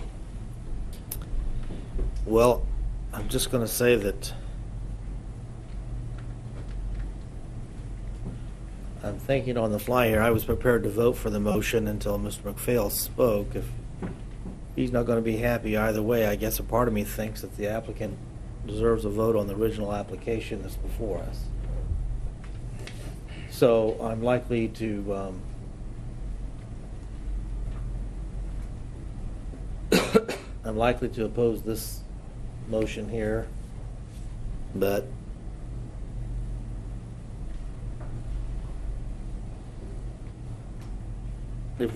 Well, I'm just going to say that I'm thinking on the fly here. I was prepared to vote for the motion until Mr. McPhail spoke. If he's not going to be happy either way, I guess a part of me thinks that the applicant deserves a vote on the original application that's before us. So I'm likely to oppose this motion here, but if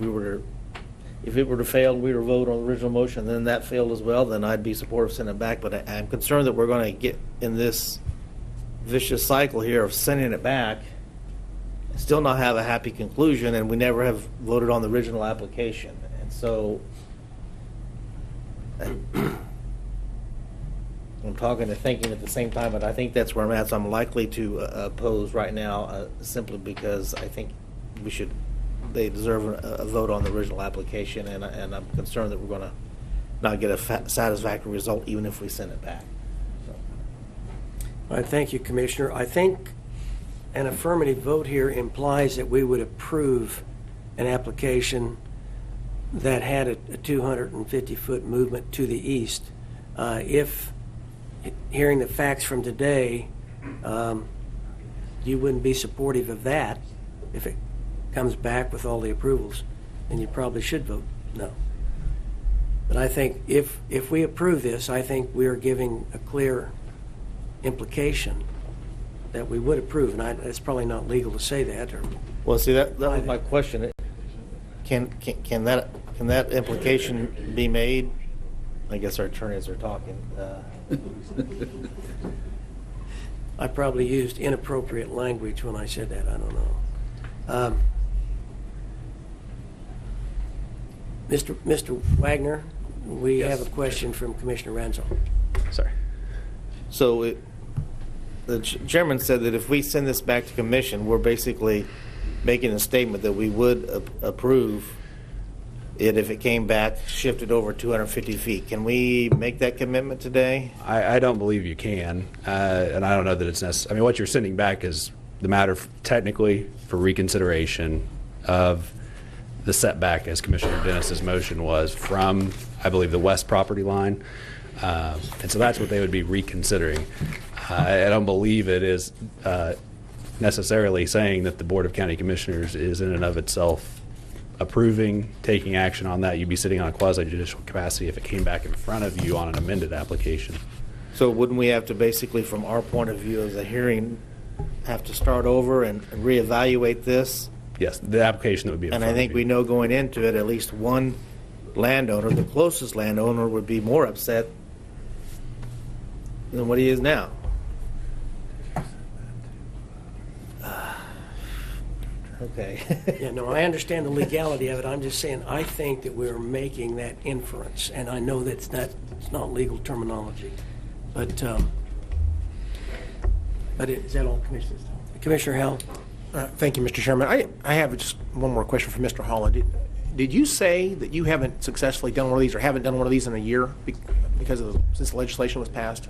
it were to fail and we were to vote on the original motion and then that failed as well, then I'd be supportive of sending it back. But I'm concerned that we're going to get in this vicious cycle here of sending it back still not have a happy conclusion, and we never have voted on the original application. And so I'm talking and thinking at the same time, but I think that's where I'm at. So I'm likely to oppose right now, simply because I think they deserve a vote on the original application, and I'm concerned that we're going to not get a satisfactory result even if we send it back. So. All right, thank you, Commissioner. I think an affirmative vote here implies that we would approve an application that had a 250-foot movement to the east. If, hearing the facts from today, you wouldn't be supportive of that, if it comes back with all the approvals, then you probably should vote no. But I think if we approve this, I think we are giving a clear implication that we would approve, and it's probably not legal to say that. Well, see, that was my question. Can that implication be made? I guess our attorneys are talking. I probably used inappropriate language when I said that. I don't know. Mr. Wagner, we have a question from Commissioner Ranzo. Sorry. So the chairman said that if we send this back to commission, we're basically making a statement that we would approve it if it came back shifted over 250 feet. Can we make that commitment today? I don't believe you can, and I don't know that it's necessary. I mean, what you're sending back is the matter technically for reconsideration of the setback, as Commissioner Dennis's motion was, from, I believe, the west property line. And so that's what they would be reconsidering. I don't believe it is necessarily saying that the Board of County Commissioners is in and of itself approving, taking action on that. You'd be sitting on a quasi-judicial capacity if it came back in front of you on an amended application. So wouldn't we have to basically, from our point of view as a hearing, have to start over and reevaluate this? Yes, the application that would be in and front I think of you. we know going into it, at least one landowner, the closest landowner, would be more upset than what he is now. Okay. Yeah, no, I understand the legality of it. I'm just saying I think that we're making that inference, and I know that's it's not legal terminology. But is that all, Commissioner? Commissioner Hell? Thank you, Mr. Chairman. I have just one more question for Mr. Holland. Did you say that you haven't successfully done one of these or haven't done one of these in a year because of since the legislation was passed?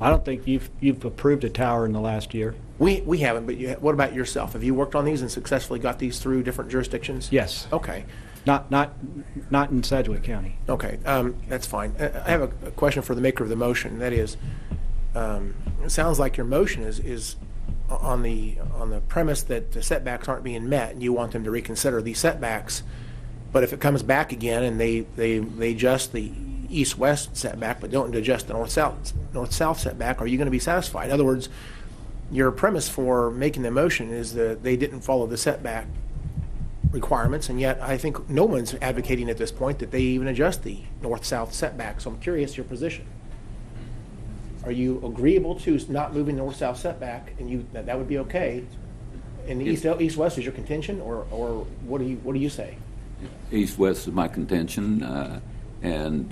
I don't think you've approved a tower in the last year. We haven't, but what about yourself? Have you worked on these and successfully got these through different jurisdictions? Yes. Okay. Not in Sedgwick County. Okay, that's fine. I have a question for the maker of the motion. That is, it sounds like your motion is on the premise that the setbacks aren't being met, and you want them to reconsider these setbacks. But if it comes back again and they adjust the east-west setback but don't adjust the north-south setback, are you going to be satisfied? In other words, your premise for making the motion is that they didn't follow the setback requirements, and yet I think no one's advocating at this point that they even adjust the north-south setback. So I'm curious your position. Are you agreeable to not moving the north-south setback, and that would be okay? And the east-west is your contention, or what do you say? East-west is my contention, and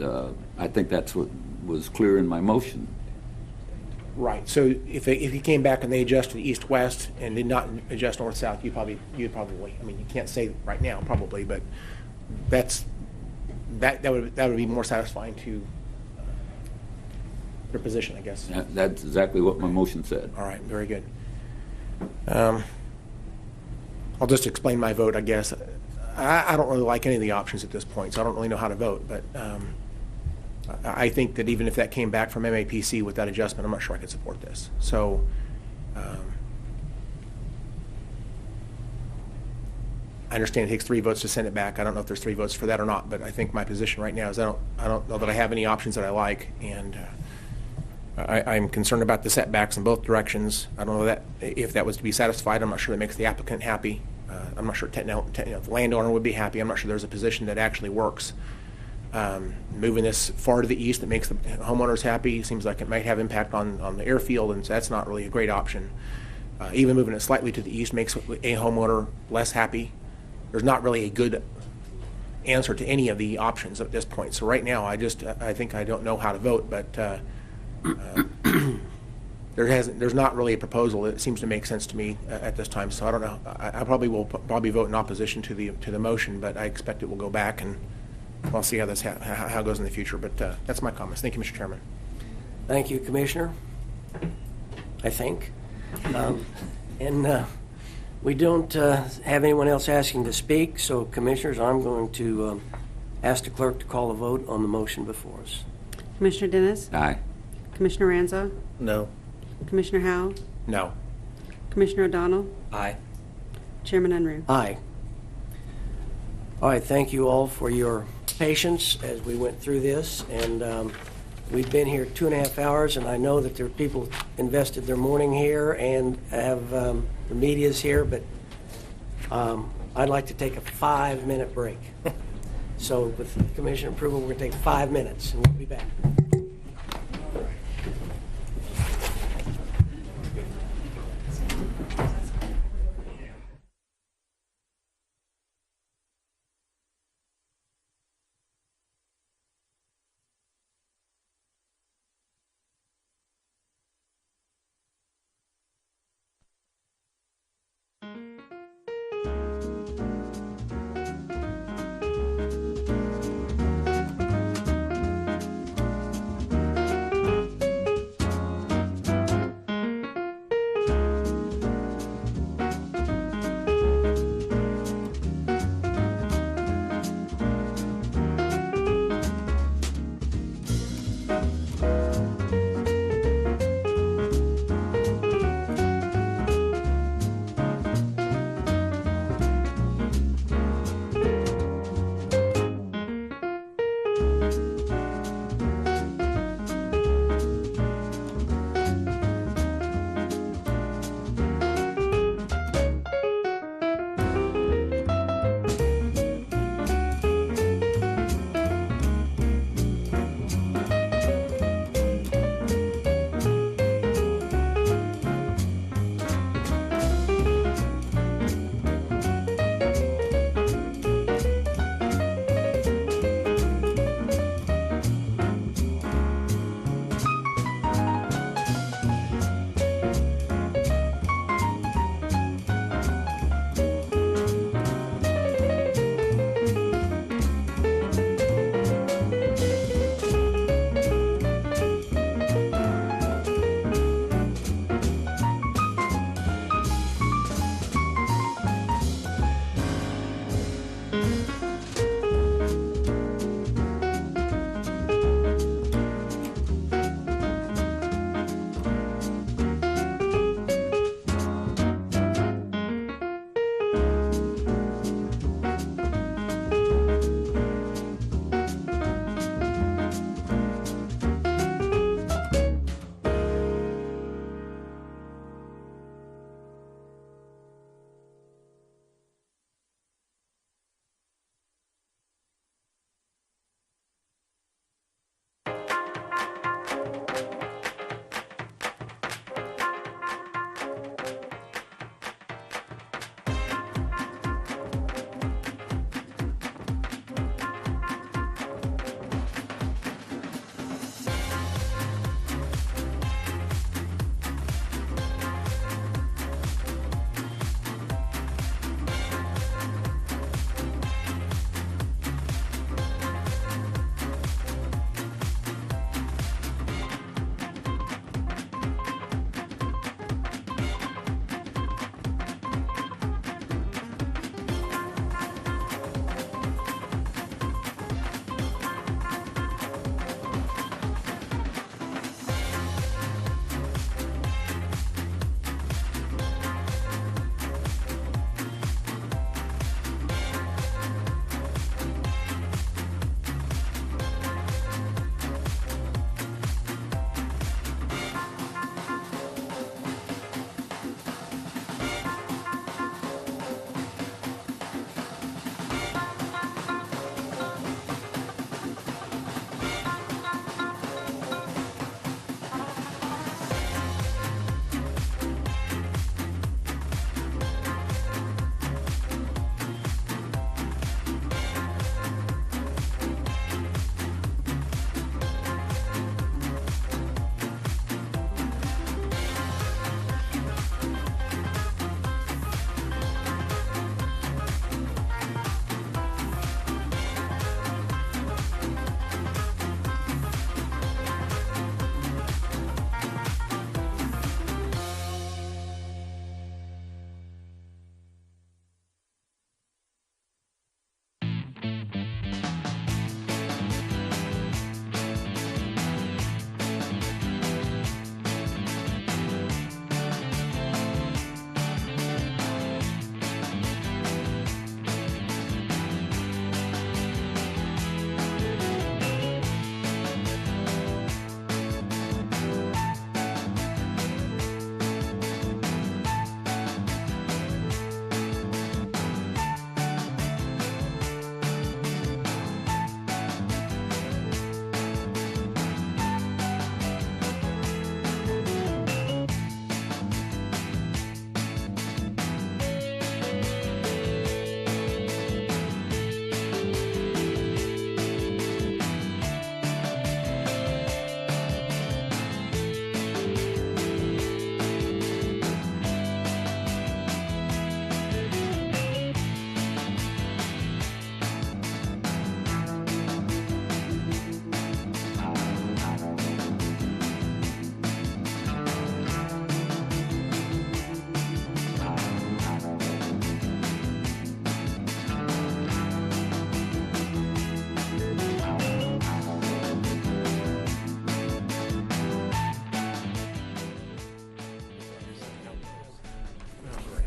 I think that's what was clear in my motion. Right. So if he came back and they adjusted east-west and did not adjust north-south, you'd probably. I mean, you can't say right now, probably, but that would be more satisfying to your position, I guess. That's exactly what my motion said. All right. Very good. I'll just explain my vote, I guess. I don't really like any of the options at this point, so I don't really know how to vote, but I think that even if that came back from MAPC with that adjustment, I'm not sure I could support this. So I understand it takes 3 votes to send it back. I don't know if there's 3 votes for that or not, but I think my position right now is I don't know that I have any options that I like, and I'm concerned about the setbacks in both directions. I don't know that if that was to be satisfied, I'm not sure that makes the applicant happy. I'm not sure the landowner would be happy. I'm not sure there's a position that actually works. Moving this far to the east that makes the homeowners happy seems like it might have impact on the airfield, and so that's not really a great option. even moving it slightly to the east makes a homeowner less happy. There's not really a good answer to any of the options at this point. So right now, I think I don't know how to vote, but there's not really a proposal that seems to make sense to me at this time. So I don't know. I probably will vote in opposition to the motion, but I expect it will go back, and I'll see how this how it goes in the future. But that's my comments. Thank you, Mr. Chairman. Thank you, Commissioner. I think. We don't have anyone else asking to speak, so Commissioners, I'm going to ask the clerk to call a vote on the motion before us. Commissioner Dennis? Aye. Commissioner Ranzo? No. Commissioner Howell? No. Commissioner O'Donnell? Aye. Chairman Unruh? Aye. All right, thank you all for your patience as we went through this, and we've been here 2.5 hours, and I know that there are people invested their morning here and have the media's here, but I'd like to take a 5-minute break. So with Commissioner approval, we're going to take 5 minutes, and we'll be back.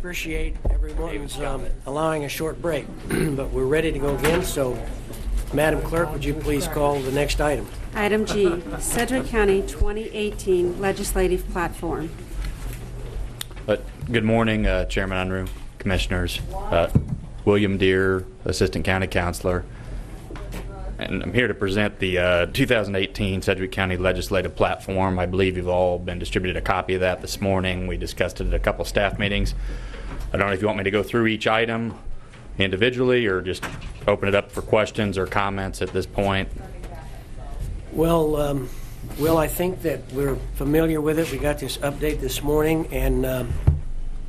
Appreciate everyone's allowing a short break, but we're ready to go again. So, Madam Clerk, would you please call the next item? Item G, Sedgwick County 2018 Legislative Platform. Good morning, Chairman Unruh, Commissioners. William Deere, Assistant County Counselor. And I'm here to present the 2018 Sedgwick County Legislative Platform. I believe you've all been distributed a copy of that this morning. We discussed it at a couple staff meetings. I don't know if you want me to go through each item individually or just open it up for questions or comments at this point. Well, Will, I think that we're familiar with it. We got this update this morning, and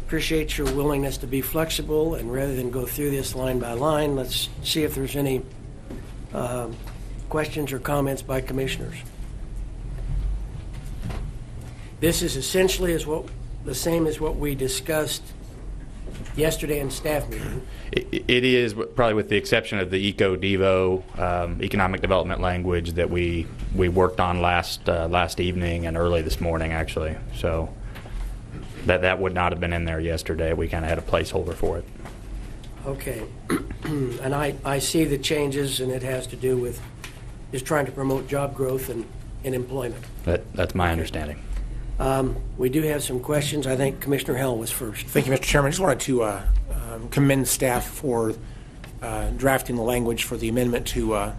appreciate your willingness to be flexible. And rather than go through this line by line, let's see if there's any questions or comments by commissioners. This is essentially the same as what we discussed yesterday in staff meeting. It is, probably with the exception of the ECO-DEVO economic development language that we worked on last evening and early this morning, actually. So that would not have been in there yesterday. We kind of had a placeholder for it. Okay. And I see the changes, and it has to do with just trying to promote job growth and employment. That's my understanding. We do have some questions. I think Commissioner Hell was first. Thank you, Mr. Chairman. I just wanted to commend staff for drafting the language for the amendment to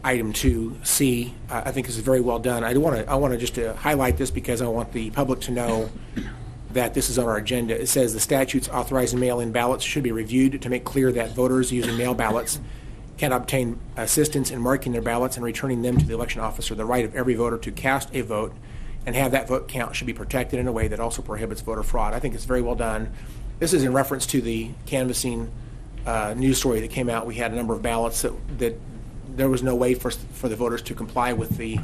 item 2C. I think this is very well done. I want to just highlight this because I want the public to know that this is on our agenda. It says the statutes authorizing mail-in ballots should be reviewed to make clear that voters using mail ballots can obtain assistance in marking their ballots and returning them to the election officer. The right of every voter to cast a vote and have that vote count should be protected in a way that also prohibits voter fraud. I think it's very well done. This is in reference to the canvassing news story that came out. We had a number of ballots that there was no way for the voters to comply with the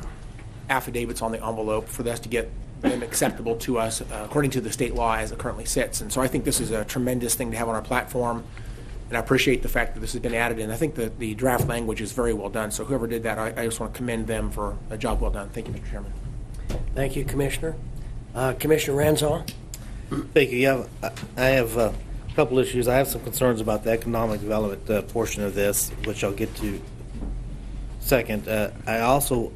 affidavits on the envelope for us to get them acceptable to us according to the state law as it currently sits. And so I think this is a tremendous thing to have on our platform, and I appreciate the fact that this has been added in. I think that the draft language is very well done. So whoever did that, I just want to commend them for a job well done. Thank you, Mr. Chairman. Thank you, Commissioner. Commissioner Ranzau. Thank you. Yeah, I have a couple issues. I have some concerns about the economic development portion of this, which I'll get to second. I also,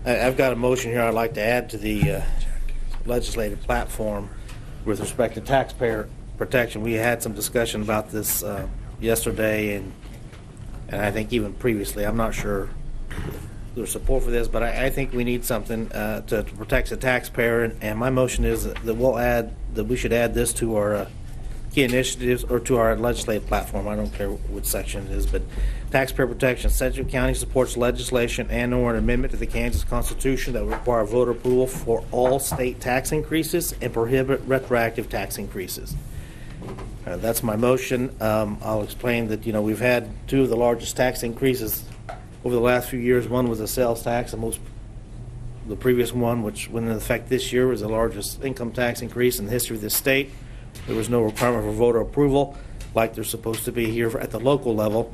I've got a motion here I'd like to add to the legislative platform with respect to taxpayer protection. We had some discussion about this yesterday and I think even previously. I'm not sure there's support for this, but I think we need something to protect the taxpayer. And my motion is that we should add this to our key initiatives or to our legislative platform. I don't care which section it is, but taxpayer protection. Sedgwick County supports legislation and/or an amendment to the Kansas Constitution that would require voter approval for all state tax increases and prohibit retroactive tax increases. That's my motion. I'll explain that we've had two of the largest tax increases over the last few years. One was a sales tax, the previous one, which went into effect this year, was the largest income tax increase in the history of the state. There was no requirement for voter approval like there's supposed to be here at the local level.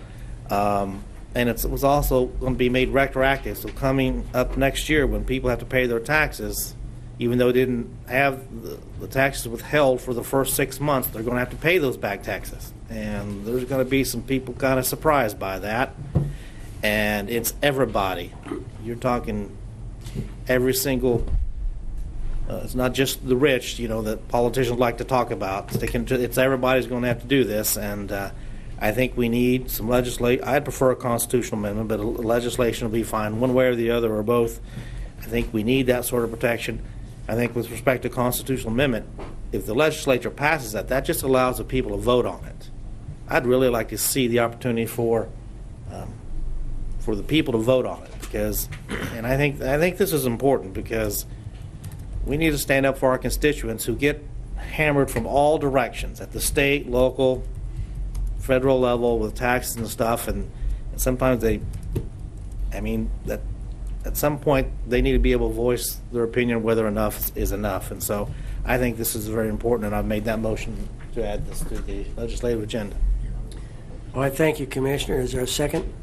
And it was also going to be made retroactive. So coming up next year when people have to pay their taxes, even though they didn't have the taxes withheld for the first 6 months, they're going to have to pay those back taxes. And there's going to be some people kind of surprised by that. And it's everybody. You're talking every single, it's not just the rich, that politicians like to talk about. It's everybody's going to have to do this. And I think we need some legislation. I'd prefer a constitutional amendment, but legislation will be fine one way or the other or both. I think we need that sort of protection. I think with respect to constitutional amendment, if the legislature passes that just allows the people to vote on it. I'd really like to see the opportunity for the people to vote on it, and I think this is important because we need to stand up for our constituents who get hammered from all directions at the state, local, federal level with taxes and stuff, and sometimes at some point they need to be able to voice their opinion whether enough is enough. And so I think this is very important, and I've made that motion to add this to the legislative agenda. All right, thank you, Commissioner. Is there a second?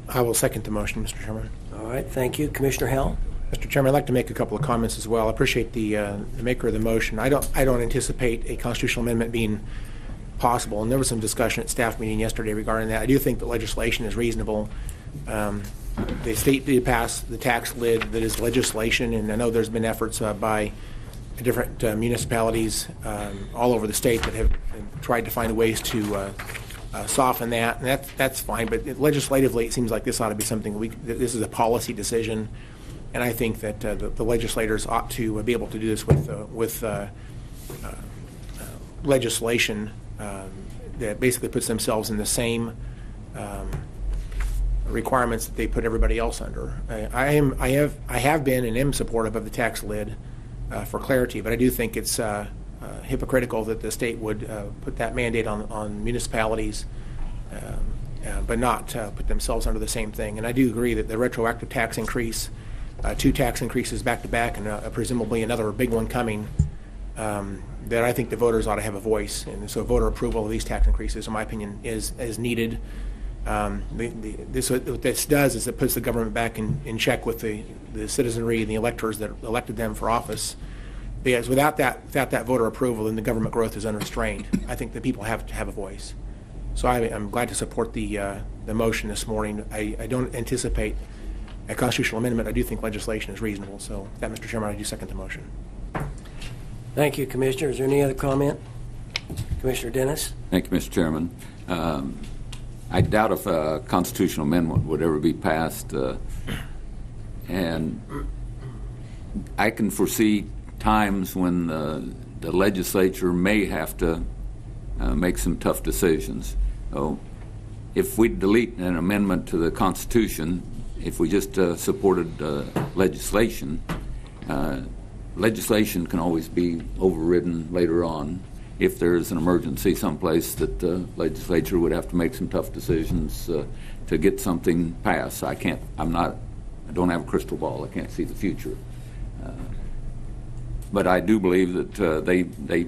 I will second the motion, Mr. Chairman. All right, thank you. Commissioner Hell? Mr. Chairman, I'd like to make a couple of comments as well. I appreciate the maker of the motion. I don't anticipate a constitutional amendment being possible, and there was some discussion at staff meeting yesterday regarding that. I do think that legislation is reasonable. The state did pass the tax lid that is legislation, and I know there's been efforts by different municipalities all over the state that have tried to find ways to soften that, and that's fine. But legislatively, it seems like this ought to be something this is a policy decision, and I think that the legislators ought to be able to do this with legislation that basically puts themselves in the same requirements that they put everybody else under. I have been and am supportive of the tax lid for clarity, but I do think it's hypocritical that the state would put that mandate on municipalities, but not put themselves under the same thing. And I do agree that the retroactive tax increase, 2 tax increases back to back, and presumably another big one coming, that I think the voters ought to have a voice. And so voter approval of these tax increases, in my opinion, is needed. What this does is it puts the government back in check with the citizenry and the electors that elected them for office. Because without that voter approval, then the government growth is unrestrained. I think the people have to have a voice. So I'm glad to support the motion this morning. I don't anticipate a constitutional amendment. I do think legislation is reasonable. So with that, Mr. Chairman, I do second the motion. Thank you, Commissioner. Is there any other comment? Commissioner Dennis? Thank you, Mr. Chairman. I doubt if a constitutional amendment would ever be passed, and I can foresee times when the legislature may have to make some tough decisions. So if we delete an amendment to the Constitution, if we just supported legislation, legislation can always be overridden later on. If there's an emergency someplace that the legislature would have to make some tough decisions to get something passed. I don't have a crystal ball. I can't see the future. But I do believe that they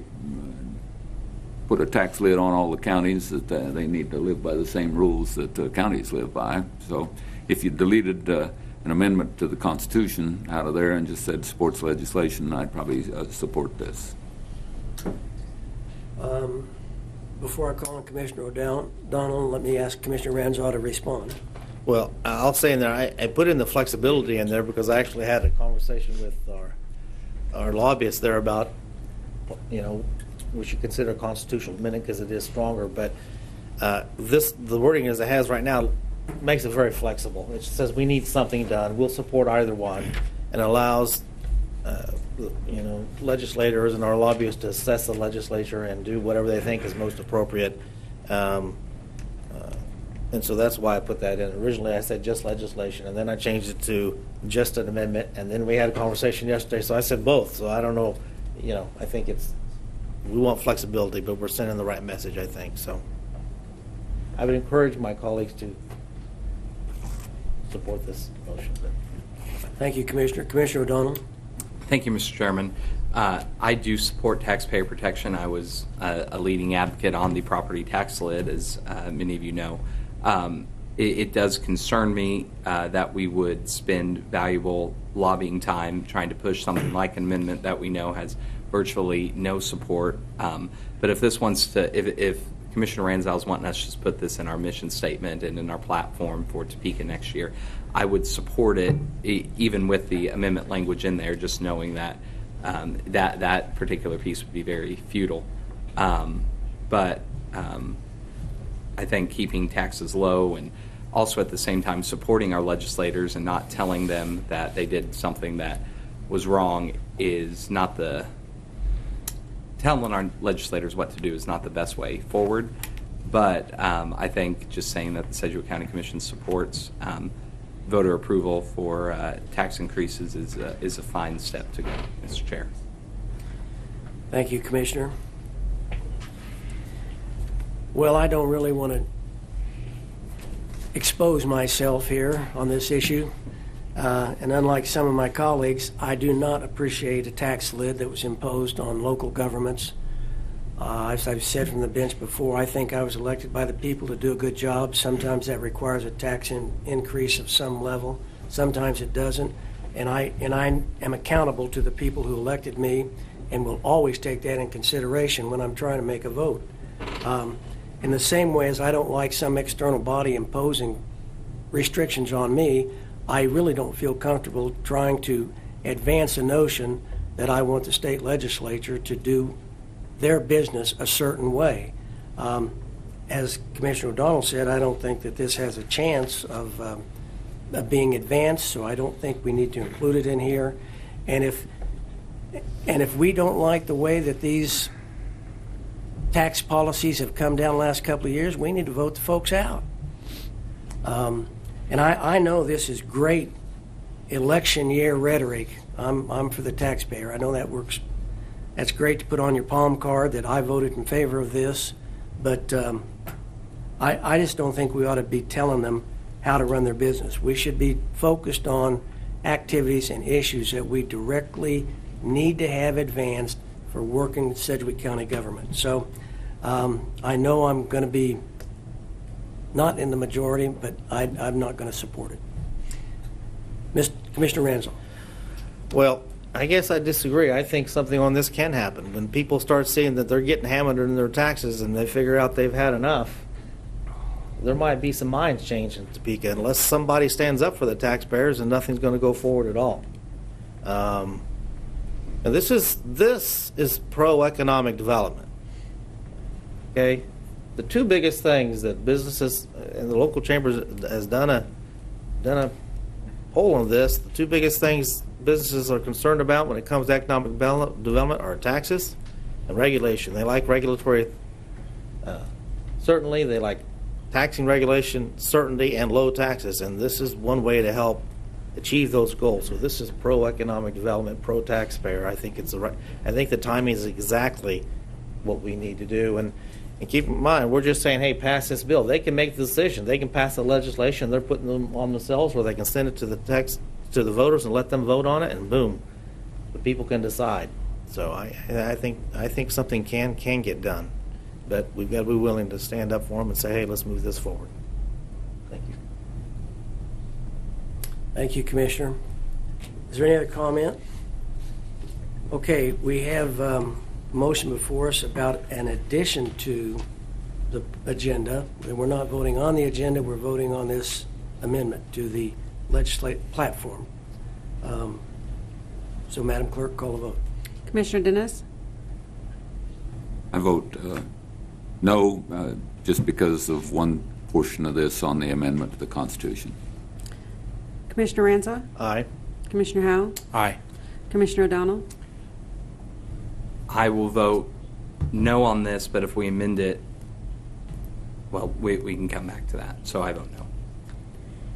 put a tax lid on all the counties, that they need to live by the same rules that the counties live by. So if you deleted an amendment to the Constitution out of there and just said sports legislation, I'd probably support this. Before I call on Commissioner O'Donnell, let me ask Commissioner Ranzau to respond. Well, I'll say in there, I put in the flexibility in there because I actually had a conversation with our lobbyists there about, we should consider a constitutional amendment because it is stronger. But the wording as it has right now makes it very flexible. It says we need something done. We'll support either one, and allows legislators and our lobbyists to assess the legislature and do whatever they think is most appropriate. And so that's why I put that in. Originally I said just legislation, and then I changed it to just an amendment, and then we had a conversation yesterday, so I said both. So I don't know, I think we want flexibility, but we're sending the right message, I think. So I would encourage my colleagues to support this motion. Thank you, Commissioner. Commissioner O'Donnell. Thank you, Mr. Chairman. I do support taxpayer protection. I was a leading advocate on the property tax lid, as many of you know. It does concern me that we would spend valuable lobbying time trying to push something like an amendment that we know has virtually no support. But if this wants to, if Commissioner Ranzau is wanting us to just put this in our mission statement and in our platform for Topeka next year, I would support it, even with the amendment language in there, just knowing that that particular piece would be very futile. But I think keeping taxes low and also at the same time supporting our legislators and not telling them that they did something that was wrong is not the, telling our legislators what to do is not the best way forward. But I think just saying that the Sedgwick County Commission supports voter approval for tax increases is a fine step to go, Mr. Chair. Thank you, Commissioner. Well, I don't really want to expose myself here on this issue. And unlike some of my colleagues, I do not appreciate a tax lid that was imposed on local governments. As I've said from the bench before, I think I was elected by the people to do a good job. Sometimes that requires a tax increase of some level. Sometimes it doesn't. and I am accountable to the people who elected me, and will always take that in consideration when I'm trying to make a vote. In the same way as I don't like some external body imposing restrictions on me, I really don't feel comfortable trying to advance a notion that I want the state legislature to do their business a certain way. As Commissioner O'Donnell said, I don't think that this has a chance of being advanced, so I don't think we need to include it in here. And if we don't like the way that these tax policies have come down the last couple of years, we need to vote the folks out. And I know this is great election year rhetoric. I'm for the taxpayer. I know that works. That's great to put on your palm card that I voted in favor of this, but I just don't think we ought to be telling them how to run their business. We should be focused on activities and issues that we directly need to have advanced for working Sedgwick County government. So I know I'm going to be not in the majority, but I'm not going to support it. Commissioner Ranzel. Well, I guess I disagree. I think something on this can happen. When people start seeing that they're getting hammered in their taxes and they figure out they've had enough, there might be some minds changing in Topeka unless somebody stands up for the taxpayers, and nothing's going to go forward at all. And this is pro-economic development. Okay? The two biggest things that businesses and the local chambers has done a poll on this, the two biggest things businesses are concerned about when it comes to economic development are taxes and regulation. They like regulatory certainty. They like taxing regulation certainty and low taxes, and this is one way to help achieve those goals. So this is pro-economic development, pro-taxpayer. I think it's the right. I think the timing is exactly what we need to do. And keep in mind, we're just saying, hey, pass this bill. They can make the decision. They can pass the legislation. They're putting them on themselves, or they can send it to the voters and let them vote on it, and boom, the people can decide. So I think something can get done, but we've got to be willing to stand up for them and say, hey, let's move this forward. Thank you. Thank you, Commissioner. Is there any other comment? Okay, we have a motion before us about an addition to the agenda. We're not voting on the agenda, we're voting on this amendment to the legislative platform. So, Madam Clerk, call a vote. Commissioner Dennis? I vote no, just because of one portion of this on the amendment to the Constitution. Commissioner Ranza? Aye. Commissioner Howell? Aye. Commissioner O'Donnell? I will vote no on this, but if we amend it, well, we can come back to that. So I vote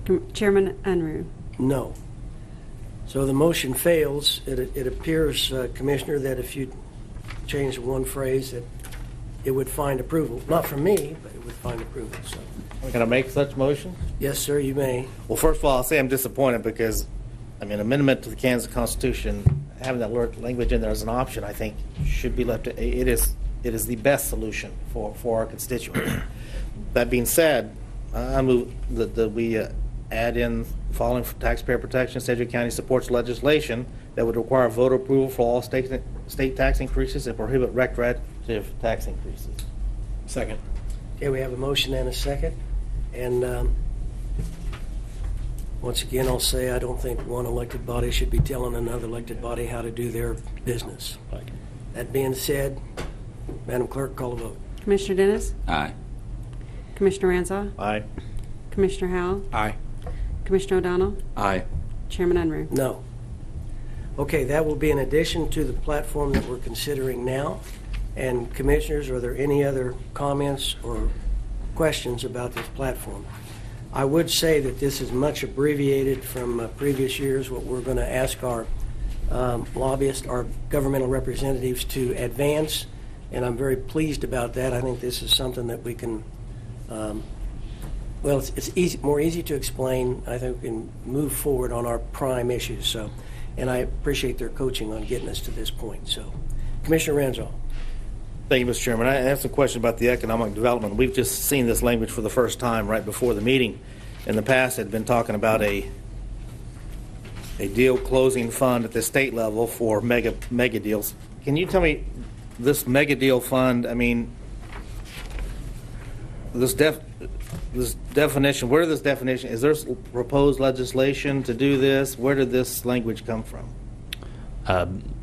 no. Chairman Unruh? No. So the motion fails. It appears, Commissioner, that if you change one phrase, that it would find approval. Not from me, but it would find approval. So. Can I make such motion? Yes, sir, you may. Well, first of all, I'll say I'm disappointed because, amendment to the Kansas Constitution, having that language in there as an option, I think should be left. It is the best solution for our constituents. That being said, I move that we add in the following: for taxpayer protection, Sedgwick County supports legislation that would require voter approval for all state tax increases and prohibit retroactive tax increases. Second. Okay, we have a motion and a second. And once again, I'll say I don't think one elected body should be telling another elected body how to do their business. That being said, Madam Clerk, call a vote. Commissioner Dennis? Aye. Commissioner Ranza? Aye. Commissioner Howell? Aye. Commissioner O'Donnell? Aye. Chairman Unruh? No. Okay, that will be in addition to the platform that we're considering now. And Commissioners, are there any other comments or questions about this platform? I would say that this is much abbreviated from previous years. What we're going to ask our lobbyists, our governmental representatives to advance, and I'm very pleased about that. I think this is something that we can, it's more easy to explain. I think we can move forward on our prime issues. So, and I appreciate their coaching on getting us to this point. So, Commissioner Ranzo. Thank you, Mr. Chairman. I have some questions about the economic development. We've just seen this language for the first time right before the meeting. In the past, it had been talking about a a deal closing fund at the state level for mega deals. Can you tell me this mega deal fund, I mean, this definition, where did this definition, is there proposed legislation to do this? Where did this language come from?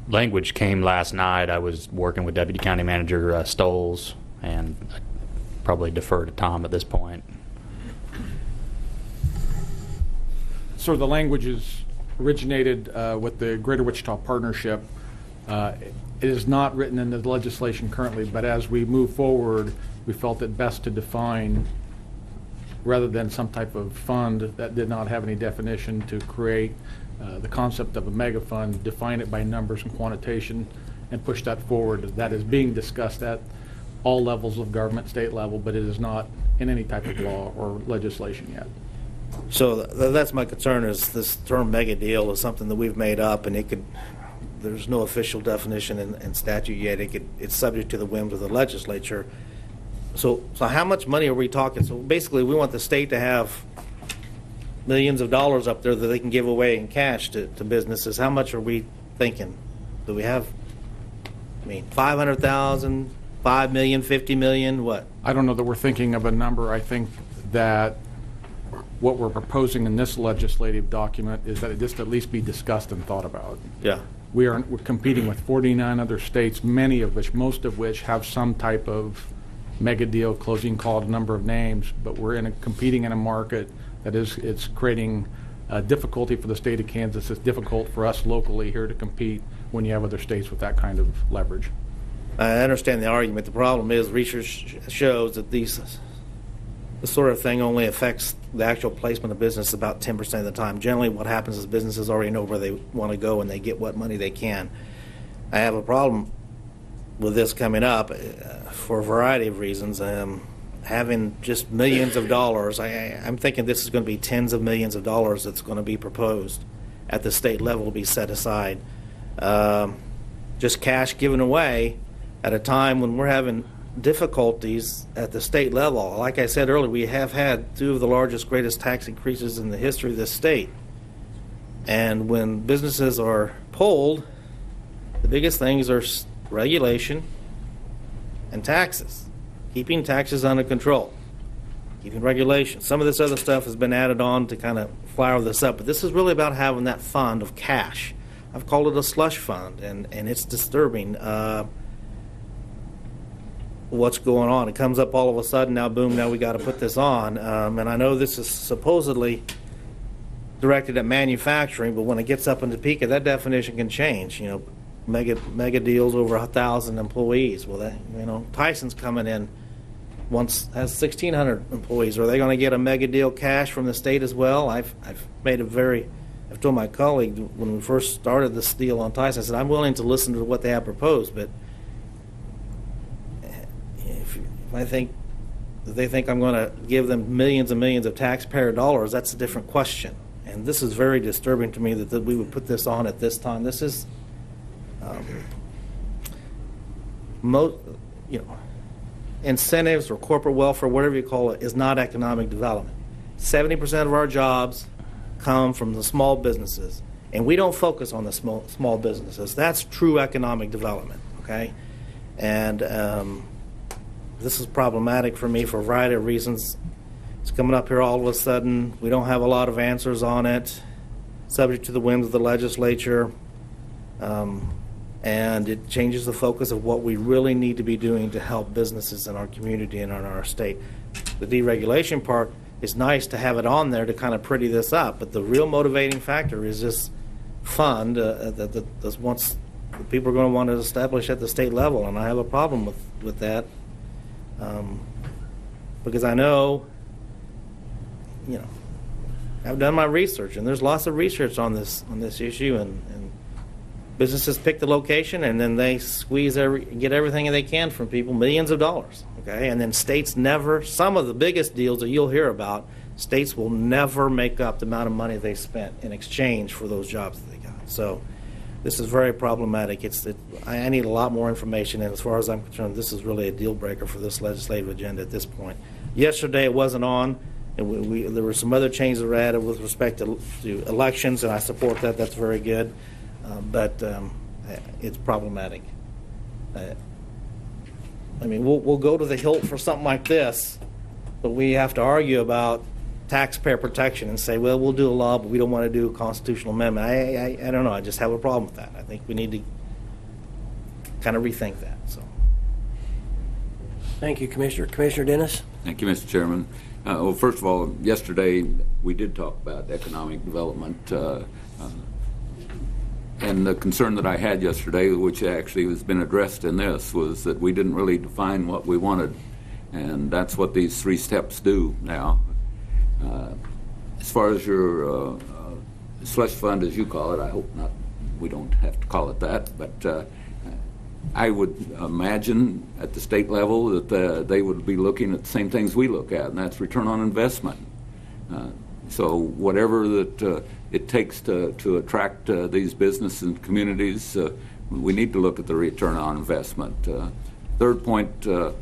Language came last night. I was working with Deputy County Manager Stoles, and I'd probably defer to Tom at this point. So the language is originated with the Greater Wichita Partnership. It is not written in the legislation currently, but as we move forward, we felt it best to define, rather than some type of fund that did not have any definition, to create the concept of a mega fund, define it by numbers and quantitation, and push that forward. That is being discussed at all levels of government, state level, but it is not in any type of law or legislation yet. So that's my concern, is this term mega deal is something that we've made up, and it could, there's no official definition in statute yet. It's subject to the whims of the legislature. So how much money are we talking? So basically, we want the state to have millions of dollars up there that they can give away in cash to businesses. How much are we thinking? Do we have, I mean, 500,000, 5 million, 50 million, what? I don't know that we're thinking of a number. I think that what we're proposing in this legislative document is that it just at least be discussed and thought about. Yeah. We're competing with 49 other states, most of which have some type of mega deal, closing call, a number of names, but we're competing in a market that it's creating difficulty for the state of Kansas. It's difficult for us locally here to compete when you have other states with that kind of leverage. I understand the argument. The problem is research shows that this sort of thing only affects the actual placement of business about 10% of the time. Generally, what happens is businesses already know where they want to go and they get what money they can. I have a problem with this coming up for a variety of reasons. Having just millions of dollars, I'm thinking this is going to be tens of millions of dollars that's going to be proposed at the state level to be set aside. Just cash given away at a time when we're having difficulties at the state level. Like I said earlier, we have had two of the largest, greatest tax increases in the history of this state. And when businesses are pulled, the biggest things are regulation and taxes. Keeping taxes under control. Keeping regulation. Some of this other stuff has been added on to kind of flower this up, but this is really about having that fund of cash. I've called it a slush fund, and it's disturbing. What's going on? It comes up all of a sudden, now boom, now we got to put this on. And I know this is supposedly directed at manufacturing, but when it gets up into Topeka, that definition can change. You know, mega deals over 1,000 employees. Well, that, you know, Tyson's coming in, has 1,600 employees. Are they going to get a mega deal cash from the state as well? I've told my colleague when we first started this deal on Tyson, I said, I'm willing to listen to what they have proposed, but if they think I'm going to give them millions and millions of taxpayer dollars, that's a different question. And this is very disturbing to me that we would put this on at this time. This is, incentives or corporate welfare, whatever you call it, is not economic development. 70% of our jobs come from the small businesses, and we don't focus on the small businesses. That's true economic development, okay? And this is problematic for me for a variety of reasons. It's coming up here all of a sudden. We don't have a lot of answers on it, subject to the whims of the legislature, and it changes the focus of what we really need to be doing to help businesses in our community and in our state. The deregulation part is nice to have it on there to kind of pretty this up, but the real motivating factor is this fund that once people are going to want to establish at the state level, and I have a problem with that because I know, I've done my research, and there's lots of research on this issue, and businesses pick the location, and then they get everything they can from people, millions of dollars, okay? And then states never, some of the biggest deals that you'll hear about, states will never make up the amount of money they spent in exchange for those jobs that they got. So this is very problematic. I need a lot more information, and as far as I'm concerned, this is really a deal breaker for this legislative agenda at this point. Yesterday it wasn't on. And there were some other changes that were added with respect to elections, and I support that. That's very good. But it's problematic. I mean, we'll go to the hilt for something like this, but we have to argue about taxpayer protection and say, well, we'll do a law, but we don't want to do a constitutional amendment. I don't know. I just have a problem with that. I think we need to kind of rethink that. So, thank you, Commissioner. Commissioner Dennis. Thank you, Mr. Chairman. Well, first of all, yesterday we did talk about economic development. And the concern that I had yesterday, which actually has been addressed in this, was that we didn't really define what we wanted. And that's what these 3 steps do now. As far as your slush fund, as you call it, I hope not. We don't have to call it that. But I would imagine at the state level that they would be looking at the same things we look at, and that's return on investment. So whatever that it takes to attract these businesses and communities, we need to look at the return on investment. Third point, a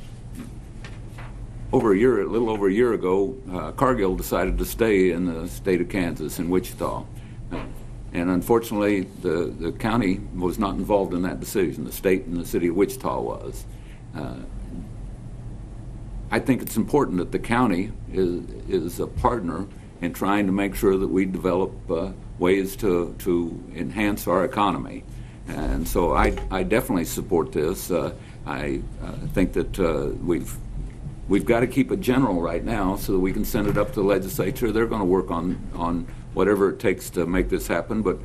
little over a year ago, Cargill decided to stay in the state of Kansas, in Wichita. And unfortunately, the county was not involved in that decision. The state and the city of Wichita was. I think it's important that the county is a partner in trying to make sure that we develop ways to enhance our economy. And so I definitely support this. I think that we've got to keep it general right now so that we can send it up to the legislature. They're going to work on whatever it takes to make this happen. But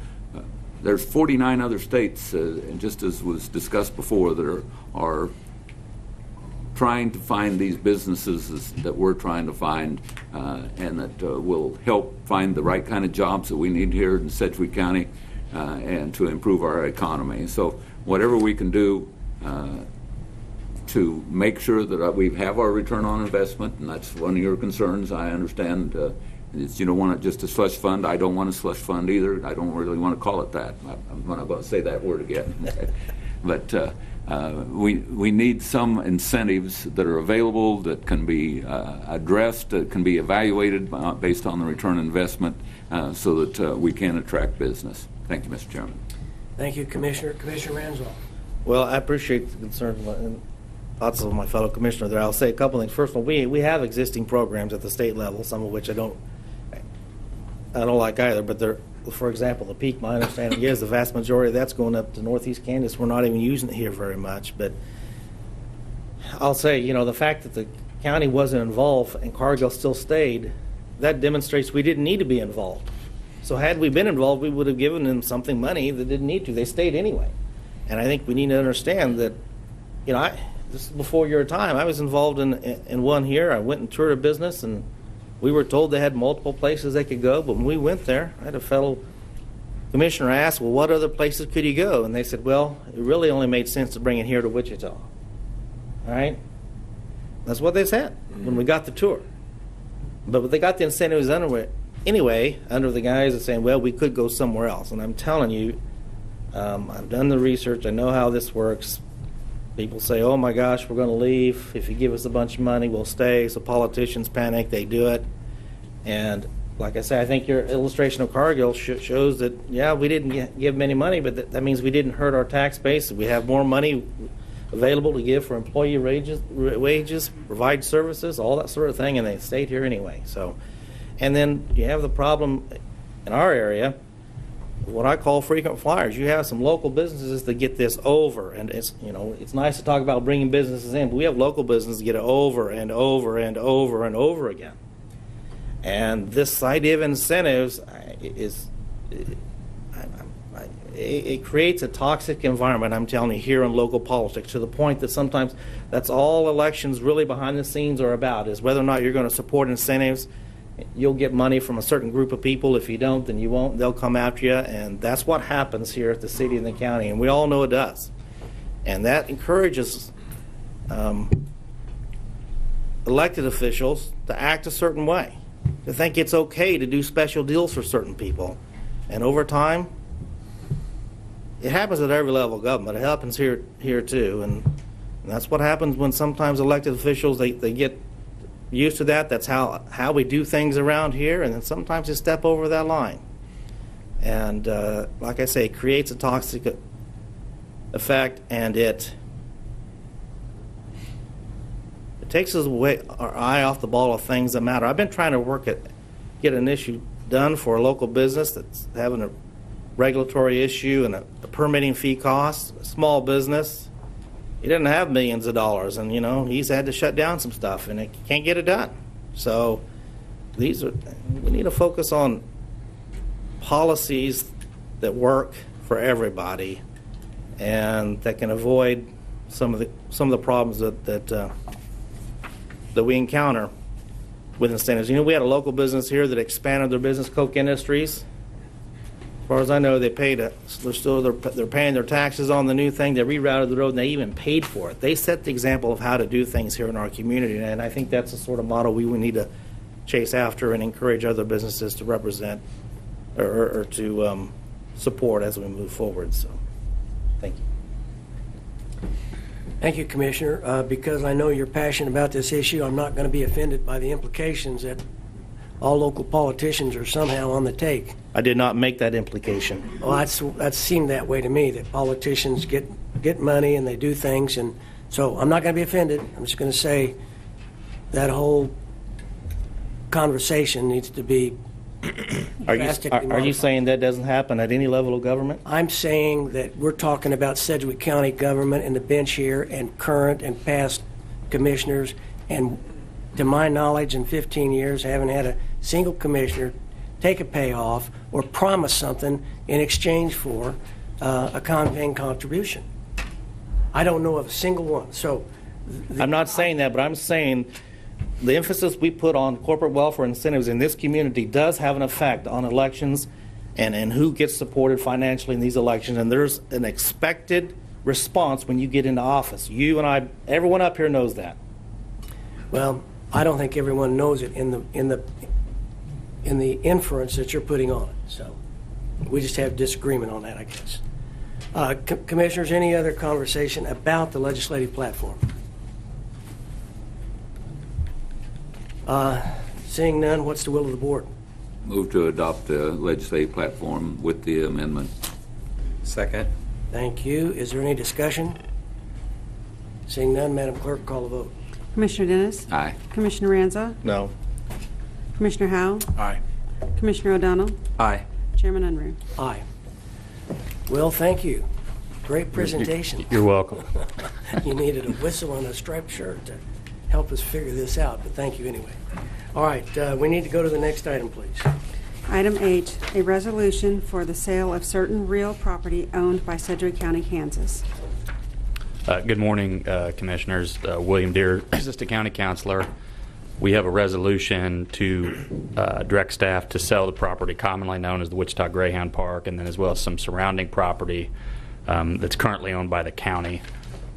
there's 49 other states, and just as was discussed before, that are trying to find these businesses that we're trying to find, and that will help find the right kind of jobs that we need here in Sedgwick County, and to improve our economy. So whatever we can do to make sure that we have our return on investment, and that's one of your concerns, I understand. You don't want it just a slush fund. I don't want a slush fund either. I don't really want to call it that. I'm not going to say that word again. But we need some incentives that are available, that can be addressed, that can be evaluated based on the return on investment, so that we can attract business. Thank you, Mr. Chairman. Thank you, Commissioner. Commissioner Ranswell. well, I appreciate the concerns and thoughts of my fellow commissioner there. I'll say a couple things. First of all, we have existing programs at the state level, some of which I don't like either, but they're, for example, the peak, my understanding is the vast majority of that's going up to northeast Kansas. We're not even using it here very much. But I'll say, you know, the fact that the county wasn't involved and Cargill still stayed, that demonstrates we didn't need to be involved. So had we been involved, we would have given them something money that didn't need to. They stayed anyway. And I think we need to understand that, you know, this is before your time. I was involved in one here. I went and toured a business, and we were told they had multiple places they could go. But when we went there, I had a fellow commissioner ask, well, what other places could you go? And they said, well, it really only made sense to bring it here to Wichita. All right? That's what they said when we got the tour. But they got the incentives anyway, under the guise of saying, well, we could go somewhere else. And I'm telling you, I've done the research. I know how this works. People say, oh, my gosh, we're going to leave. If you give us a bunch of money, we'll stay. So politicians panic. They do it. And like I say, I think your illustration of Cargill shows that, yeah, we didn't give them any money, but that means we didn't hurt our tax base. We have more money available to give for employee wages, provide services, all that sort of thing, and they stayed here anyway. So, and then you have the problem in our area, what I call frequent flyers. You have some local businesses that get this over, and it's, you know, it's nice to talk about bringing businesses in, but we have local businesses that get it over and over and over and over again. And this idea of incentives it creates a toxic environment, I'm telling you, here in local politics, to the point that sometimes that's all elections really behind the scenes are about, is whether or not you're going to support incentives. You'll get money from a certain group of people. If you don't, then you won't. They'll come after you, and that's what happens here at the city and the county, and we all know it does. And that encourages elected officials to act a certain way, to think it's okay to do special deals for certain people. And over time, it happens at every level of government. It happens here too, and that's what happens when sometimes elected officials they get used to that. That's how we do things around here, and then sometimes you step over that line. And like I say, it creates a toxic effect, and it takes us away, our eye off the ball of things that matter. I've been trying to get an issue done for a local business that's having a regulatory issue and a permitting fee cost, a small business. He doesn't have millions of dollars, and he's had to shut down some stuff, and he can't get it done. So we need to focus on policies that work for everybody and that can avoid some of the problems that we encounter with incentives. We had a local business here that expanded their business, Coke Industries. As far as I know, they're paying their taxes on the new thing. They rerouted the road, and they even paid for it. They set the example of how to do things here in our community, and I think that's the sort of model we would need to chase after and encourage other businesses to represent or to support as we move forward. So, thank you. Thank you, Commissioner. Because I know you're passionate about this issue, I'm not going to be offended by the implications that all local politicians are somehow on the take. I did not make that implication. Well, that seemed that way to me, that politicians get money and they do things, and so I'm not going to be offended. I'm just going to say that whole conversation needs to be Are you saying that doesn't happen at any level of government? I'm saying that we're talking about Sedgwick County government and the bench here and current and past commissioners, and to my knowledge in 15 years I haven't had a single commissioner take a payoff or promise something in exchange for a campaign contribution. I don't know of a single one. So I'm not saying that, but I'm saying the emphasis we put on corporate welfare incentives in this community does have an effect on elections and who gets supported financially in these elections. And there's an expected response when you get into office. You and I, everyone up here knows that. Well, I don't think everyone knows it in the inference that you're putting on it. So we just have disagreement on that, I guess. Commissioners, any other conversation about the legislative platform? Seeing none, what's the will of the board? Move to adopt the legislative platform with the amendment. Second. Thank you. Is there any discussion? Seeing none, Madam Clerk, call the vote. Commissioner Dennis? Aye. Commissioner Ranza? No. Commissioner Howell? Aye. Commissioner O'Donnell? Aye. Chairman Unruh. Aye. Well, thank you. Great presentation. You're welcome. You needed a whistle and a striped shirt to help us figure this out, but thank you anyway. All right, we need to go to the next item, please. Item H, a resolution for the sale of certain real property owned by Sedgwick County, Kansas. Good morning, Commissioners. William Deere, Assistant County Counselor. We have a resolution to direct staff to sell the property commonly known as the Wichita Greyhound Park, and then as well as some surrounding property that's currently owned by the county.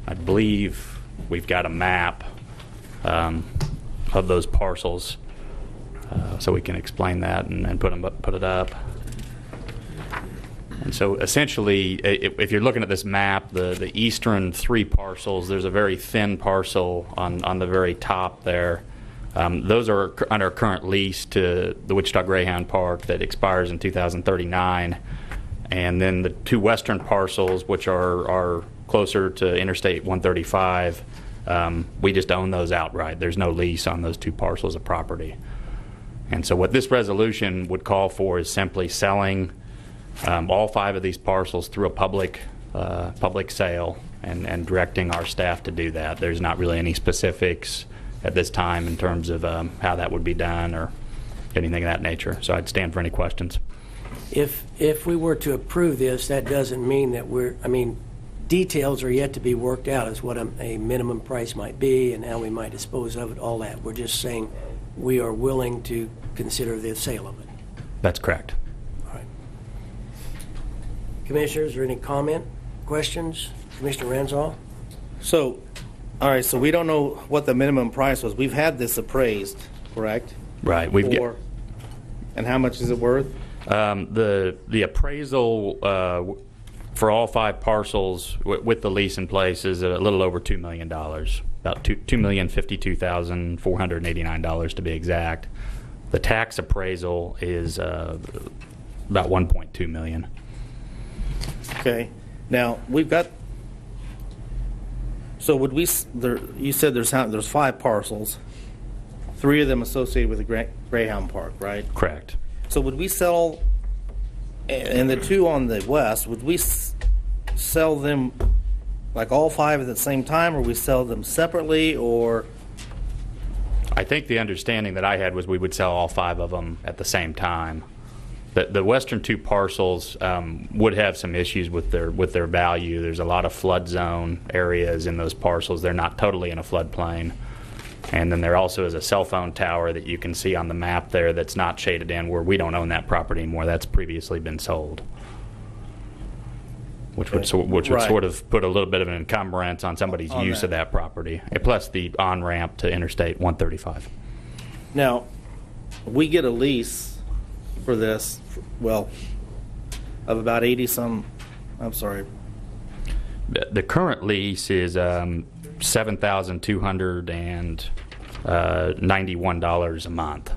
I believe we've got a map of those parcels, so we can explain that and put it up. And so essentially, if you're looking at this map, the eastern three parcels, there's a very thin parcel on the very top there. Those are under current lease to the Wichita Greyhound Park that expires in 2039. And then the two western parcels, which are closer to Interstate 135, we just own those outright. There's no lease on those two parcels of property. And so what this resolution would call for is simply selling all 5 of these parcels through a public sale and directing our staff to do that. There's not really any specifics at this time in terms of how that would be done or anything of that nature. So I'd stand for any questions. If we were to approve this, that doesn't mean that details are yet to be worked out as what a minimum price might be and how we might dispose of it, all that. We're just saying we are willing to consider the sale of it. That's correct. All right. Commissioners, is there any comment, questions? Commissioner Ranzau? So, all right, so we don't know what the minimum price was. We've had this appraised, correct? Right. And how much is it worth? The appraisal for all 5 parcels with the lease in place is a little over $2 million, about $2,052,489 to be exact. The tax appraisal is about $1.2 million. Okay. Now, we've got, so would we, you said there's 5 parcels, 3 of them associated with the Greyhound Park, right? Correct. So would we sell, and the 2 on the west, would we sell them like all 5 at the same time, or we sell them separately, or? I think the understanding that I had was we would sell all 5 of them at the same time. The western 2 parcels would have some issues with their value. There's a lot of flood zone areas in those parcels. They're not totally in a floodplain. And then there also is a cell phone tower that you can see on the map there that's not shaded in, where we don't own that property anymore. That's previously been sold, which would sort of put a little bit of an encumbrance on somebody's use of that property, and plus the on-ramp to Interstate 135. Now, we get a lease for this, well, of about 80-some, I'm sorry. The current lease is $7,291 a month.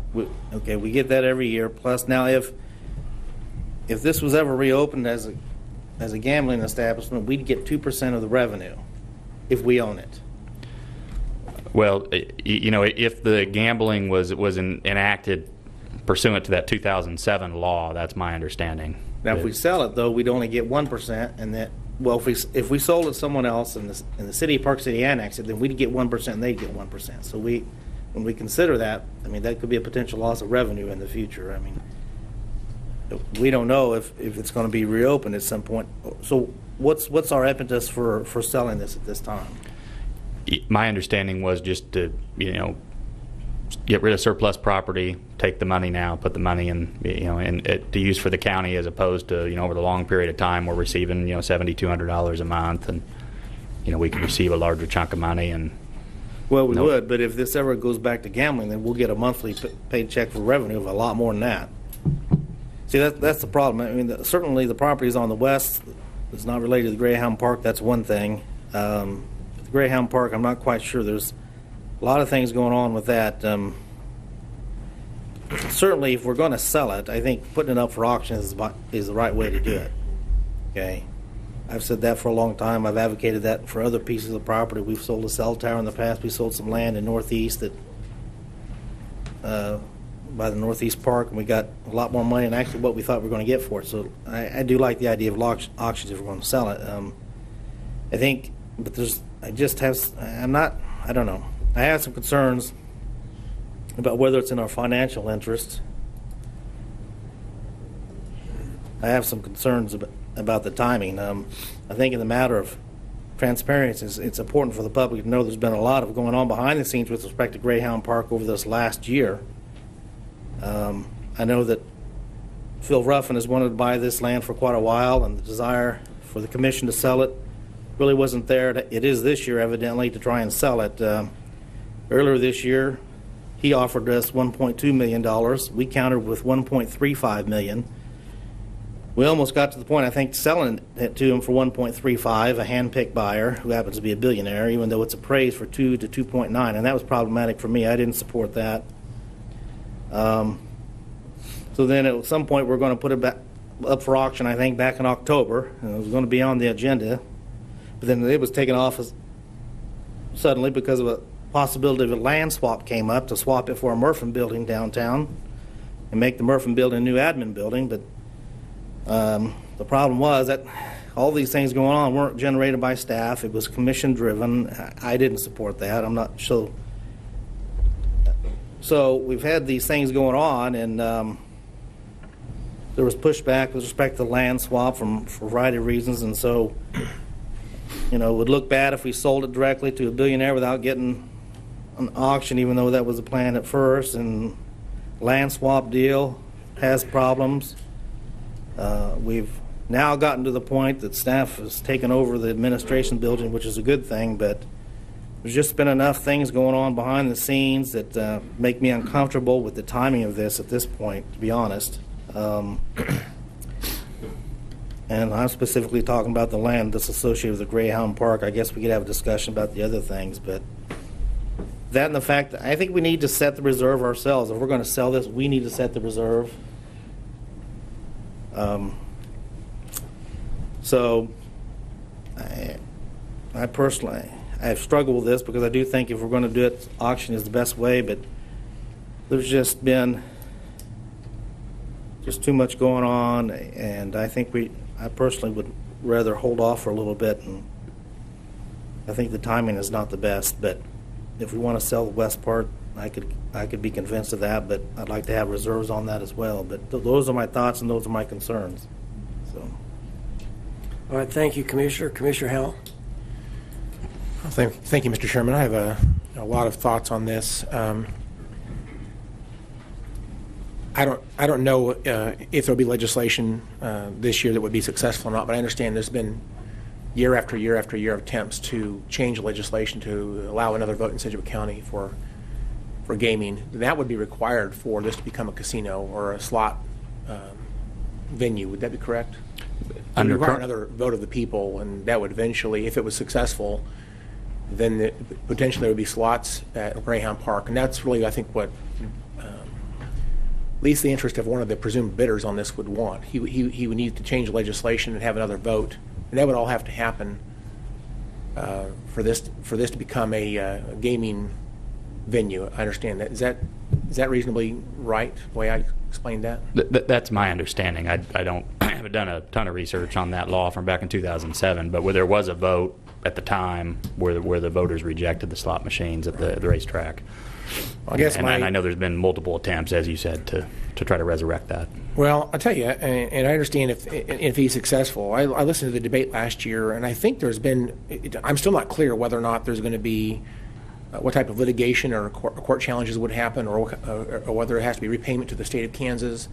Okay, we get that every year. Plus, now if this was ever reopened as a gambling establishment, we'd get 2% of the revenue if we own it. Well, you know, if the gambling was enacted pursuant to that 2007 law, that's my understanding. Now, if we sell it, though, we'd only get 1%, and that, well, if we sold it to someone else and the city of Park City annexed it, then we'd get 1% and they'd get 1%. So when we consider that, I mean, that could be a potential loss of revenue in the future. I mean, we don't know if it's going to be reopened at some point. So what's our impetus for selling this at this time? My understanding was just to, you know, get rid of surplus property, take the money now, put the money in, you know, to use for the county, as opposed to, you know, over the long period of time we're receiving, you know, $7,200 a month, and, you know, we can receive a larger chunk of money. And well, we would, but if this ever goes back to gambling, then we'll get a monthly paid check for revenue of a lot more than that. See, that's the problem. I mean, certainly the properties on the west is not related to the Greyhound Park. That's one thing. The Greyhound Park, I'm not quite sure. There's a lot of things going on with that. Certainly, if we're going to sell it, I think putting it up for auction is the right way to do it. Okay, I've said that for a long time. I've advocated that for other pieces of property. We've sold a cell tower in the past. We sold some land in Northeast that by the Northeast Park, and we got a lot more money than actually what we thought we were going to get for it. So I do like the idea of auctions if we're going to sell it. I think, but I don't know. I have some concerns about whether it's in our financial interest. I have some concerns about the timing. I think in the matter of transparency, it's important for the public to know there's been a lot of going on behind the scenes with respect to Greyhound Park over this last year. I know that Phil Ruffin has wanted to buy this land for quite a while, and the desire for the commission to sell it really wasn't there. It is this year, evidently, to try and sell it. Earlier this year, he offered us $1.2 million. We countered with $1.35 million. We almost got to the point, I think, selling it to him for $1.35, a hand-picked buyer who happens to be a billionaire, even though it's appraised for $2 to $2.9, and that was problematic for me. I didn't support that. So then at some point we're going to put it back up for auction, I think, back in October, and it was going to be on the agenda. But then it was taken off suddenly because of a possibility of a land swap came up to swap it for a Murphin building downtown and make the Murphin building a new admin building. But the problem was that all these things going on weren't generated by staff. It was commission driven. I didn't support that. I'm not sure. So we've had these things going on, and there was pushback with respect to the land swap for a variety of reasons, and so, you know, it would look bad if we sold it directly to a billionaire without getting an auction, even though that was the plan at first. And land swap deal has problems. We've now gotten to the point that staff has taken over the administration building, which is a good thing, but there's just been enough things going on behind the scenes that make me uncomfortable with the timing of this at this point, to be honest. and I'm specifically talking about the land that's associated with the Greyhound Park. I guess we could have a discussion about the other things, but that and the fact that I think we need to set the reserve ourselves. If we're going to sell this, we need to set the reserve. So I personally, I've struggled with this because I do think if we're going to do it, auction is the best way, but there's just been too much going on, and I think I personally would rather hold off for a little bit, and I think the timing is not the best, but if we want to sell the west part, I could be convinced of that, but I'd like to have reserves on that as well. But those are my thoughts and those are my concerns. So, all right, thank you, Commissioner. Commissioner Howell. Thank you, Mr. Chairman. I have a lot of thoughts on this. I don't know if there'll be legislation this year that would be successful or not, but I understand there's been year after year after year of attempts to change legislation to allow another vote in Sedgwick County for gaming. That would be required for this to become a casino or a slot venue. Would that be correct? It would require another vote of the people, and that would eventually, if it was successful, then potentially there would be slots at Greyhound Park, and that's really, I think, what at least the interest of one of the presumed bidders on this would want. He would need to change legislation and have another vote, and that would all have to happen for this to become a gaming venue. I understand that. Is that reasonably right, the way I explained that? That's my understanding. I haven't done a ton of research on that law from back in 2007, but where there was a vote at the time where the voters rejected the slot machines at the racetrack. Well, I guess and I know there's been multiple attempts, as you said, to try to resurrect that. Well, I'll tell you, and I understand if he's successful. I listened to the debate last year, and I think there's been, I'm still not clear whether or not there's going to be what type of litigation or court challenges would happen, or whether it has to be repayment to the state of Kansas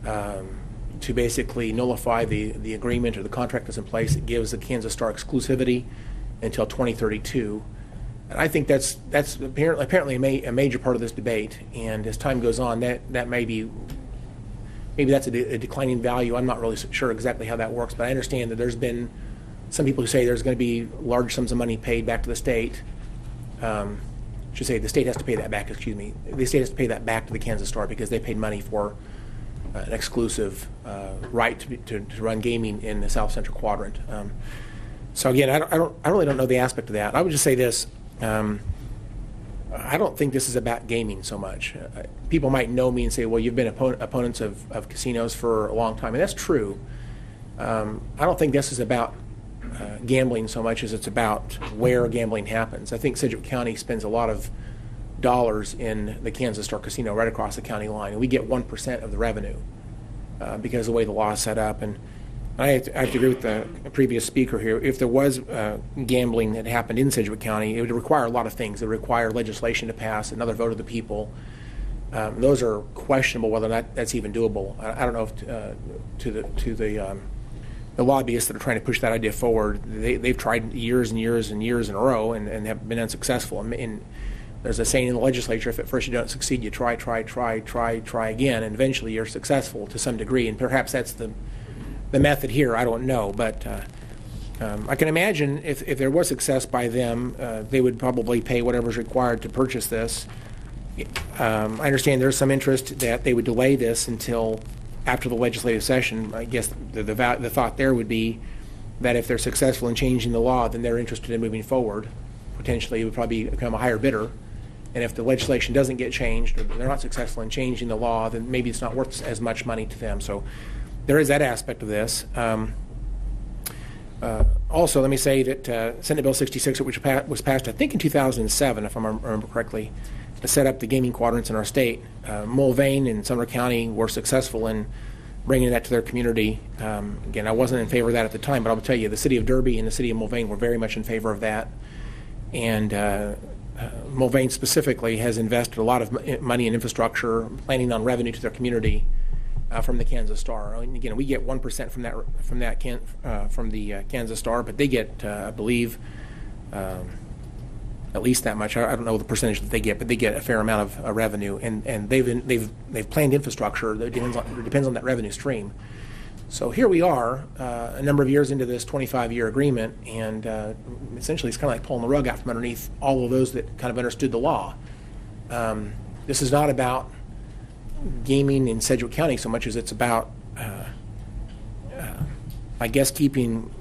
to basically nullify the agreement or the contract that's in place that gives the Kansas Star exclusivity until 2032. And I think that's apparently a major part of this debate. And as time goes on, that maybe that's a declining value. I'm not really sure exactly how that works, but I understand that there's been some people who say there's going to be large sums of money paid back to the state. Should say the state has to pay that back. Excuse me. The state has to pay that back to the Kansas Star because they paid money for an exclusive right to run gaming in the South Central Quadrant. So again, I really don't know the aspect of that. I would just say this. I don't think this is about gaming so much. People might know me and say, well, you've been opponents of casinos for a long time, and that's true. I don't think this is about gambling so much as it's about where gambling happens. I think Sedgwick County spends a lot of dollars in the Kansas Star Casino right across the county line, and we get 1% of the revenue because of the way the law is set up. And I have to agree with the previous speaker here. If there was gambling that happened in Sedgwick County, it would require a lot of things. It would require legislation to pass, another vote of the people. Those are questionable whether or not that's even doable. I don't know if the lobbyists that are trying to push that idea forward, they've tried years and years and years in a row and have been unsuccessful. And there's a saying in the legislature, if at first you don't succeed, you try again, and eventually you're successful to some degree. And perhaps that's the method here. I don't know, but I can imagine if there was success by them, they would probably pay whatever's required to purchase this. I understand there's some interest that they would delay this until after the legislative session. I guess the thought there would be that if they're successful in changing the law, then they're interested in moving forward. Potentially, it would probably become a higher bidder. And if the legislation doesn't get changed, or they're not successful in changing the law, then maybe it's not worth as much money to them. So there is that aspect of this. Also, let me say that Senate Bill 66, which was passed, I think, in 2007, if I remember correctly, to set up the gaming quadrants in our state. Mulvane and Sumner County were successful in bringing that to their community. Again, I wasn't in favor of that at the time, but I'll tell you, the city of Derby and the city of Mulvane were very much in favor of that. And Mulvane specifically has invested a lot of money in infrastructure, planning on revenue to their community from the Kansas Star. And again, we get 1% from the Kansas Star, but they get, I believe, at least that much. I don't know the percentage that they get, but they get a fair amount of revenue, and they've planned infrastructure that depends on that revenue stream. So here we are, a number of years into this 25-year agreement, and essentially it's kind of like pulling the rug out from underneath all of those that kind of understood the law. This is not about gaming in Sedgwick County so much as it's about, I guess, keeping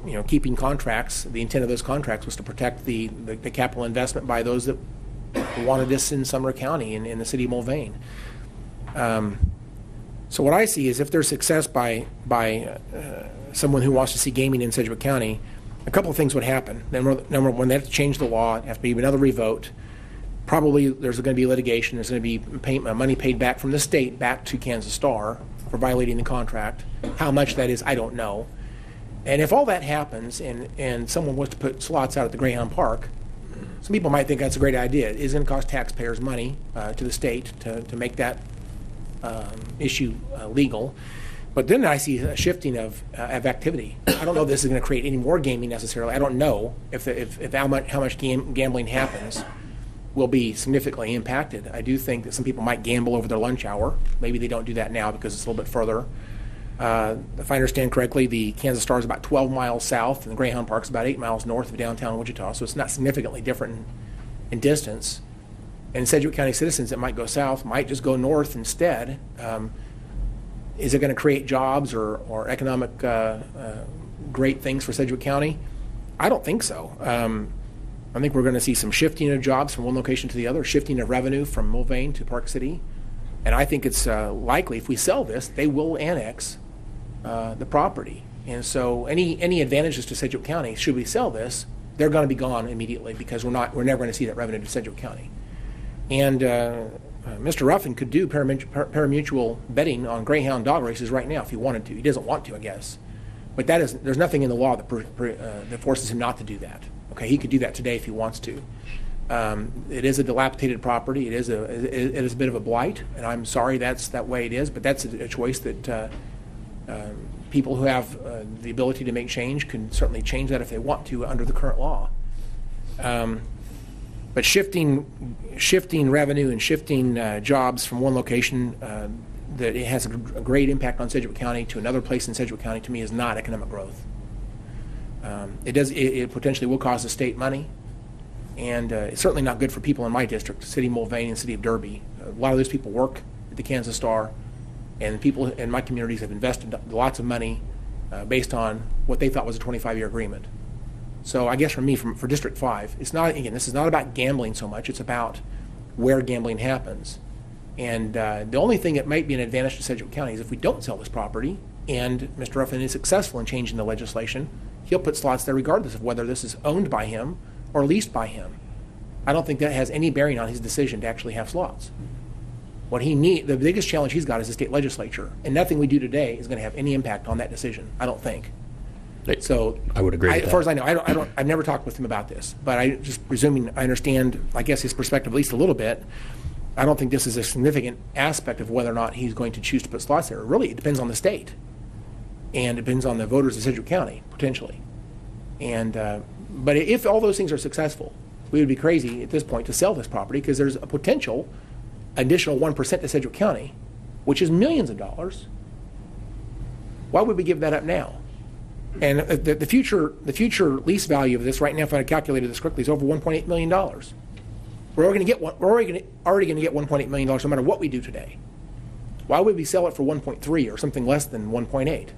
contracts. The intent of those contracts was to protect the capital investment by those that wanted this in Sumner County in the city of Mulvane. So what I see is if there's success by someone who wants to see gaming in Sedgwick County, a couple of things would happen. Number one, they have to change the law. It has to be another revote. Probably there's going to be litigation. There's going to be money paid back from the state back to Kansas Star for violating the contract. How much that is, I don't know. And if all that happens and someone was to put slots out at the Greyhound Park, some people might think that's a great idea. It is going to cost taxpayers money to the state to make that issue legal. But then I see a shifting of activity. I don't know if this is going to create any more gaming necessarily. I don't know if how much gambling happens will be significantly impacted. I do think that some people might gamble over their lunch hour. Maybe they don't do that now because it's a little bit further. If I understand correctly, the Kansas Star is about 12 miles south, and the Greyhound Park is about 8 miles north of downtown Wichita, so it's not significantly different in distance. And Sedgwick County citizens that might go south might just go north instead. Is it going to create jobs or economic great things for Sedgwick County? I don't think so. I think we're going to see some shifting of jobs from one location to the other, shifting of revenue from Mulvane to Park City. And I think it's likely if we sell this, they will annex the property. And so any advantages to Sedgwick County, should we sell this, they're going to be gone immediately because we're never going to see that revenue to Sedgwick County. And Mr. Ruffin could do parimutuel betting on Greyhound dog races right now if he wanted to. He doesn't want to, I guess. But there's nothing in the law that forces him not to do that. Okay, he could do that today if he wants to. It is a dilapidated property. It is a bit of a blight, and I'm sorry that's that way it is. But that's a choice that people who have the ability to make change can certainly change that if they want to under the current law. But shifting revenue and shifting jobs from one location that it has a great impact on Sedgwick County to another place in Sedgwick County, to me, is not economic growth. It potentially will cost the state money, and it's certainly not good for people in my district, City of Mulvane and City of Derby. A lot of those people work at the Kansas Star, and people in my communities have invested lots of money based on what they thought was a 25-year agreement. So I guess for me, for District 5, it's not, again, this is not about gambling so much, it's about where gambling happens. And the only thing that might be an advantage to Sedgwick County is if we don't sell this property and Mr. Ruffin is successful in changing the legislation, he'll put slots there regardless of whether this is owned by him or leased by him. I don't think that has any bearing on his decision to actually have slots. What the biggest challenge he's got is the state legislature, and nothing we do today is going to have any impact on that decision, I don't think. So I would agree with as far as I know, I've never talked with him about this, but I just presuming I understand, I guess, his perspective at least a little bit. I don't think this is a significant aspect of whether or not he's going to choose to put slots there. Really, it depends on the state, and it depends on the voters of Sedgwick County, potentially. And but if all those things are successful, we would be crazy at this point to sell this property because there's a potential additional 1% to Sedgwick County, which is millions of dollars. Why would we give that up now? And the future lease value of this right now, if I calculated this correctly, is over $1.8 million. We're already going to get $1.8 million no matter what we do today. Why would we sell it for 1.3 or something less than 1.8?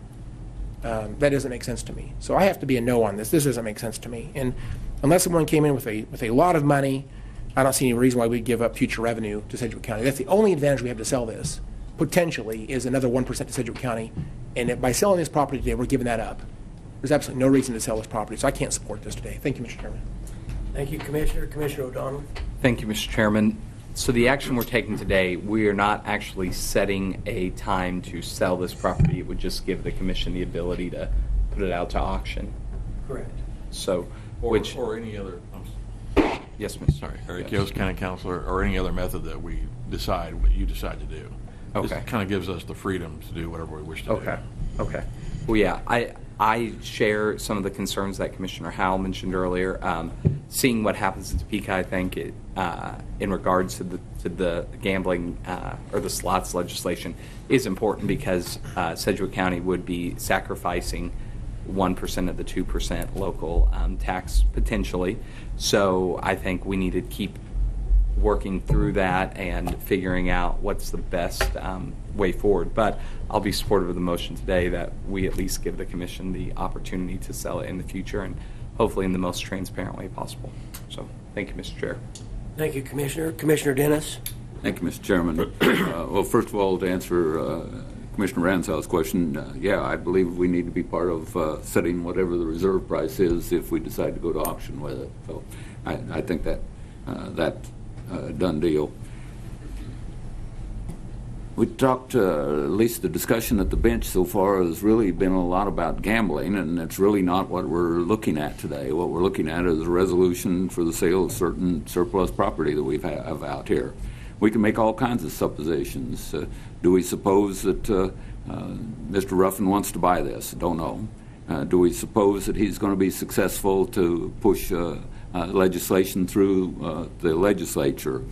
That doesn't make sense to me. So I have to be a no on this. This doesn't make sense to me. And unless someone came in with a lot of money, I don't see any reason why we'd give up future revenue to Sedgwick County. That's the only advantage we have to sell this, potentially, is another 1% to Sedgwick County. And by selling this property today, we're giving that up. There's absolutely no reason to sell this property, so I can't support this today. Thank you, Mr. Chairman. Thank you, Commissioner. Commissioner O'Donnell. Thank you, Mr. Chairman. So the action we're taking today, we are not actually setting a time to sell this property. It would just give the commission the ability to put it out to auction. Correct. So, or any other. Yes, Mr. Sorry, Eric Hills, County Councilor, or any other method that we decide what you decide to do. Okay. This kind of gives us the freedom to do whatever we wish to do. Okay. Well, yeah, I share some of the concerns that Commissioner Howell mentioned earlier. seeing what happens in Topeka, I think, in regards to the gambling or the slots legislation is important because Sedgwick County would be sacrificing 1% of the 2% local tax potentially. So I think we need to keep working through that and figuring out what's the best way forward. But I'll be supportive of the motion today that we at least give the commission the opportunity to sell it in the future and hopefully in the most transparent way possible. So thank you, Mr. Chair. Thank you, Commissioner. Commissioner Dennis. Thank you, Mr. Chairman. Well, first of all, to answer Commissioner Ransow's question, yeah, I believe we need to be part of setting whatever the reserve price is if we decide to go to auction with it. So I think that that's a done deal. We talked, at least the discussion at the bench so far has really been a lot about gambling, and it's really not what we're looking at today. What we're looking at is a resolution for the sale of certain surplus property that we have out here. We can make all kinds of suppositions. Do we suppose that Mr. Ruffin wants to buy this? Don't know. Do we suppose that he's going to be successful to push legislation through the legislature?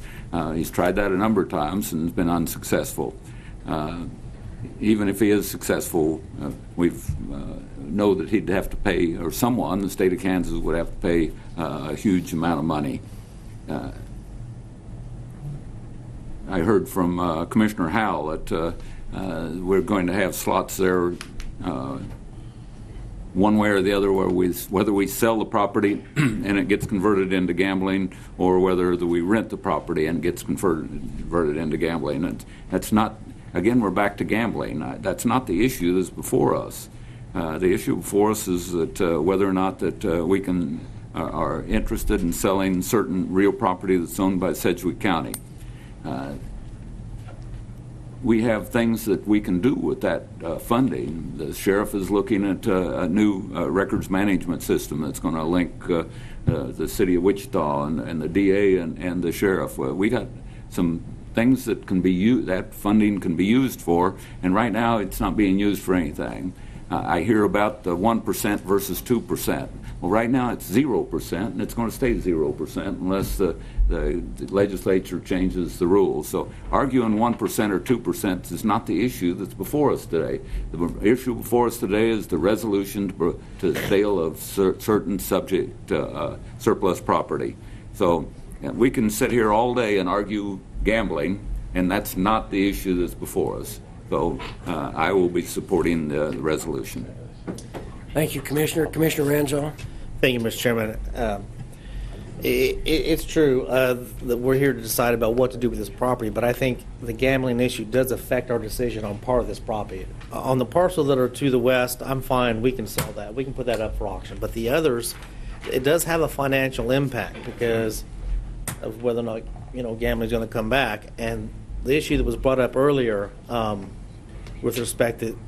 He's tried that a number of times and has been unsuccessful. Even if he is successful, we know that he'd have to pay, or someone, the state of Kansas would have to pay a huge amount of money. I heard from Commissioner Howell that we're going to have slots there one way or the other, whether we sell the property and it gets converted into gambling, or whether we rent the property and it gets converted into gambling. And that's not, again, we're back to gambling. That's not the issue that's before us. The issue before us is that whether or not that we are interested in selling certain real property that's owned by Sedgwick County. We have things that we can do with that funding. The sheriff is looking at a new records management system that's going to link the city of Wichita and the DA and the sheriff. We got some things that can be used, that funding can be used for, and right now it's not being used for anything. I hear about the 1% versus 2%. Well, right now it's 0%, and it's going to stay 0% unless the legislature changes the rules. So arguing 1% or 2% is not the issue that's before us today. The issue before us today is the resolution to sale of certain subject surplus property. So we can sit here all day and argue gambling, and that's not the issue that's before us. So I will be supporting the resolution. Thank you, Commissioner. Commissioner Ranzo. Thank you, Mr. Chairman. It's true that we're here to decide about what to do with this property, but I think the gambling issue does affect our decision on part of this property. On the parcel that are to the west, I'm fine. We can sell that. We can put that up for auction. But the others, it does have a financial impact because of whether or not gambling is going to come back. And the issue that was brought up earlier with respect to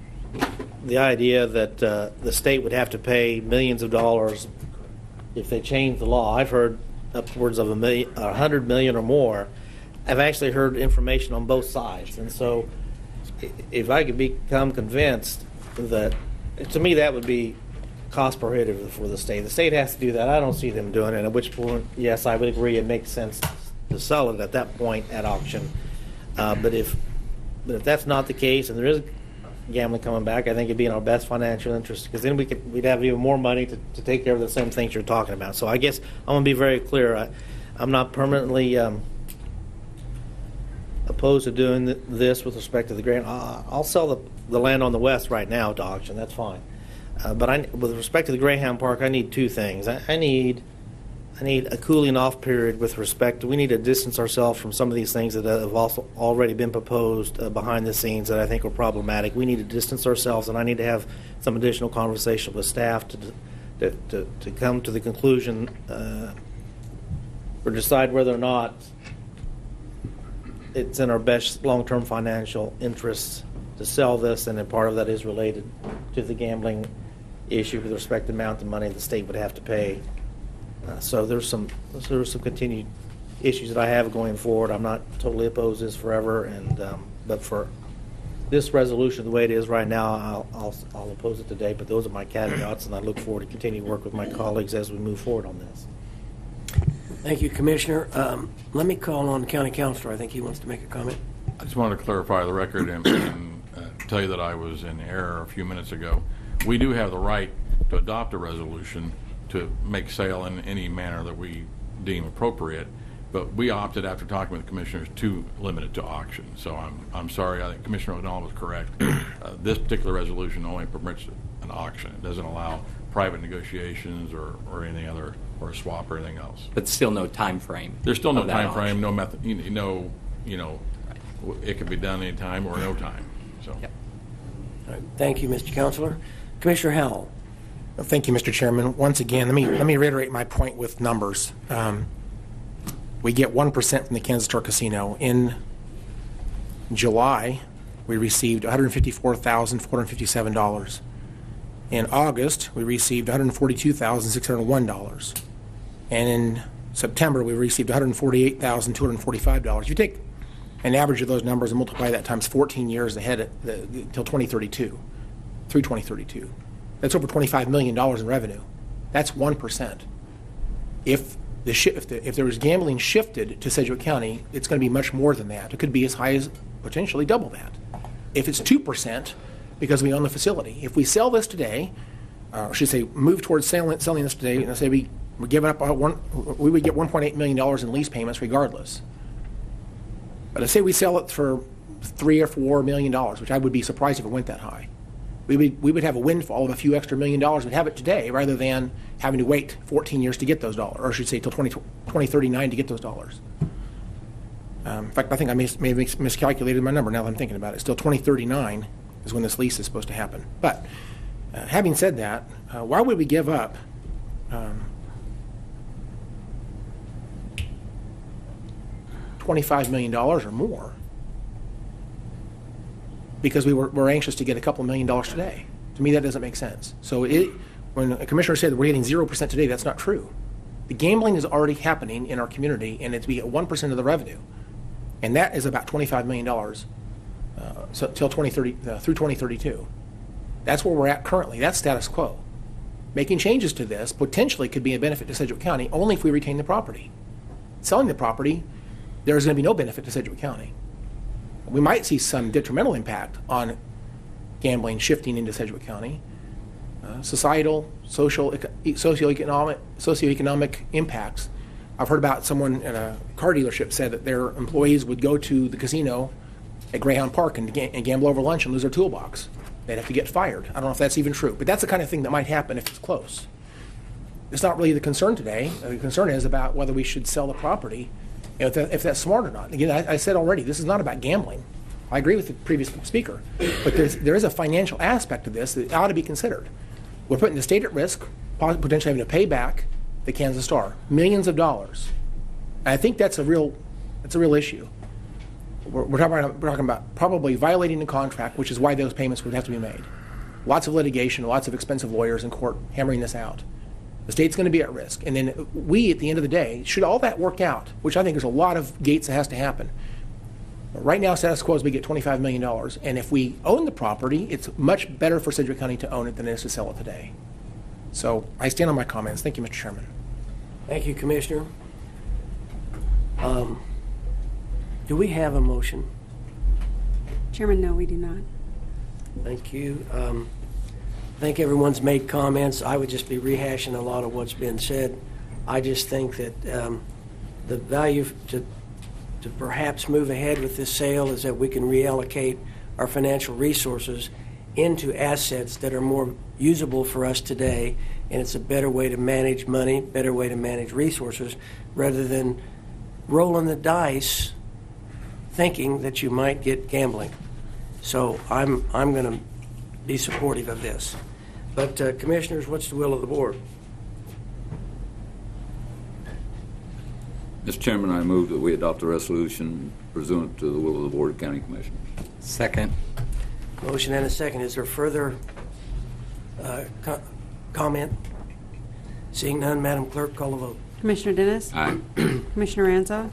the idea that the state would have to pay millions of dollars if they change the law. I've heard upwards of $100 million or more. I've actually heard information on both sides, and so if I could become convinced that, to me, that would be cost prohibitive for the state. The state has to do that. I don't see them doing it. At which point, yes, I would agree it makes sense to sell it at that point at auction. But if that's not the case, and there is gambling coming back, I think it'd be in our best financial interest, because then we'd have even more money to take care of the same things you're talking about. So I guess I'm going to be very clear. I'm not permanently opposed to doing this with respect to the grant. I'll sell the land on the west right now to auction. That's fine. But with respect to the Greyhound Park, I need two things. I need a cooling off period with respect to, we need to distance ourselves from some of these things that have also already been proposed behind the scenes that I think are problematic. We need to distance ourselves, and I need to have some additional conversation with staff to come to the conclusion or decide whether or not it's in our best long-term financial interests to sell this, and then part of that is related to the gambling issue with respect to the amount of money the state would have to pay. So there's some continued issues that I have going forward. I'm not totally opposed to this forever, but for this resolution the way it is right now, I'll oppose it today. But those are my caveats, and I look forward to continuing to work with my colleagues as we move forward on this. Thank you, Commissioner. Let me call on the County Councilor. I think he wants to make a comment. I just wanted to clarify the record and tell you that I was in error a few minutes ago. We do have the right to adopt a resolution to make sale in any manner that we deem appropriate, but we opted after talking with the commissioners to limit it to auction. So I'm sorry. I think Commissioner O'Donnell was correct. This particular resolution only permits an auction. It doesn't allow private negotiations or anything other, or a swap or anything else. But still no time frame. There's still no time frame, no method. It could be done any time or no time. So. Yep. All right. Thank you, Mr. Counselor. Commissioner Howell. Thank you, Mr. Chairman. Once again, let me reiterate my point with numbers. We get 1% from the Kansas Star Casino. In July, we received $154,457. In August, we received $142,601. And in September, we received $148,245. If you take an average of those numbers and multiply that times 14 years ahead until 2032, through 2032, that's over $25 million in revenue. That's 1%. If there was gambling shifted to Sedgwick County, it's going to be much more than that. It could be as high as potentially double that. If it's 2%, because we own the facility, if we sell this today, I should say move towards selling this today, and say we give up we would get $1.8 million in lease payments regardless. But let's say we sell it for $3 or $4 million, which I would be surprised if it went that high. We would have a windfall of a few extra $1 million. We'd have it today rather than having to wait 14 years to get those dollars, or I should say till 2039 to get those dollars. In fact, I think I may have miscalculated my number now that I'm thinking about it. Still 2039 is when this lease is supposed to happen. But having said that, why would we give up $25 million or more because we're anxious to get a couple $1 million today? To me, that doesn't make sense. So when a commissioner said that we're getting 0% today, that's not true. The gambling is already happening in our community, and we get 1% of the revenue. And that is about $25 million till 2030, through 2032. That's where we're at currently. That's status quo. Making changes to this potentially could be a benefit to Sedgwick County only if we retain the property. Selling the property, there is going to be no benefit to Sedgwick County. We might see some detrimental impact on gambling shifting into Sedgwick County. Societal, socioeconomic impacts. I've heard about someone at a car dealership said that their employees would go to the casino at Greyhound Park and gamble over lunch and lose their toolbox. They'd have to get fired. I don't know if that's even true, but that's the kind of thing that might happen if it's close. It's not really the concern today. The concern is about whether we should sell the property, if that's smart or not. Again, I said already, this is not about gambling. I agree with the previous speaker, but there is a financial aspect to this that ought to be considered. We're putting the state at risk, potentially having to pay back the Kansas Star millions of dollars. And I think that's a real issue. We're talking about probably violating the contract, which is why those payments would have to be made. Lots of litigation, lots of expensive lawyers in court hammering this out. The state's going to be at risk. And then we, at the end of the day, should all that work out, which I think there's a lot of gates that has to happen. But right now, status quo is we get $25 million. And if we own the property, it's much better for Sedgwick County to own it than it is to sell it today. So I stand on my comments. Thank you, Mr. Chairman. Thank you, Commissioner. Do we have a motion? Chairman, no, we do not. Thank you. I think everyone's made comments. I would just be rehashing a lot of what's been said. I just think that the value to perhaps move ahead with this sale is that we can reallocate our financial resources into assets that are more usable for us today, and it's a better way to manage money, better way to manage resources, rather than rolling the dice thinking that you might get gambling. So I'm going to be supportive of this. But commissioners, what's the will of the board? Mr. Chairman, I move that we adopt a resolution pursuant to the will of the Board of County Commissioners. Second. Motion and a second. Is there further comment? Seeing none, Madam Clerk, call the vote. Commissioner Dennis? Aye. Commissioner Ranza?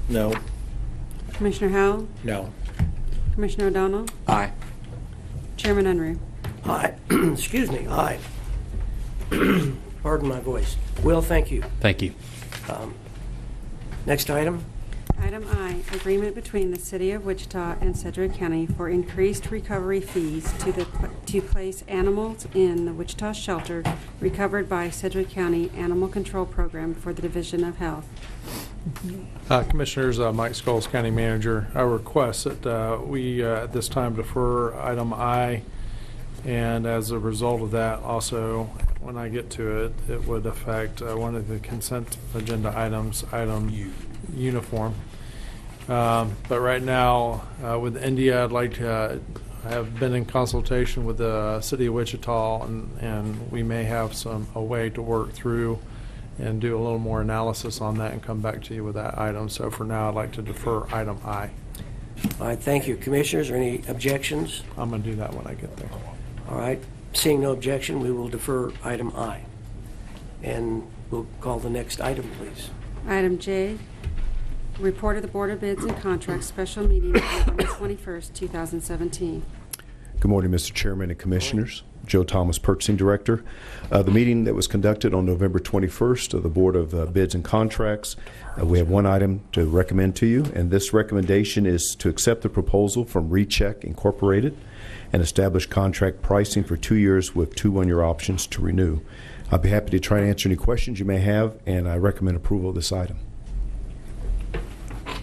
No. Commissioner Howell? No. Commissioner O'Donnell? Aye. Chairman Unruh? Aye. Excuse me, aye. Pardon my voice. Will, thank you. Thank you. Next item. Item I, agreement between the City of Wichita and Sedgwick County for increased recovery fees to place animals in the Wichita shelter recovered by Sedgwick County Animal Control Program for the Division of Health. Commissioners, Mike Scholes, County Manager. I request that we at this time defer item I, and as a result of that, also, when I get to it, it would affect one of the consent agenda items, item uniform. But right now, with India, I'd like to have been in consultation with the City of Wichita, and we may have a way to work through and do a little more analysis on that and come back to you with that item. So for now, I'd like to defer item I. All right, thank you. Commissioners, are any objections? I'm going to do that when I get there. All right, seeing no objection, we will defer item I. And we'll call the next item, please. Item J, report of the Board of Bids and Contracts special meeting November 21st, 2017. Good morning, Mr. Chairman and Commissioners. Joe Thomas, Purchasing Director. The meeting that was conducted on November 21st of the Board of Bids and Contracts, we have one item to recommend to you, and this recommendation is to accept the proposal from Recheck Incorporated and establish contract pricing for 2 years with 2 one-year options to renew. I'll be happy to try and answer any questions you may have, and I recommend approval of this item.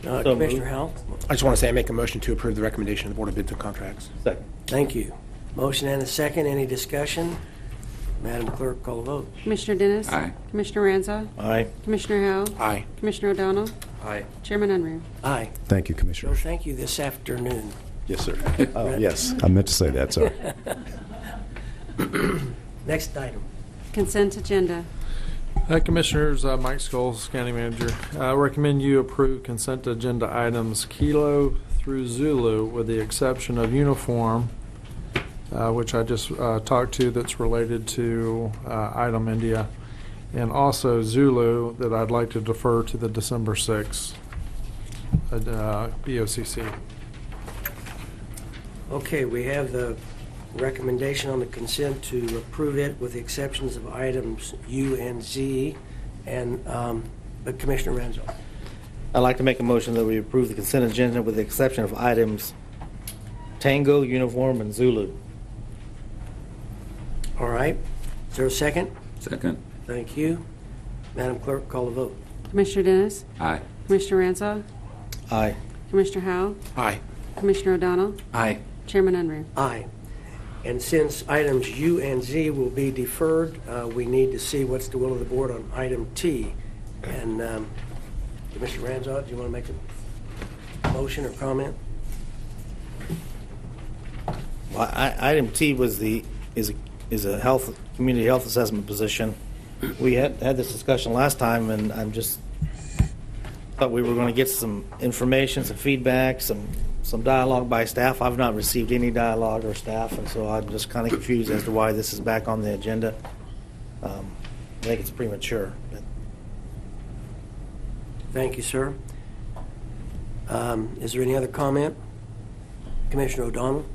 Commissioner Howell? I just want to say I make a motion to approve the recommendation of the Board of Bids and Contracts. Second. Thank you. Motion and a second. Any discussion? Madam Clerk, call the vote. Commissioner Dennis? Aye. Commissioner Ranzo? Aye. Commissioner Howell? Aye. Commissioner O'Donnell? Aye. Chairman Unruh. Aye. Thank you, So Commissioner. thank you this afternoon. Yes, sir. Oh, yes, I meant to say that, sorry. Next item. Consent agenda. Commissioners, Mike Scholes, County Manager. I recommend you approve consent agenda items Kilo through Zulu with the exception of uniform, which I just talked to, that's related to item India, and also Zulu that I'd like to defer to the December 6th BOCC. Okay, we have the recommendation on the consent to approve it with the exceptions of items U and Z. And Commissioner Ranzo. I'd like to make a motion that we approve the consent agenda with the exception of items Tango, Uniform, and Zulu. All right. Is there a second? Second. Thank you. Madam Clerk, call the vote. Commissioner Dennis? Aye. Commissioner Ranzo? Aye. Commissioner Howell? Aye. Commissioner O'Donnell? Aye. Chairman Unruh. Aye. And since items U and Z will be deferred, we need to see what's the will of the board on item T. And Commissioner Ranzo, do you want to make a motion or comment? Well, item T was is a community health assessment position. We had this discussion last time, and I'm just thought we were going to get some information, some feedback, some dialogue by staff. I've not received any dialogue or staff, and so I'm just kind of confused as to why this is back on the agenda. I think it's premature. But. Thank you, sir. Is there any other comment? Commissioner O'Donnell?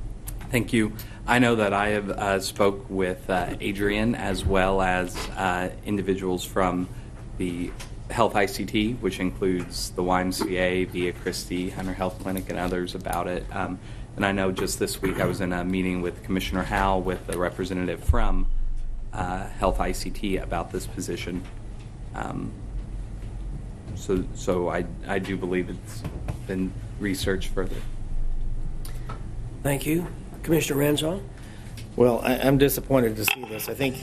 Thank you. I know that I have spoke with Adrian as well as individuals from the Health ICT, which includes the YMCA, Via Christi, Hunter Health Clinic, and others about it. And I know just this week I was in a meeting with Commissioner Howell with a representative from Health ICT about this position. So I do believe it's been researched further. Thank you. Commissioner Ranzo? Well, I'm disappointed to see this. I think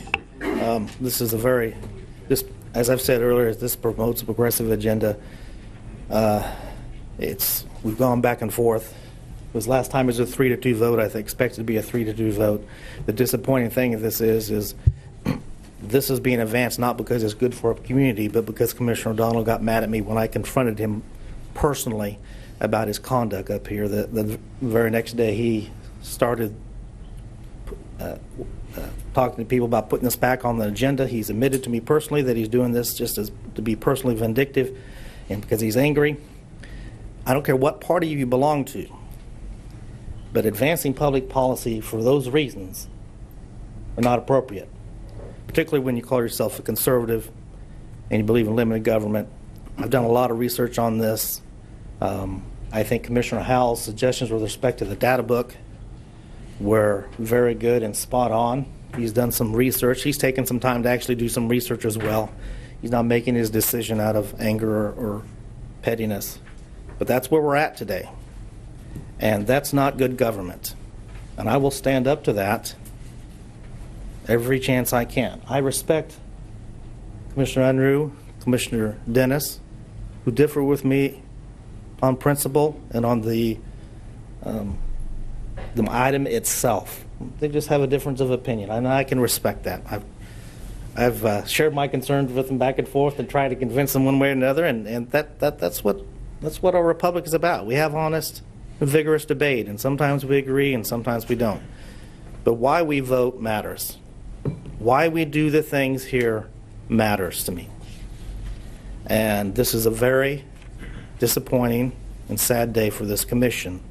this is as I've said earlier, this promotes a progressive agenda. We've gone back and forth. It was last time it was a 3-2 vote. I expect it to be a 3-2 vote. The disappointing thing of this is this is being advanced not because it's good for our community, but because Commissioner O'Donnell got mad at me when I confronted him personally about his conduct up here. The very next day he started talking to people about putting this back on the agenda. He's admitted to me personally that he's doing this just to be personally vindictive and because he's angry. I don't care what party you belong to, but advancing public policy for those reasons are not appropriate, particularly when you call yourself a conservative and you believe in limited government. I've done a lot of research on this. I think Commissioner Howell's suggestions with respect to the data book were very good and spot on. He's done some research. He's taken some time to actually do some research as well. He's not making his decision out of anger or pettiness. But that's where we're at today. And that's not good government. And I will stand up to that every chance I can. I respect Commissioner Unruh, Commissioner Dennis, who differ with me on principle and on the item itself. They just have a difference of opinion, and I can respect that. I've shared my concerns with them back and forth and tried to convince them one way or another, and that's what our republic is about. We have honest, vigorous debate, and sometimes we agree and sometimes we don't. But why we vote matters. Why we do the things here matters to me. And this is a very disappointing and sad day for this commission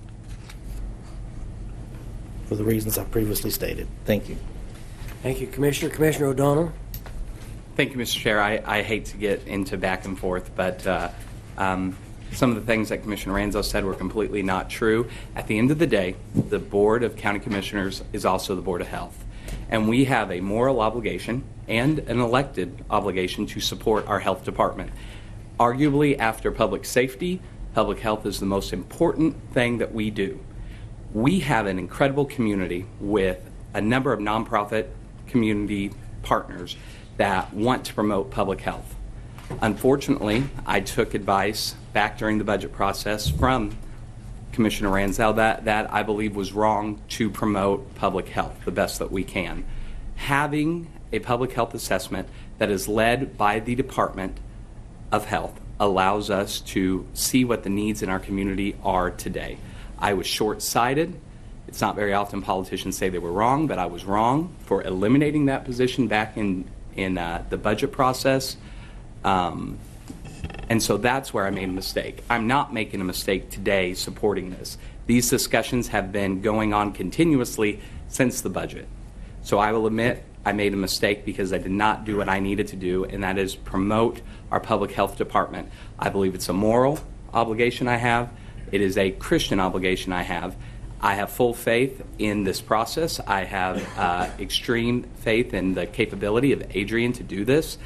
for the reasons I previously stated. Thank you. Thank you, Commissioner. Commissioner O'Donnell. Thank you, Mr. Chair. I hate to get into back and forth, but some of the things that Commissioner Ranzo said were completely not true. At the end of the day, the Board of County Commissioners is also the Board of Health. And we have a moral obligation and an elected obligation to support our health department. Arguably, after public safety, public health is the most important thing that we do. We have an incredible community with a number of nonprofit community partners that want to promote public health. Unfortunately, I took advice back during the budget process from Commissioner Ranzel that I believe was wrong to promote public health the best that we can. Having a public health assessment that is led by the Department of Health allows us to see what the needs in our community are today. I was short-sighted. It's not very often politicians say they were wrong, but I was wrong for eliminating that position back in the budget process. And so that's where I made a mistake. I'm not making a mistake today supporting this. These discussions have been going on continuously since the budget. So I will admit I made a mistake because I did not do what I needed to do, and that is promote our public health department. I believe it's a moral obligation I have. It is a Christian obligation I have. I have full faith in this process. I have extreme faith in the capability of Adrian to do this.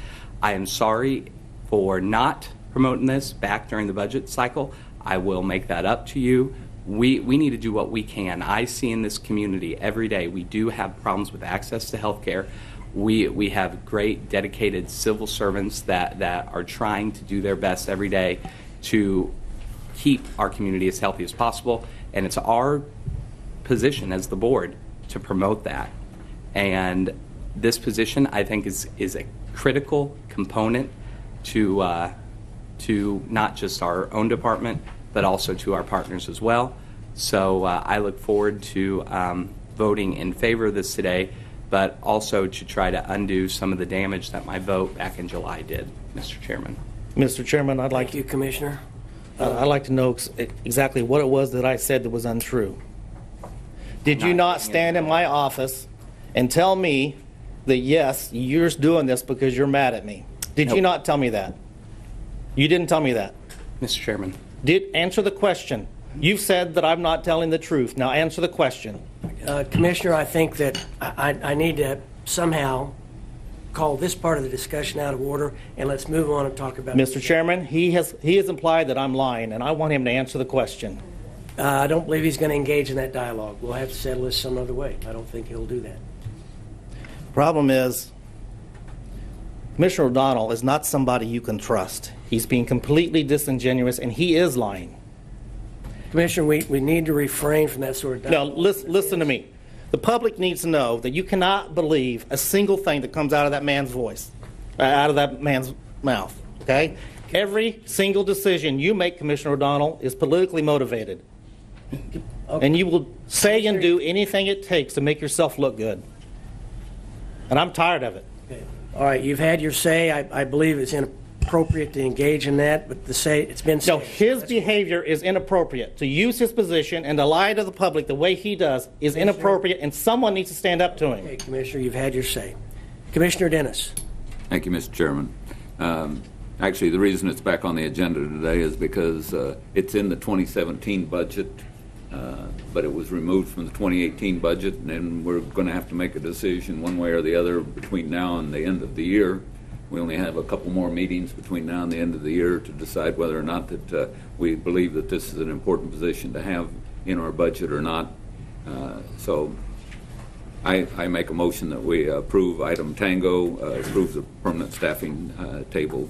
I am sorry for not promoting this back during the budget cycle. I will make that up to you. We need to do what we can. I see in this community every day we do have problems with access to health care. We have great dedicated civil servants that are trying to do their best every day to keep our community as healthy as possible, and it's our position as the board to promote that. And this position, I think, is a critical component to not just our own department, but also to our partners as well. So I look forward to voting in favor of this today, but also to try to undo some of the damage that my vote back in July did, Mr. Chairman. Mr. Chairman, Thank you, Commissioner. I'd like to know exactly what it was that I said that was untrue. Did you not stand in my office and tell me that, yes, you're doing this because you're mad at me? Did you not tell me that? You didn't tell me that. Mr. Chairman. Answer the question. You've said that I'm not telling the truth. Now answer the question. Commissioner, I think that I need to somehow call this part of the discussion out of order, and let's move on and talk about Mr. Chairman, he has implied that I'm lying, and I want him to answer the question. I don't believe he's going to engage in that dialogue. We'll have to settle this some other way. I don't think he'll do that. The problem is, Commissioner O'Donnell is not somebody you can trust. He's being completely disingenuous, and he is lying. Commissioner, we need to refrain from that sort of dialogue. No, listen to me. The public needs to know that you cannot believe a single thing that comes out of that man's voice, out of that man's mouth, okay? Every single decision you make, Commissioner O'Donnell, is politically motivated. Okay. And you will say and do anything it takes to make yourself look good. And I'm tired of it. Okay. All right, you've had your say. I believe it's inappropriate to engage in that, but it's been said. No, his behavior is inappropriate. To use his position and to lie to the public the way he does is inappropriate, and someone needs to stand up to him. Okay, Commissioner, you've had your say. Commissioner Dennis. Thank you, Mr. Chairman. Actually, the reason it's back on the agenda today is because it's in the 2017 budget, but it was removed from the 2018 budget, and we're going to have to make a decision one way or the other between now and the end of the year. We only have a couple more meetings between now and the end of the year to decide whether or not that we believe that this is an important position to have in our budget or not. So I make a motion that we approve item Tango, approve the permanent staffing table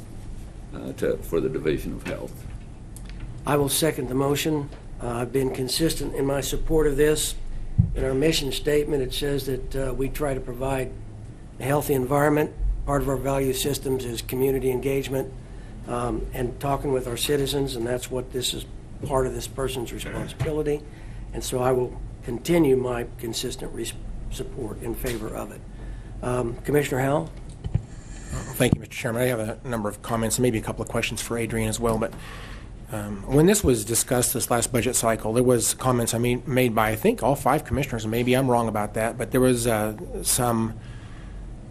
for the Division of Health. I will second the motion. I've been consistent in my support of this. In our mission statement, it says that we try to provide a healthy environment. Part of our value systems is community engagement and talking with our citizens, and that's what this is part of this person's responsibility. And so I will continue my consistent support in favor of it. Commissioner Howell? Thank you, Mr. Chairman. I have a number of comments and maybe a couple of questions for Adrian as well. But when this was discussed this last budget cycle, there was comments made by, I think, all 5 commissioners, and maybe I'm wrong about that, but there was some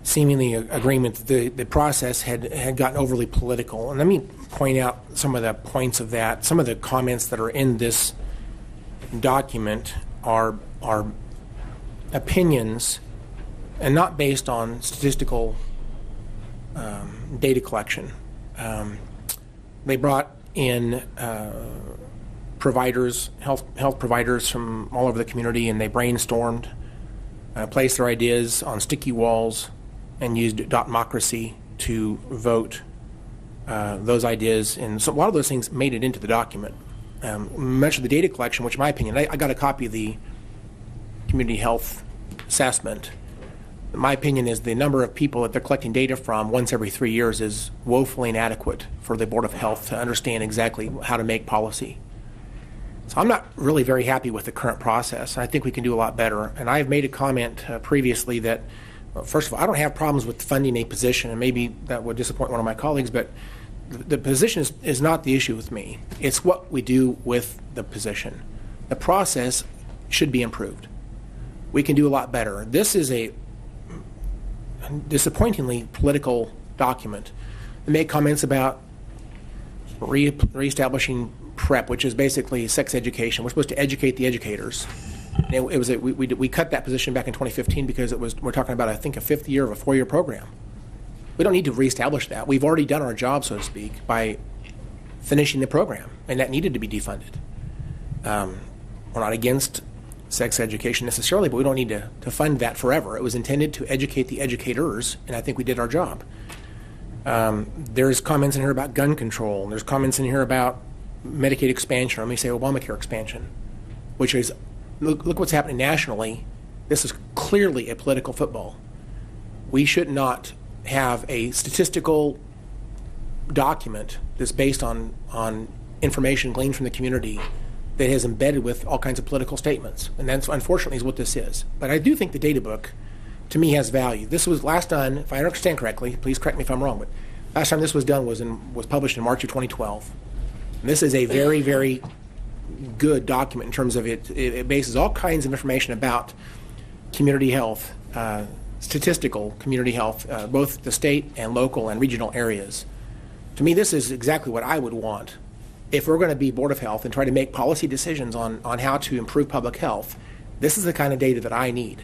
seemingly agreement that the process had gotten overly political. And let me point out some of the points of that. Some of the comments that are in this document are opinions and not based on statistical data collection. They brought in providers, health providers from all over the community, and they brainstormed, placed their ideas on sticky walls, and used Dotmocracy to vote those ideas. And so a lot of those things made it into the document. Much of the data collection, which in my opinion, I got a copy of the community health assessment. My opinion is the number of people that they're collecting data from once every 3 years is woefully inadequate for the Board of Health to understand exactly how to make policy. So I'm not really very happy with the current process. I think we can do a lot better. And I've made a comment previously that, first of all, I don't have problems with funding a position, and maybe that would disappoint one of my colleagues, but the position is not the issue with me. It's what we do with the position. The process should be improved. We can do a lot better. This is a disappointingly political document. They make comments about reestablishing PrEP, which is basically sex education. We're supposed to educate the educators. We cut that position back in 2015 because we're talking about, I think, a 5th year of a 4-year program. We don't need to reestablish that. We've already done our job, so to speak, by finishing the program, and that needed to be defunded. We're not against sex education necessarily, but we don't need to fund that forever. It was intended to educate the educators, and I think we did our job. There's comments in here about gun control. There's comments in here about Medicaid expansion, or let me say Obamacare expansion, which is, look what's happening nationally. This is clearly a political football. We should not have a statistical document that's based on information gleaned from the community that is embedded with all kinds of political statements. And that's, unfortunately, is what this is. But I do think the data book, to me, has value. This was last done, if I understand correctly, please correct me if I'm wrong, but last time this was done was published in March of 2012. And this is a very, very good document in terms of it bases all kinds of information about community health, statistical community health, both the state and local and regional areas. To me, this is exactly what I would want. If we're going to be Board of Health and try to make policy decisions on how to improve public health, this is the kind of data that I need.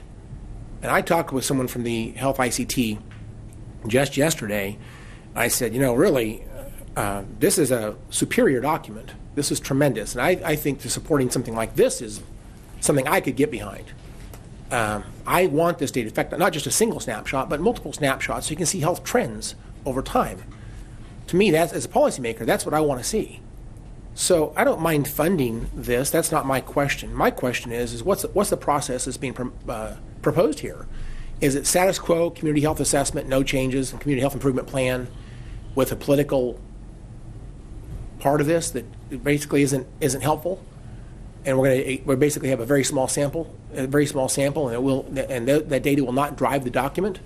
And I talked with someone from the Health ICT just yesterday. I said, really, this is a superior document. This is tremendous. And I think that supporting something like this is something I could get behind. I want this data, in fact, not just a single snapshot, but multiple snapshots so you can see health trends over time. To me, that's, as a policymaker, that's what I want to see. So I don't mind funding this. That's not my question. My question is what's the process that's being proposed here? Is it status quo, community health assessment, no changes, and community health improvement plan with a political part of this that basically isn't helpful? And we're basically have a very small sample, and that data will not drive the document.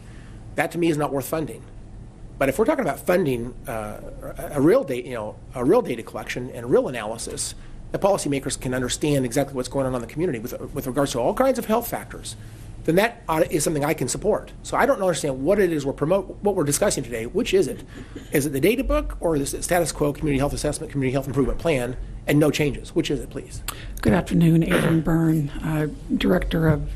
That to me is not worth funding. But if we're talking about funding a real data collection and a real analysis, the policymakers can understand exactly what's going on in the community with regards to all kinds of health factors then that is something I can support. So I don't understand what it is what we're discussing today. Which is it? Is it the data book, or is it status quo community health assessment, community health improvement plan, and no changes? Which is it, please? Good afternoon, Adrian Byrne, Director of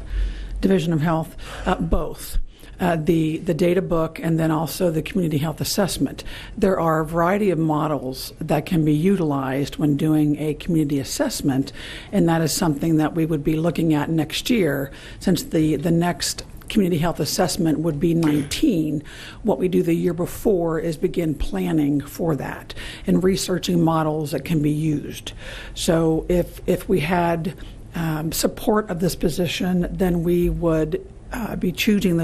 Division of Health. Both. The data book and then also the community health assessment. There are a variety of models that can be utilized when doing a community assessment, and that is something that we would be looking at next year, since the next community health assessment would be 19. What we do the year before is begin planning for that and researching models that can be used. So if we had support of this position, then we would be choosing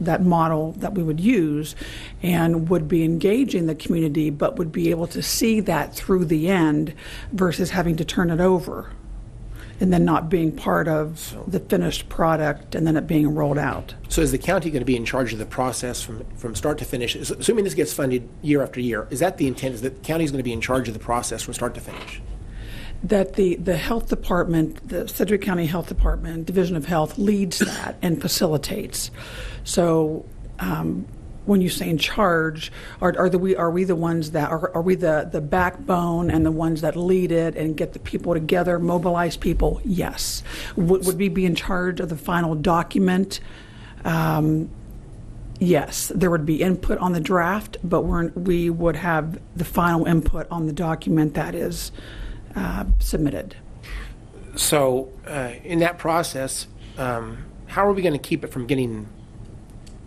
that model that we would use and would be engaging the community, but would be able to see that through the end versus having to turn it over and then not being part of the finished product and then it being rolled out. So is the county going to be in charge of the process from start to finish? Assuming this gets funded year after year, is that the intent, is that the county is going to be in charge of the process from start to finish? That the health department, the Sedgwick County Health Department, Division of Health, leads that and facilitates. So when you say in charge, are we the ones that are we the backbone and the ones that lead it and get the people together, mobilize people? Yes. Would we be in charge of the final document? Yes, there would be input on the draft, but we would have the final input on the document that is submitted. So in that process, how are we going to keep it from getting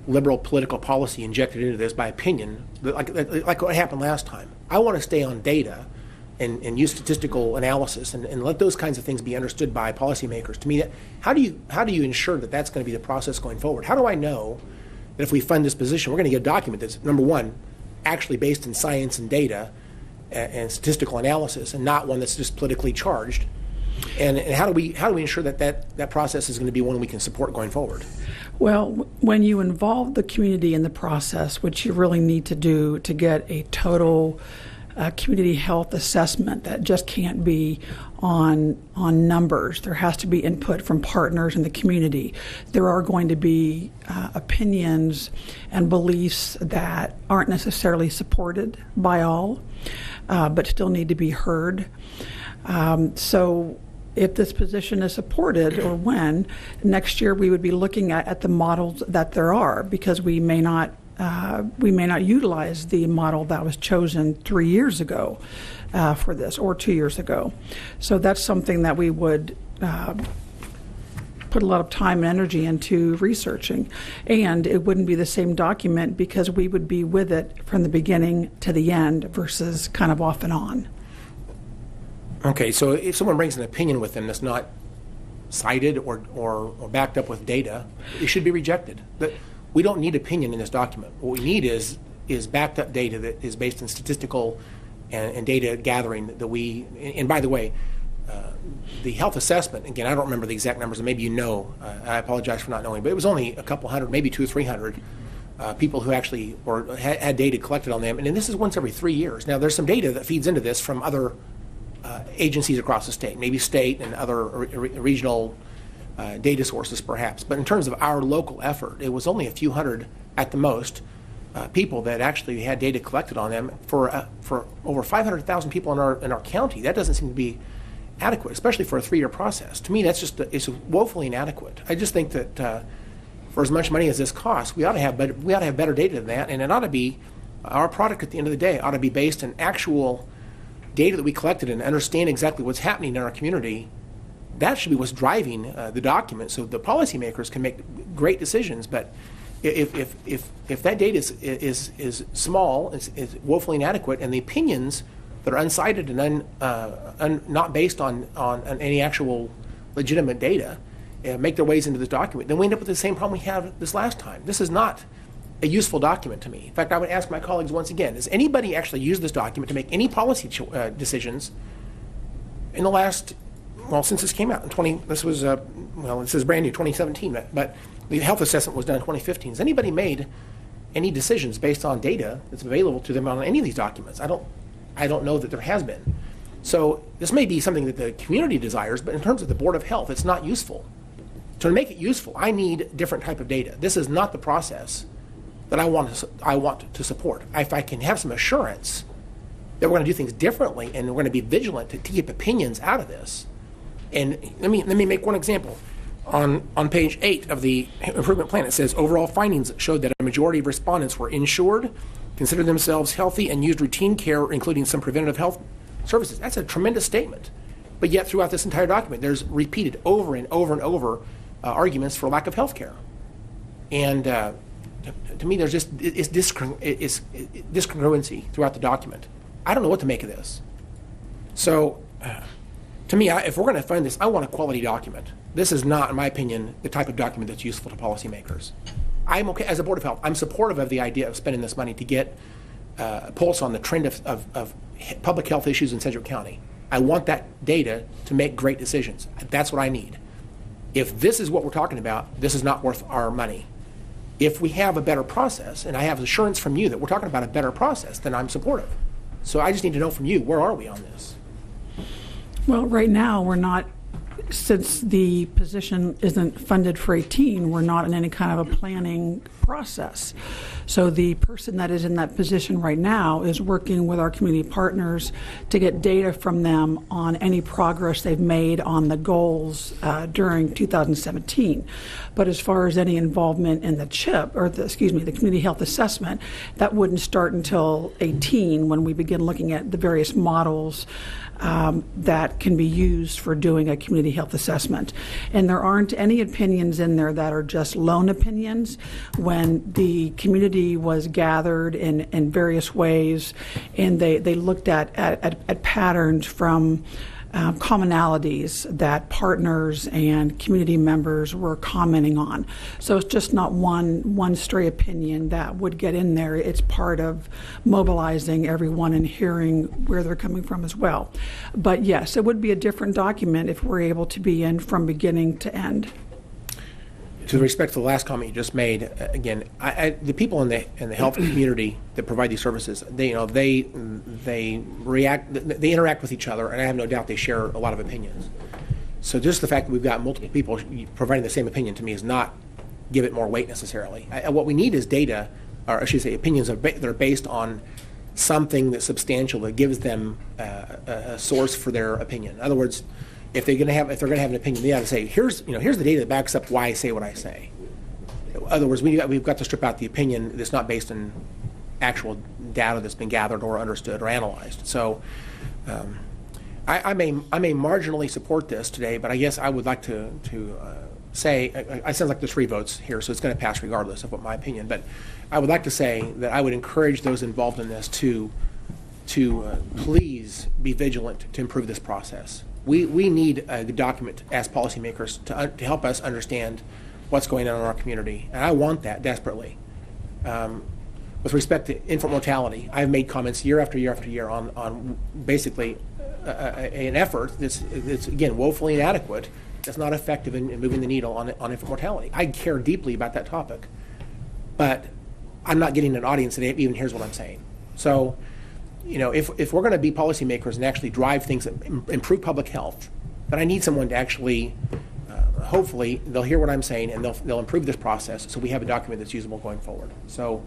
liberal political policy injected into this by opinion, like what happened last time? I want to stay on data and use statistical analysis and let those kinds of things be understood by policymakers. To me, how do you ensure that that's going to be the process going forward? How do I know that if we fund this position, we're going to get a document that's, number one, actually based in science and data and statistical analysis, and not one that's just politically charged? And how do we ensure that process is going to be one we can support going forward? Well, when you involve the community in the process, which you really need to do to get a total community health assessment that just can't be on numbers. There has to be input from partners in the community. There are going to be opinions and beliefs that aren't necessarily supported by all, but still need to be heard. So if this position is supported, or when, next year we would be looking at the models that there are, because we may not utilize the model that was chosen 3 years ago for this, or 2 years ago. So that's something that we would put a lot of time and energy into researching. And it wouldn't be the same document because we would be with it from the beginning to the end versus kind of off and on. Okay, so if someone brings an opinion with them that's not cited or backed up with data, it should be rejected. But we don't need opinion in this document. What we need is backed up data that is based on statistical and data gathering that we, and by the way, the health assessment, again, I don't remember the exact numbers, and maybe you know, I apologize for not knowing, but it was only a couple hundred, maybe 200 or 300 people who actually had data collected on them, and this is once every 3 years. Now, there's some data that feeds into this from other agencies across the state, maybe state and other regional data sources perhaps. But in terms of our local effort, it was only a few hundred at the most people that actually had data collected on them for over 500,000 people in our county. That doesn't seem to be adequate, especially for a 3-year process. To me, that's just it's woefully inadequate. I just think that for as much money as this costs, we ought to have better data than that, and it ought to be our product at the end of the day ought to be based on actual data that we collected and understand exactly what's happening in our community. That should be what's driving the document, so the policymakers can make great decisions. But if that data is small, is woefully inadequate, and the opinions that are unsighted and not based on any actual legitimate data make their ways into this document, then we end up with the same problem we had this last time. This is not a useful document to me. In fact, I would ask my colleagues once again, has anybody actually used this document to make any policy decisions in the last, well, since this came out in this is brand new, 2017, but the health assessment was done in 2015. Has anybody made any decisions based on data that's available to them on any of these documents? I don't know that there has been. So this may be something that the community desires, but in terms of the Board of Health, it's not useful. to make it useful, I need different type of data. This is not the process that I want to support. If I can have some assurance that we're going to do things differently and we're going to be vigilant to keep opinions out of this. And let me make one example. On page 8 of the improvement plan, it says overall findings showed that a majority of respondents were insured, considered themselves healthy, and used routine care, including some preventative health services. That's a tremendous statement. But yet throughout this entire document, there's repeated over and over and over arguments for lack of health care. And to me, there's just it's discongruency throughout the document. I don't know what to make of this. So to me, if we're going to fund this, I want a quality document. This is not, in my opinion, the type of document that's useful to policymakers. I'm okay, as a Board of Health, I'm supportive of the idea of spending this money to get a pulse on the trend of public health issues in Sedgwick County. I want that data to make great decisions. That's what I need. If this is what we're talking about, this is not worth our money. If we have a better process, and I have assurance from you that we're talking about a better process, then I'm supportive. So I just need to know from you, where are we on this? Well, right now, we're not, since the position isn't funded for 18, we're not in any kind of a planning process. So the person that is in that position right now is working with our community partners to get data from them on any progress they've made on the goals during 2017. But as far as any involvement in the CHIP, or the community health assessment, that wouldn't start until 18 when we begin looking at the various models that can be used for doing a community health assessment. And there aren't any opinions in there that are just lone opinions. When the community was gathered in various ways and they looked at patterns from commonalities that partners and community members were commenting on. So it's just not one stray opinion that would get in there. It's part of mobilizing everyone and hearing where they're coming from as well. But yes, it would be a different document if we're able to be in from beginning to end. To respect to the last comment you just made, again, the people in the health community that provide these services, they interact with each other, and I have no doubt they share a lot of opinions. So just the fact that we've got multiple people providing the same opinion to me does not give it more weight necessarily. What we need is data, or I should say opinions that are based on something that's substantial that gives them a source for their opinion. In other words, if they're going to have an opinion, they ought to say, here's the data that backs up why I say what I say. In other words, we've got to strip out the opinion that's not based on actual data that's been gathered or understood or analyzed. So I may marginally support this today, but I guess I would like to say, it sounds like there's 3 votes here, so it's going to pass regardless of what my opinion, but I would like to say that I would encourage those involved in this to please be vigilant to improve this process. We need a document as policymakers to help us understand what's going on in our community, and I want that desperately. With respect to infant mortality, I've made comments year after year after year on basically an effort that's again woefully inadequate, that's not effective in moving the needle on infant mortality. I care deeply about that topic, but I'm not getting an audience that even hears what I'm saying. So, if we're going to be policymakers and actually drive things that improve public health, then I need someone to actually, hopefully, they'll hear what I'm saying and they'll improve this process so we have a document that's usable going forward. So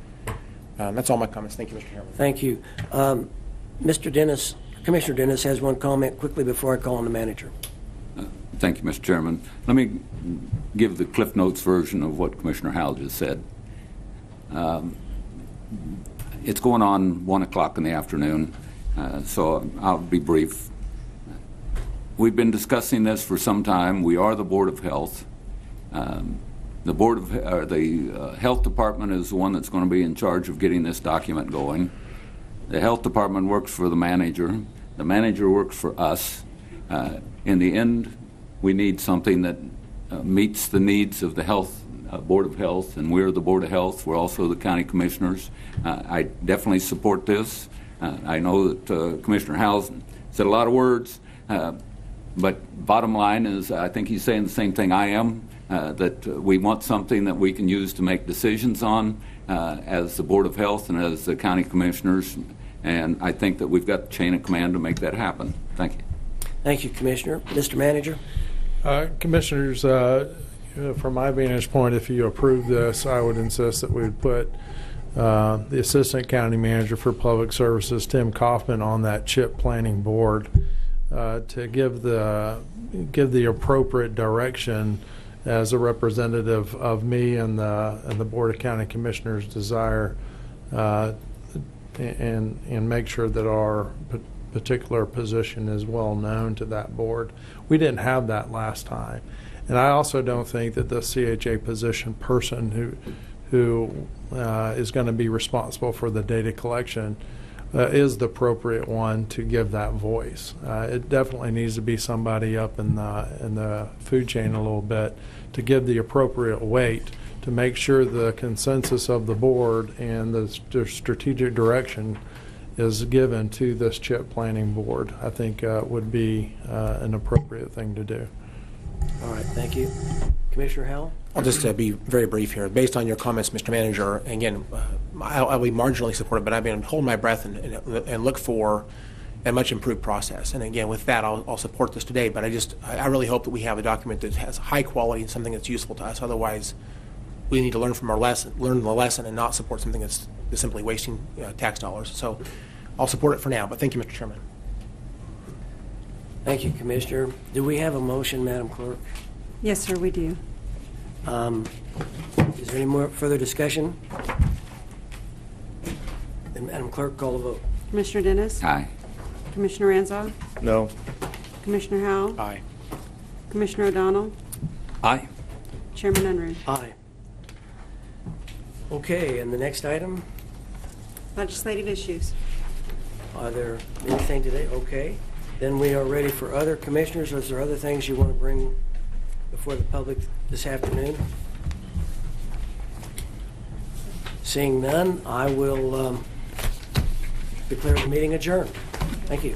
that's all my comments. Thank you, Mr. Chairman. Thank you. Mr. Dennis, Commissioner Dennis has one comment quickly before I call on the manager. Thank you, Mr. Chairman. Let me give the Cliff Notes version of what Commissioner Howell just said. It's going on 1 o'clock in the afternoon, so I'll be brief. We've been discussing this for some time. We are the Board of Health. The Health Department is the one that's going to be in charge of getting this document going. The Health Department works for the manager. The manager works for us. In the end, we need something that meets the needs of the Board of Health, and we're the Board of Health. We're also the county commissioners. I definitely support this. I know that Commissioner Howell said a lot of words, but bottom line is I think he's saying the same thing I am, that we want something that we can use to make decisions on as the Board of Health and as the county commissioners, and I think that we've got the chain of command to make that happen. Thank you. Thank you, Commissioner. Mr. Manager? Commissioners, from my vantage point, if you approve this, I would insist that we would put the Assistant County Manager for Public Services, Tim Kaufman, on that CHIP planning board to give the appropriate direction as a representative of me and the Board of County Commissioners' desire, and make sure that our particular position is well known to that board. We didn't have that last time, and I also don't think that the CHA position person who is going to be responsible for the data collection is the appropriate one to give that voice. It definitely needs to be somebody up in the food chain a little bit to give the appropriate weight to make sure the consensus of the board and the strategic direction is given to this CHIP planning board. I think would be an appropriate thing to do. All right, thank you. Commissioner Howell? I'll just be very brief here. Based on your comments, Mr. Manager, again, I'll be marginally supportive, but I've been holding my breath and look for a much improved process. And again, with that, I'll support this today, but I really hope that we have a document that has high quality and something that's useful to us. Otherwise, we need to learn from our lesson, and not support something that's simply wasting tax dollars. So I'll support it for now, but thank you, Mr. Chairman. Thank you, Commissioner. Do we have a motion, Madam Clerk? Yes, sir, we do. Is there any more further discussion? Then Madam Clerk, call the vote. Commissioner Dennis? Aye. Commissioner Ranzau? No. Commissioner Howell? Aye. Commissioner O'Donnell? Aye. Chairman Unruh. Aye. Okay, and the next item? Legislative issues. Are there anything today? Okay. Then we are ready for other commissioners. Is there other things you want to bring before the public this afternoon? Seeing none, I will declare the meeting adjourned. Thank you.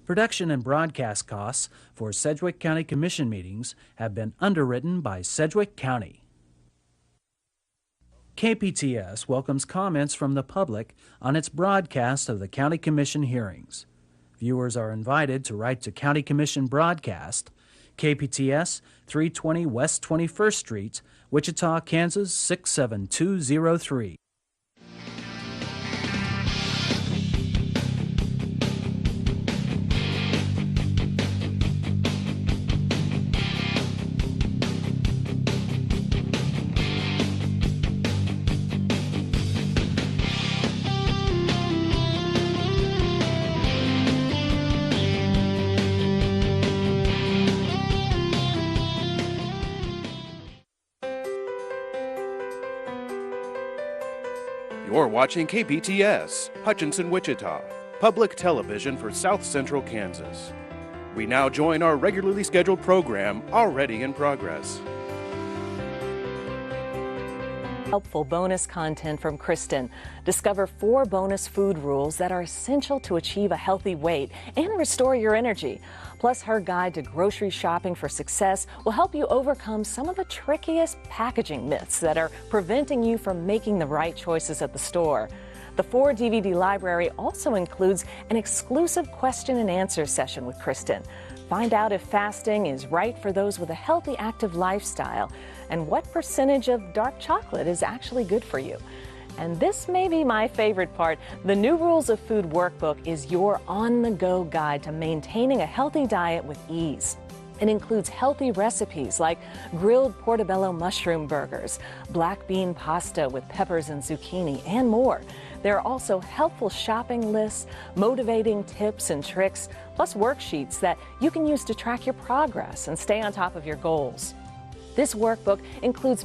Production and broadcast costs for Sedgwick County Commission meetings have been underwritten by Sedgwick County. KPTS welcomes comments from the public on its broadcast of the County Commission hearings. Viewers are invited to write to County Commission Broadcast, KPTS 320 West 21st Street, Wichita, Kansas 67203. You're watching KPTS, Hutchinson, Wichita, public television for South Central Kansas. We now join our regularly scheduled program, already in progress. Helpful bonus content from Kristen. Discover 4 bonus food rules that are essential to achieve a healthy weight and restore your energy. Plus, her guide to grocery shopping for success will help you overcome some of the trickiest packaging myths that are preventing you from making the right choices at the store. The 4 DVD library also includes an exclusive question and answer session with Kristen. Find out if fasting is right for those with a healthy, active lifestyle and what percentage of dark chocolate is actually good for you. And this may be my favorite part. The New Rules of Food workbook is your on-the-go guide to maintaining a healthy diet with ease. It includes healthy recipes like grilled portobello mushroom burgers, black bean pasta with peppers and zucchini, and more. There are also helpful shopping lists, motivating tips and tricks, plus worksheets that you can use to track your progress and stay on top of your goals. This workbook includes